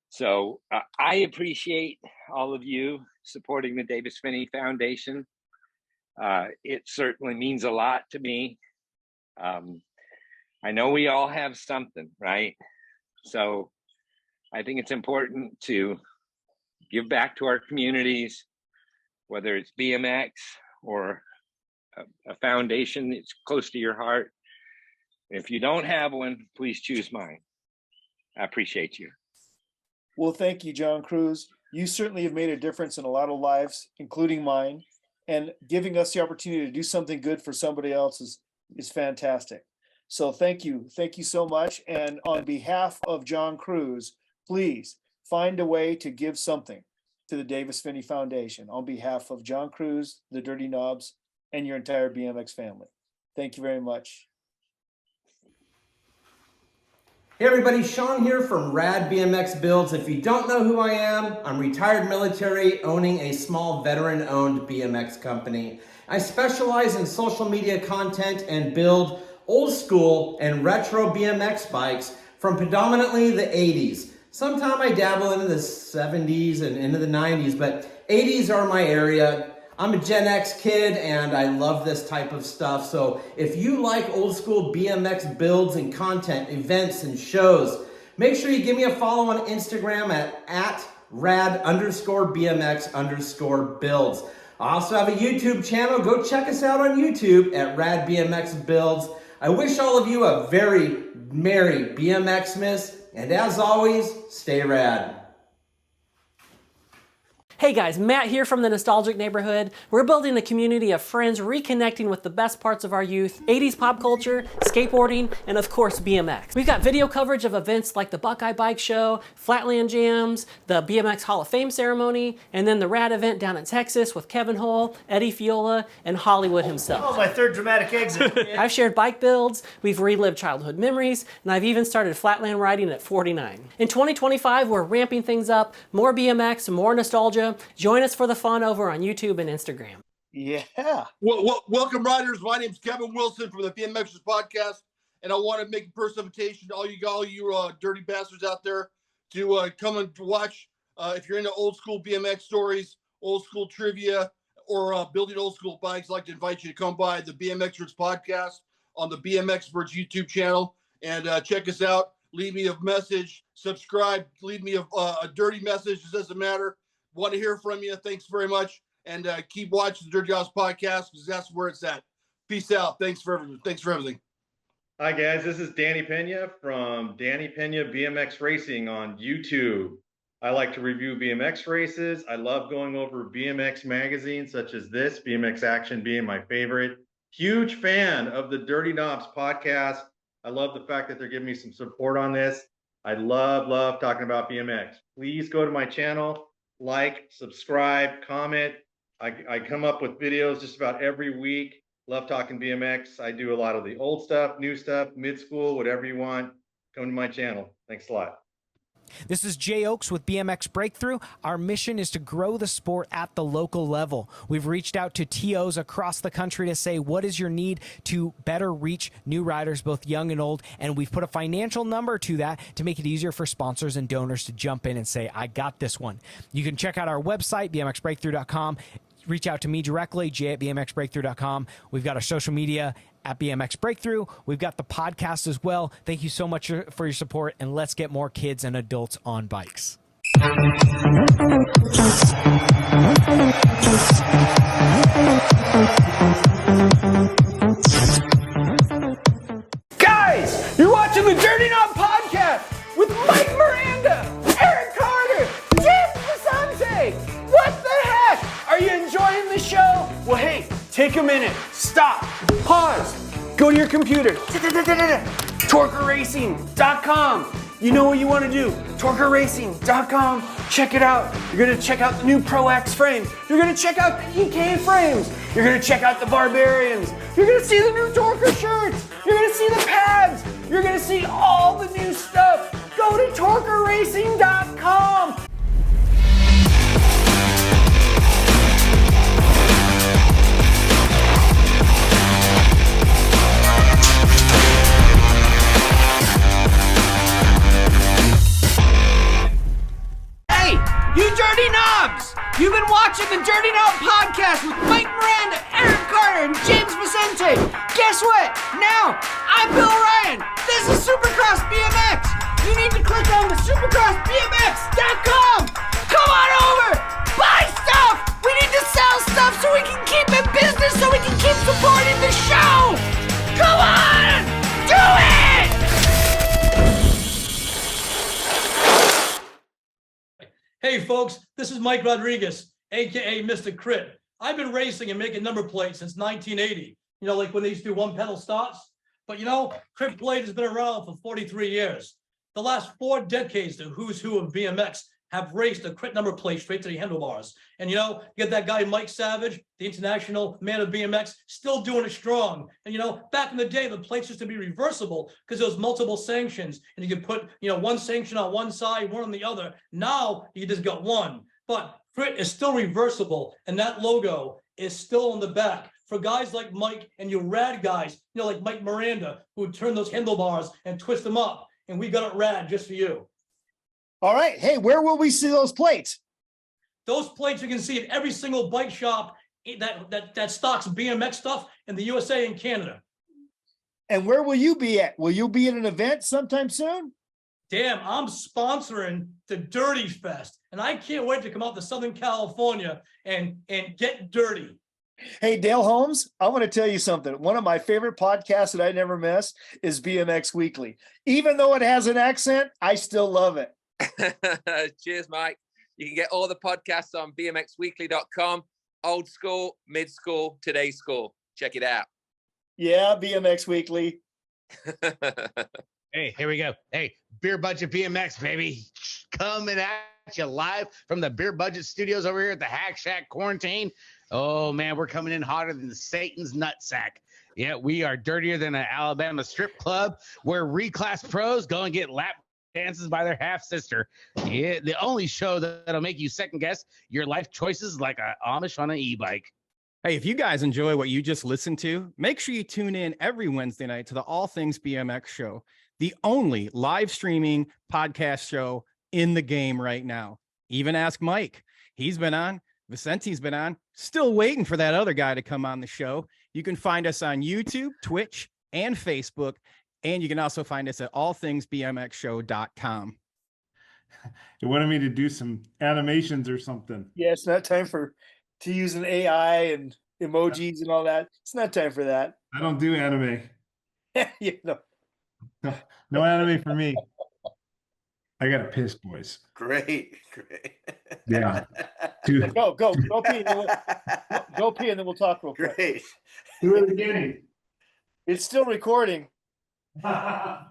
So I appreciate all of you supporting the Davis Finney Foundation. It certainly means a lot to me. I know we all have something, right? So I think it's important to give back to our communities, whether it's BMX or a foundation that's close to your heart. If you don't have one, please choose mine. I appreciate you. Well, thank you, John Cruz. You certainly have made a difference in a lot of lives, including mine, and giving us the opportunity to do something good for somebody else is fantastic. So thank you. Thank you so much. And on behalf of John Cruz, please find a way to give something to the Davis Finney Foundation on behalf of John Cruz, the Dirty Knobs, and your entire BMX family. Thank you very much. Hey everybody, Sean here from Rad BMX Builds. If you don't know who I am, I'm retired military owning a small veteran-owned BMX company. I specialize in social media content and build old school and retro BMX bikes from predominantly the 80s. Sometimes I dabble into the 70s and into the 90s, but 80s are my area. I'm a Gen X kid and I love this type of stuff. So if you like old school BMX builds and content, events and shows, make sure you give me a follow on Instagram at rad_BMX_builds. I also have a YouTube channel. Go check us out on YouTube at Rad BMX Builds. I wish all of you a very Merry BMXmas, and as always, stay rad. Hey guys, Matt here from the Nostalgic Neighborhood. We're building a community of friends reconnecting with the best parts of our youth, 80s pop culture, skateboarding, and of course BMX. We've got video coverage of events like the Buckeye Bike Show, Flatland Jams, the BMX Hall of Fame ceremony, and then the Rad event down in Texas with Kevin Hull, Eddie Fiola, and Hollywood himself. Oh, my third dramatic exit. I've shared bike builds, we've relived childhood memories, and I've even started flatland riding at 49. In 2025, we're ramping things up, more BMX, more nostalgia. Join us for the fun over on YouTube and Instagram. Yeah. Well, welcome, riders. My name's Kevin Wilson from the BMXers podcast, and I want to make a personal invitation to all you dirty bastards out there to come and watch. If you're into old school BMX stories, old school trivia, or building old school bikes, I'd like to invite you to come by the BMXers podcast on the BMXers YouTube channel and check us out. Leave me a message, subscribe, leave me a dirty message. It doesn't matter. Want to hear from you. Thanks very much. And keep watching the Dirty House podcast because that's where it's at. Peace out. Thanks for everything. Hi, guys. This is Danny Pena from Danny Pena BMX Racing on YouTube. I like to review BMX races. I love going over BMX magazines such as this, BMX Action being my favorite. Huge fan of the Dirty Knobs podcast. I love the fact that they're giving me some support on this. I love talking about BMX. Please go to my channel. Like, subscribe, comment. I come up with videos just about every week. Love talking BMX. I do a lot of the old stuff, new stuff, mid-school, whatever you want. Come to my channel. Thanks a lot. This is Jay Oaks with BMX Breakthrough. Our mission is to grow the sport at the local level. We've reached out to TOs across the country to say, what is your need to better reach new riders, both young and old? And we've put a financial number to that to make it easier for sponsors and donors to jump in and say, I got this one. You can check out our website, bmxbreakthrough.com. Reach out to me directly, jay@bmxbreakthrough.com. We've got our social media at BMX Breakthrough. We've got the podcast as well. Thank you so much for your support, and let's get more kids and adults on bikes. Guys, you're watching the Dirty Knob Podcast with Mike Miranda, Eric Carter, James Vicente. What the heck? Are you enjoying the show? Well, hey, take a minute. Stop. Pause. Go to your computer. TorqueRacing.com. You know what you want to do. TorqueRacing.com. Check it out. You're going to check out the new Pro X frames. You're going to check out the EK frames. You're going to check out the Barbarians. You're going to see the new Torquer shirts. You're going to see the pads. You're going to see all the new stuff. Go to TorqueRacing.com. You Dirty Knobs! You've been watching the Dirty Knob Podcast with Mike Miranda, Eric Vicente. Guess what? Now, I'm Bill Ryan. This is Supercross BMX. You need to click on the supercrossbmx.com. Come on over. Buy stuff. We need to sell stuff so we can keep in business, so we can keep supporting the show. Come on. Do it. Hey folks, this is Mike Rodriguez, aka Mr. Crit. I've been racing and making number plates since 1980. You know, like when they used to do one pedal starts. But you know, Crit plate has been around for 43 years. The last 4 decades, the who's who of BMX have raced a Crit number plate straight to the handlebars. And you know, you get that guy Mike Savage, the international man of BMX, still doing it strong. And you know, back in the day, the plates used to be reversible because there was multiple sanctions, and you could put, you know, one sanction on one side, one on the other. Now you just got one. But Crit is still reversible, and that logo is still on the back for guys like Mike and you rad guys, you know, like Mike Miranda, who would turn those handlebars and twist them up. And we got it rad just for you. All right. Hey, where will we see those plates? Those plates you can see at every single bike shop that stocks BMX stuff in the USA and Canada. And where will you be at? Will you be at an event sometime soon? Damn, I'm sponsoring the Dirtyfest, and I can't wait to come out to Southern California and get dirty. Hey, Dale Holmes, I want to tell you something. One of my favorite podcasts that I never miss is BMX Weekly. Even though it has an accent, I still love it. Cheers, Mike. You can get all the podcasts on bmxweekly.com. Old school, mid school, today's school. Check it out. Yeah, BMX Weekly. Hey, here we go. Hey, Beer Budget BMX, baby. Coming at you live from the Beer Budget Studios over here at the Hack Shack Quarantine. Oh, man, we're coming in hotter than Satan's nutsack. Yeah, we are dirtier than an Alabama strip club where reclass pros go and get lap dances by their half-sister. Yeah, the only show that'll make you second-guess your life choices like a Amish on an e-bike. Hey, if you guys enjoy what you just listened to, make sure you tune in every Wednesday night to the All Things BMX show, the only live streaming podcast show in the game right now. Even ask Mike. He's been on. Vicente's been on. Still waiting for that other guy to come on the show. You can find us on YouTube, Twitch, and Facebook. And you can also find us at allthingsbmxshow.com. You wanted me to do some animations or something. Yeah, it's not time to use an AI and emojis and all that. It's not time for that. I don't do anime. You know. No anime for me. I got to piss, boys. Great. Yeah. Dude. Go pee. Go pee, and then we'll talk real quick. Great. Do it again. It's still recording. I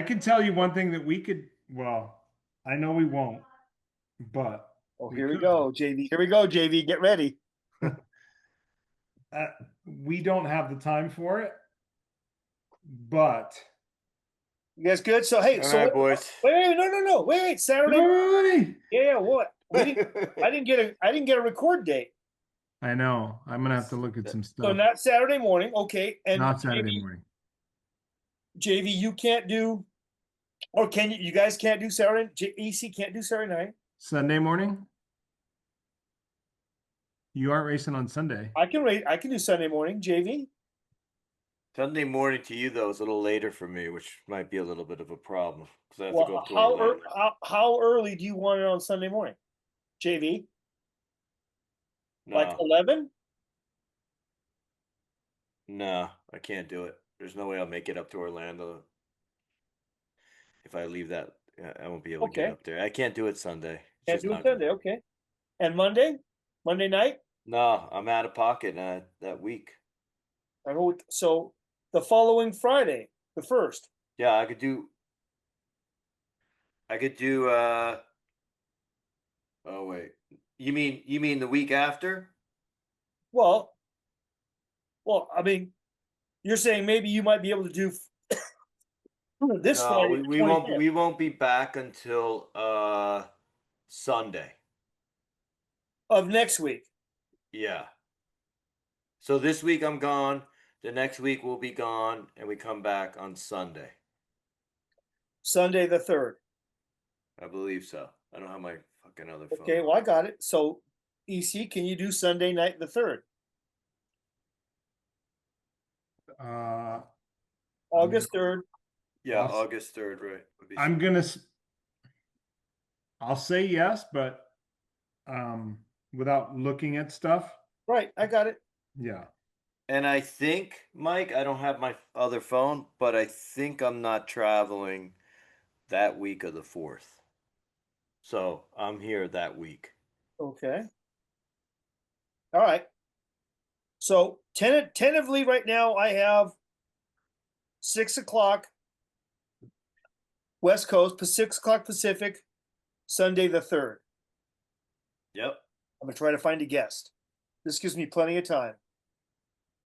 can tell you one thing that we could, well, I know we won't, but. Oh, here we go, JV. Here we go, JV. Get ready. We don't have the time for it, but. You guys good? So, hey, All right, boys. Wait, no. Wait, Saturday. Yeah, what? I didn't get a record date. I know. I'm gonna have to look at some stuff. So not Saturday morning, okay? And not Saturday morning. JV, you can't do, or can you? You guys can't do Saturday. EC can't do Saturday night. Sunday morning. You aren't racing on Sunday. I can race. I can do Sunday morning, JV. Sunday morning to you though is a little later for me, which might be a little bit of a problem because I have Well, to go up to Orlando. how early do you want it on Sunday morning, JV? No. Like 11? No, I can't do it. There's no way I'll make it up to Orlando. If I leave that, I won't be able to get up there. I can't do it Sunday. Can't do it Sunday, okay. And Monday? Monday night? No, I'm out of pocket that week. I know. So the following Friday, the 1st. Yeah, I could do. Oh wait, you mean the week after? Well, I mean, you're saying maybe you might be able to do this Friday. We won't be back until Sunday of next week. Yeah. So this week I'm gone. The next week we'll be gone, and we come back on Sunday. Sunday the 3rd. I believe so. I don't have my fucking other phone. Okay, well I got it. So EC, can you do Sunday night the 3rd? August 3rd. Yeah, Awesome. August 3rd, right? would be I'm something. gonna. I'll say yes, but without looking at stuff. Right, I got it. Yeah. And I think, Mike, I don't have my other phone, but I think I'm not traveling that week of the 4th. So I'm here that week. Okay. All right. So tentatively right now I have 6 o'clock West Coast, 6 o'clock Pacific, Sunday the 3rd. Yep. I'm gonna try to find a guest. This gives me plenty of time.